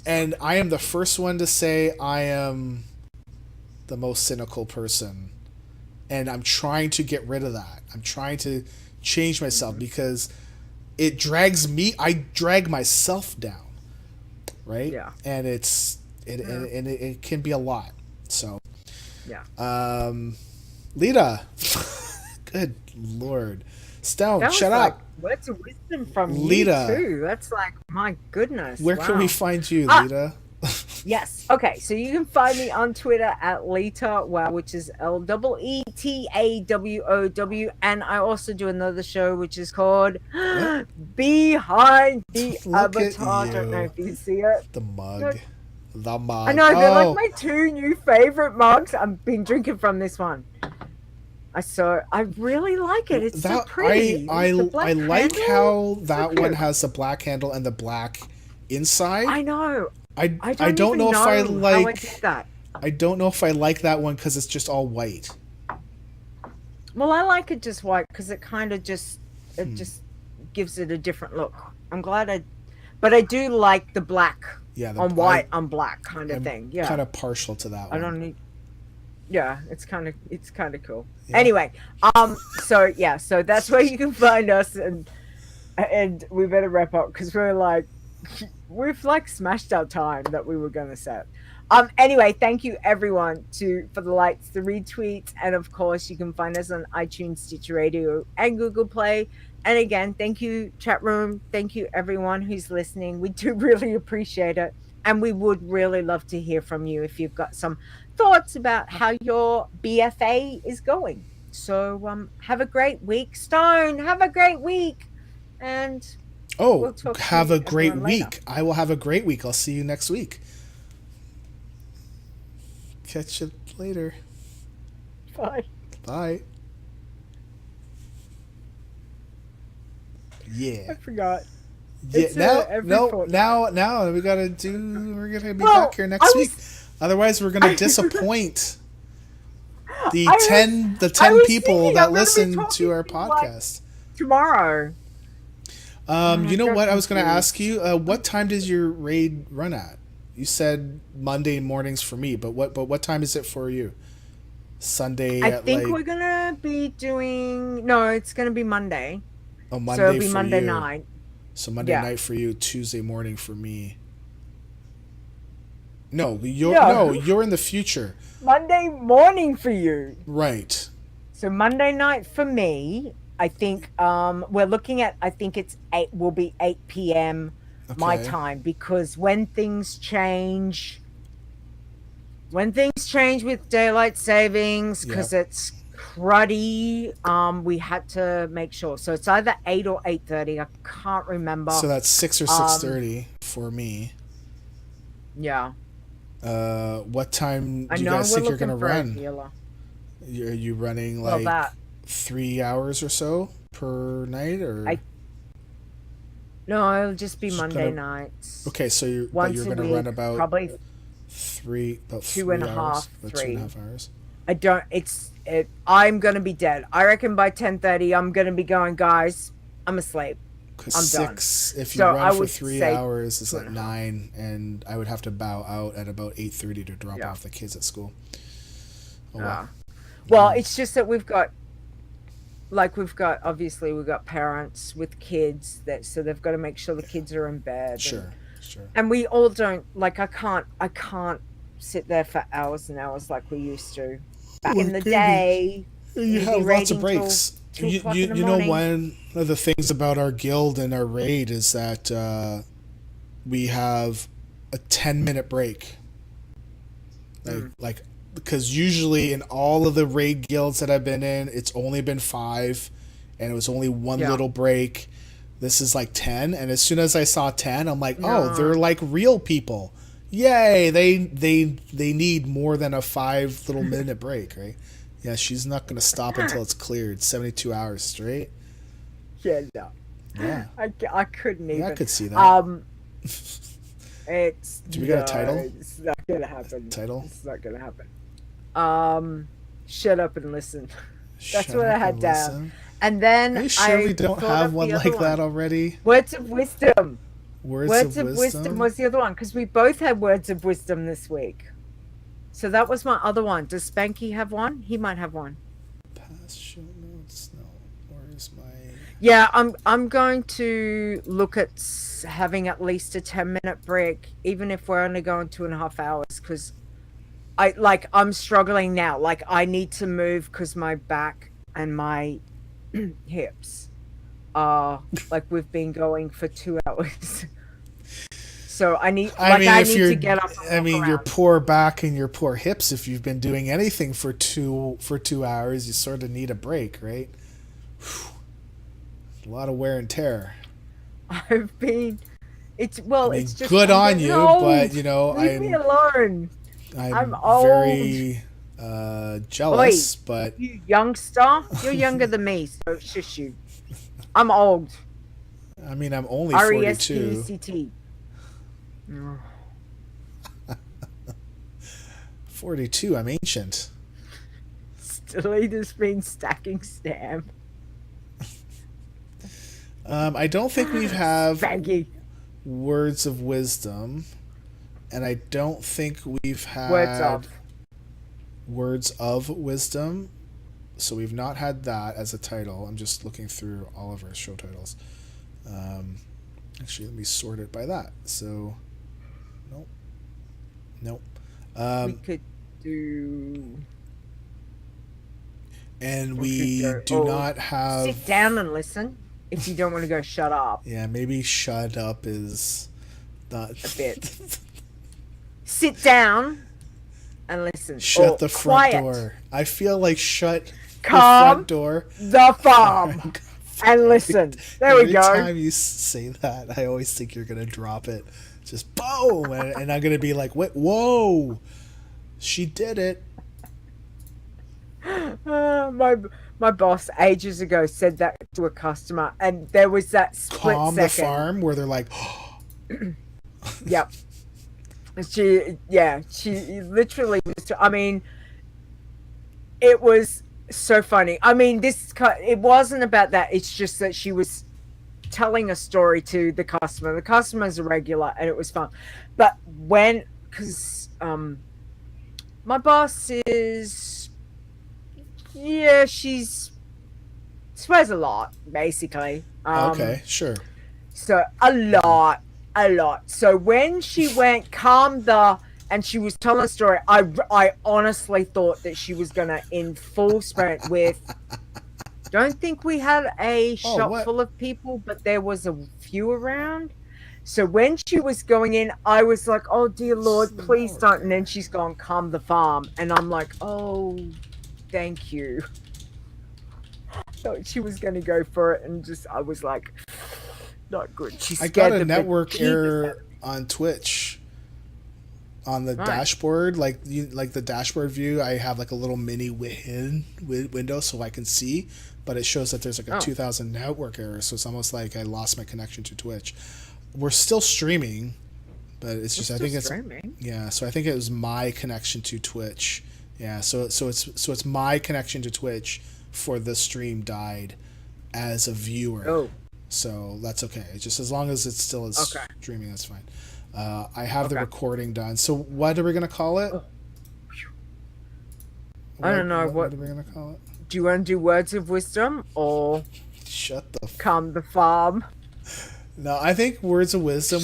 And I am the first one to say I am the most cynical person, and I'm trying to get rid of that. I'm trying to change myself because it drags me. I drag myself down, right? Yeah. And it can be a lot. So, Lita, good Lord, Stone, shut up. Words of wisdom from Lita. You too. That's like, my goodness. Where can we find you, Lita? Yes. Okay. So you can find me on Twitter at Lita Wow, which is LEETAWOW, and I also do another show which is called Behind the Avatar. I don't know if you see it. The mug. The mug. I know, they're like my two new favorite mugs. I've been drinking from this one. I really like it. It's so pretty. I like how that one has the black handle and the black inside. I know. I don't know if I like how I did that. I don't know if I like that one because it's just all white. Well, I like it just white because it kind of just gives it a different look. I'm glad but I do like the black on white on black kind of thing. Yeah, kind of partial to that one. I don't need. Yeah, it's kind of cool. Yeah. Anyway, so that's where you can find us, and we better wrap up because we've smashed our time that we were going to set. Anyway, thank you everyone for the likes, the retweets, and of course you can find us on iTunes, Stitcher Radio, and Google Play. And again, thank you chat room, thank you everyone who's listening. We do really appreciate it, and we would really love to hear from you if you've got some thoughts about how your BFA is going. So have a great week, Stone. Have a great week, and we'll have a great week. Later. I will have a great week. I'll see you next week. Catch you later. Bye. Bye. Yeah. I forgot. Yeah. Now we gotta do. We're gonna be back here next week. Otherwise, we're gonna disappoint the 10 people that listen to our podcast tomorrow. You know what? I was gonna ask you. What time does your raid run at? You said Monday mornings for me, but what time is it for you? Sunday. I think we're gonna be doing. No, it's gonna be Monday. Oh, Monday. So it'll be for Monday you. night. So Monday night for you, Tuesday morning for me. No, you're in the future. Monday morning for you. Right. So Monday night for me. I think we're looking at. I think it's 8. Will be 8 p.m. my time, because when things change with daylight savings, because it's cruddy, we had to make sure. So it's either 8 or 8:30. I can't remember. So that's 6 or 6:30 for me. Yeah. What time do you guys think you're gonna run? Are you running like 3 hours or so per night, or? No, it'll just be Monday nights. Okay, so you're gonna run about probably 3 2.5 hours. I'm gonna be dead. I reckon by 10:30 I'm gonna be going, guys, I'm asleep. I'm done. If you run for 3 hours, it's like 9, and I would have to bow out at about 8:30 to drop off the kids at school. Oh, well, it's just that we've got parents with kids so they've got to make sure the kids are in bed. Sure. And we all don't I can't sit there for hours and hours like we used to back in the day. You have lots of breaks. You know, one of the things about our guild and our raid is that we have a 10-minute break. Like because usually in all of the raid guilds that I've been in, it's only been 5, and it was only one little break. This is like 10, and as soon as I saw 10, I'm like, oh, they're like real people. Yay! They need more than a 5 little minute break, right? Yeah, she's not going to stop until it's cleared. 72 hours straight. Yeah, no. Yeah. I couldn't even. Yeah, I could see that. Do we got a title? It's not going to happen. Title? It's not going to happen. Shut up and listen. That's what I had down. Listen. And then are you sure we don't have one like that already? Words of wisdom. Words of wisdom was the other one, because we both had words of wisdom this week. So that was my other one. Does Spanky have one? He might have one. Past show notes. No. Where's my? Yeah, I'm going to look at having at least a 10-minute break, even if we're only going 2.5 hours, because I'm struggling now. Like, I need to move because my back and my hips are like, we've been going for 2 hours. So I need to get up. Your poor back and your poor hips. If you've been doing anything for 2 hours, you sort of need a break, right? Whew. A lot of wear and tear. It's just good on you, but leave me alone. I'm old. Very jealous, but you youngster, you're younger than me, so shush you. I'm old. I'm only 42. RESPECT. 42. I'm ancient. Stelita's been stacking stamp. I don't think we have Spanky. words of wisdom, and I don't think we've had words of wisdom. So we've not had that as a title. I'm just looking through all of our show titles. Actually, let me sort it by that. So, nope. We could do. And we do not have. Sit down and listen. If you don't want to go, shut up. Yeah, maybe shut up is not a bit. Sit down and listen. Shut the front door. I feel like shut the front door. The farm. And listen. There we go. Every time you say that, I always think you're going to drop it. Just boom. And I'm going to be like, whoa. She did it. My boss ages ago said that to a customer, and there was that split Calm second. the farm where they're like, yep. She literally was. I mean, it was so funny. I mean, it wasn't about that. It's just that she was telling a story to the customer. The customer's a regular, and it was fun. But because my boss is, she swears a lot, basically. okay, sure. So a lot. So when she went and she was telling a story, I honestly thought that she was gonna in full sprint with. Don't think we had a shop full of people, but there was a few around. So when she was going in, I was like, "Oh dear Lord, please don't!" And then she's gone, "Calm the farm," and I'm like, "Oh, thank you." Thought she was gonna go for it, and I was like, "Not good." I got a network error on Twitch. On the dashboard, like the dashboard view, I have like a little mini window so I can see, but it shows that there's like a 2000 network error, so it's almost like I lost my connection to Twitch. We're still streaming, but it's just I think it's streaming. Yeah, so I think it was my connection to Twitch. Yeah, so it's my connection to Twitch for the stream died as a viewer. Oh, so that's okay. Just as long as it still is streaming, that's fine. I have the recording done. So what are we going to call it? I don't know. What are we going to call it? Do you want to do Words of Wisdom or Shut the Calm the Farm? No, I think Words of Wisdom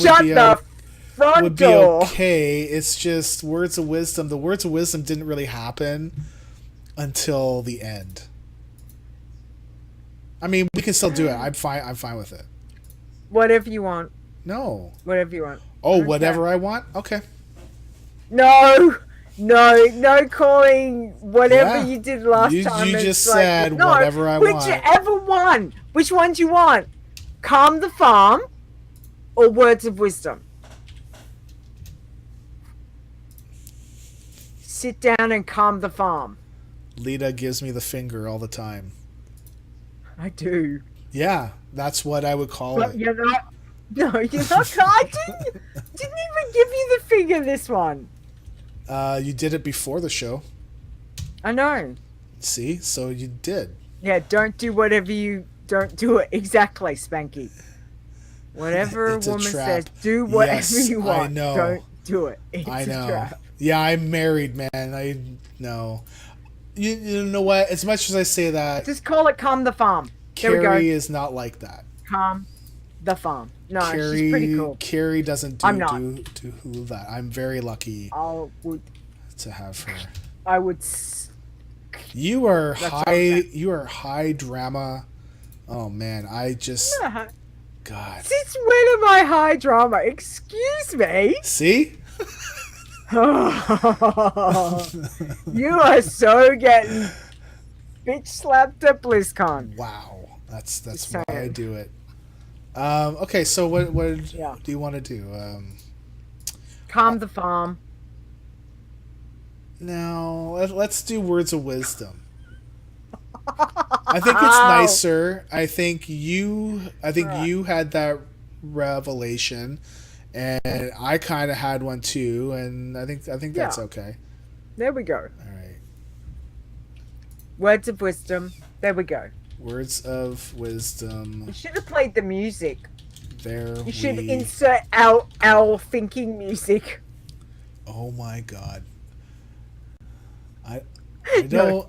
would be okay. It's just Words of Wisdom. The Words of Wisdom didn't really happen until the end. I mean, we can still do it. I'm fine with it. Whatever you want. No. Whatever you want. Oh, whatever I want? Okay. No calling whatever you did last time. You just said whatever I want. Whichever one. Which one do you want? Calm the Farm or Words of Wisdom? Sit down and calm the farm. Lita gives me the finger all the time. I do. Yeah, that's what I would call it. You're not. No, you're not. I didn't even give you the finger this one. You did it before the show. I know. See? So you did. Yeah, don't do whatever you... Don't do it. Exactly, Spanky. Whatever a woman says, do whatever you want. I know. Don't do it. It's I know. A trap. Yeah, I'm married, man. I know. You know what? As much as I say that... Just call it Calm the Farm. Carrie is not like that. Calm the Farm. No, she's pretty cool. Carrie doesn't do that. I'm very lucky to have her. I would. You are high. You are high drama. Oh man, I just. God. Since when am I high drama? Excuse me. See. You are so getting bitch slapped at BlizzCon. Wow, that's why I do it. Okay, so what do you want to do? Calm the farm. No, let's do Words of Wisdom. I think it's nicer. I think you had that revelation, and I kind of had one too, and I think that's okay. There we go. All right. Words of Wisdom. There we go. Words of Wisdom. You should have played the music. You should insert our thinking music. Oh my God. I don't.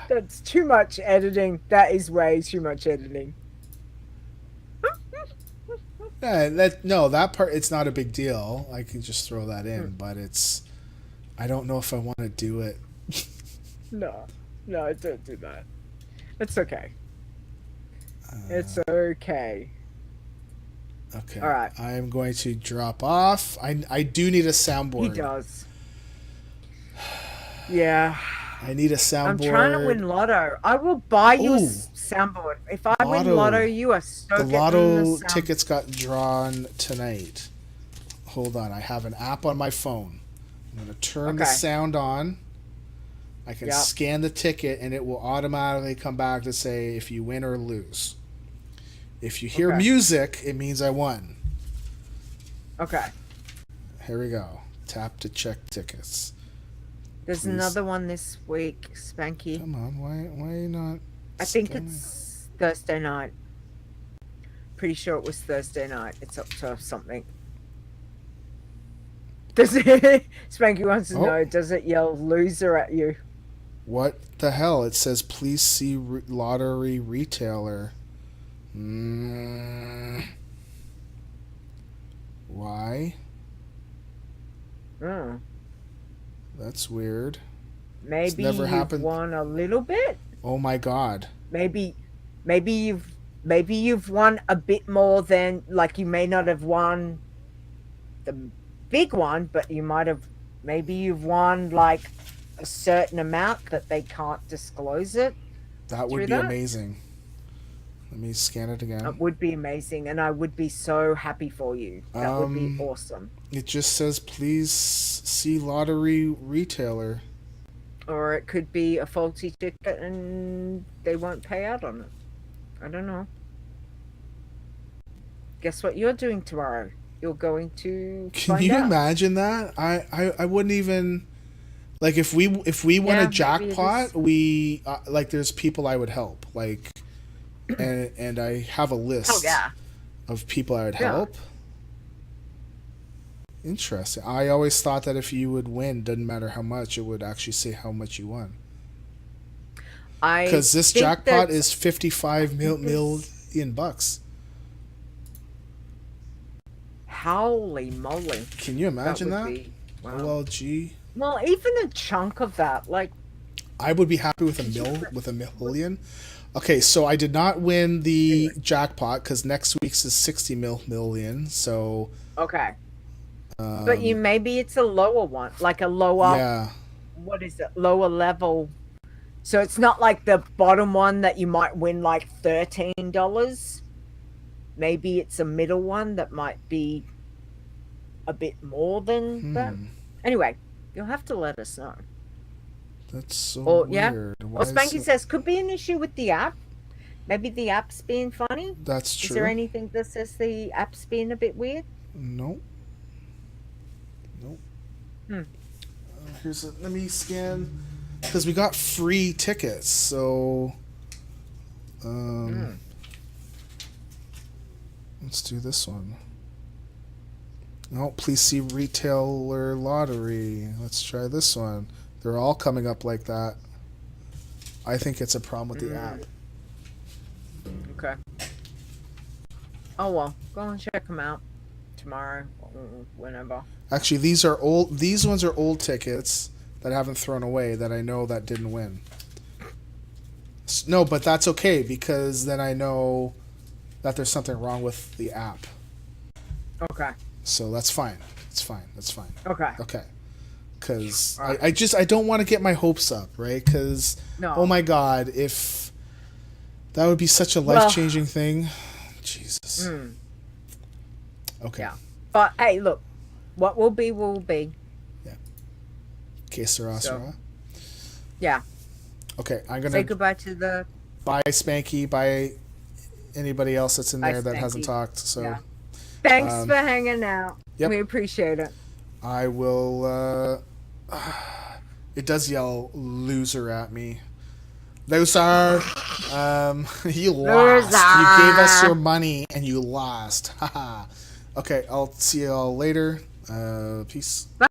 That's too much editing. That is way too much editing. That part, it's not a big deal. I can just throw that in, but I don't know if I want to do it. No, don't do that. It's okay. It's okay. Okay. All right. I am going to drop off. I do need a soundboard. He does. Yeah. I need a soundboard. I'm trying to win Lotto. I will buy you a soundboard. If I win Lotto, you are so the Lotto tickets got drawn tonight. Hold on. I have an app on my phone. I'm going to turn the sound on. I can scan the ticket, and it will automatically come back to say if you win or lose. If you hear music, it means I won. Okay. Here we go. Tap to check tickets. There's another one this week, Spanky. Come on, why not? I think it's Thursday night. Pretty sure it was Thursday night. It's up to something. Does it? Spanky wants to know. Does it yell loser at you? What the hell? It says please see lottery retailer. Why? That's weird. Maybe you've won a little bit. Oh my god. Maybe you've won a bit more than, like, you may not have won the big one, but you might have. Maybe you've won like a certain amount that they can't disclose it. That would be amazing. Let me scan it again. It would be amazing, and I would be so happy for you. That would be awesome. It just says, please see lottery retailer. Or it could be a faulty ticket and they won't pay out on it. I don't know. Guess what you're doing tomorrow? You're going to Can you imagine that? I wouldn't even... Like, if we win a jackpot, we... like, there's people I would help. Like... And I have a list of people I would help. Interesting. I always thought that if you would win, doesn't matter how much, it would actually say how much you won. Because this jackpot is $55 million bucks. Holy moly! Can you imagine that? Wow. OLG. Well, even a chunk of that, like. I would be happy with a million. Okay, so I did not win the jackpot because next week's is 60 million. So okay, but maybe it's a lower one, like a lower. Yeah. What is it? Lower level. So it's not like the bottom one that you might win like $13. Maybe it's a middle one that might be a bit more than that. Anyway, you'll have to let us know. That's so weird. Yeah. Well, Spanky says could be an issue with the app. Maybe the app's being funny. That's true. Is there anything that says the app's being a bit weird? Nope. Let me scan because we got free tickets. So, let's do this one. No, please see retailer lottery. Let's try this one. They're all coming up like that. I think it's a problem with the app. Okay. Oh well, go and check them out tomorrow, whenever. Actually, these are old. These ones are old tickets that I haven't thrown away that I know that didn't win. No, but that's okay because then I know that there's something wrong with the app. Okay. So that's fine. It's fine. That's fine. Okay. Okay. Because I don't want to get my hopes up, right? Because, oh my God, if that would be such a life-changing thing. Jesus. Okay. Yeah. But, hey, look, what will be, will be. Yeah. Que sera, sera. Yeah. Okay, I'm going to... Say goodbye to the... Bye, Spanky. Bye, anybody else that's in there that hasn't talked. So. Yeah. Thanks for hanging out. Yep. We appreciate it. I will... it does yell loser at me. Loser! You lost. You gave us your money and you lost. Haha. Okay, I'll see you all later. Peace. Bye.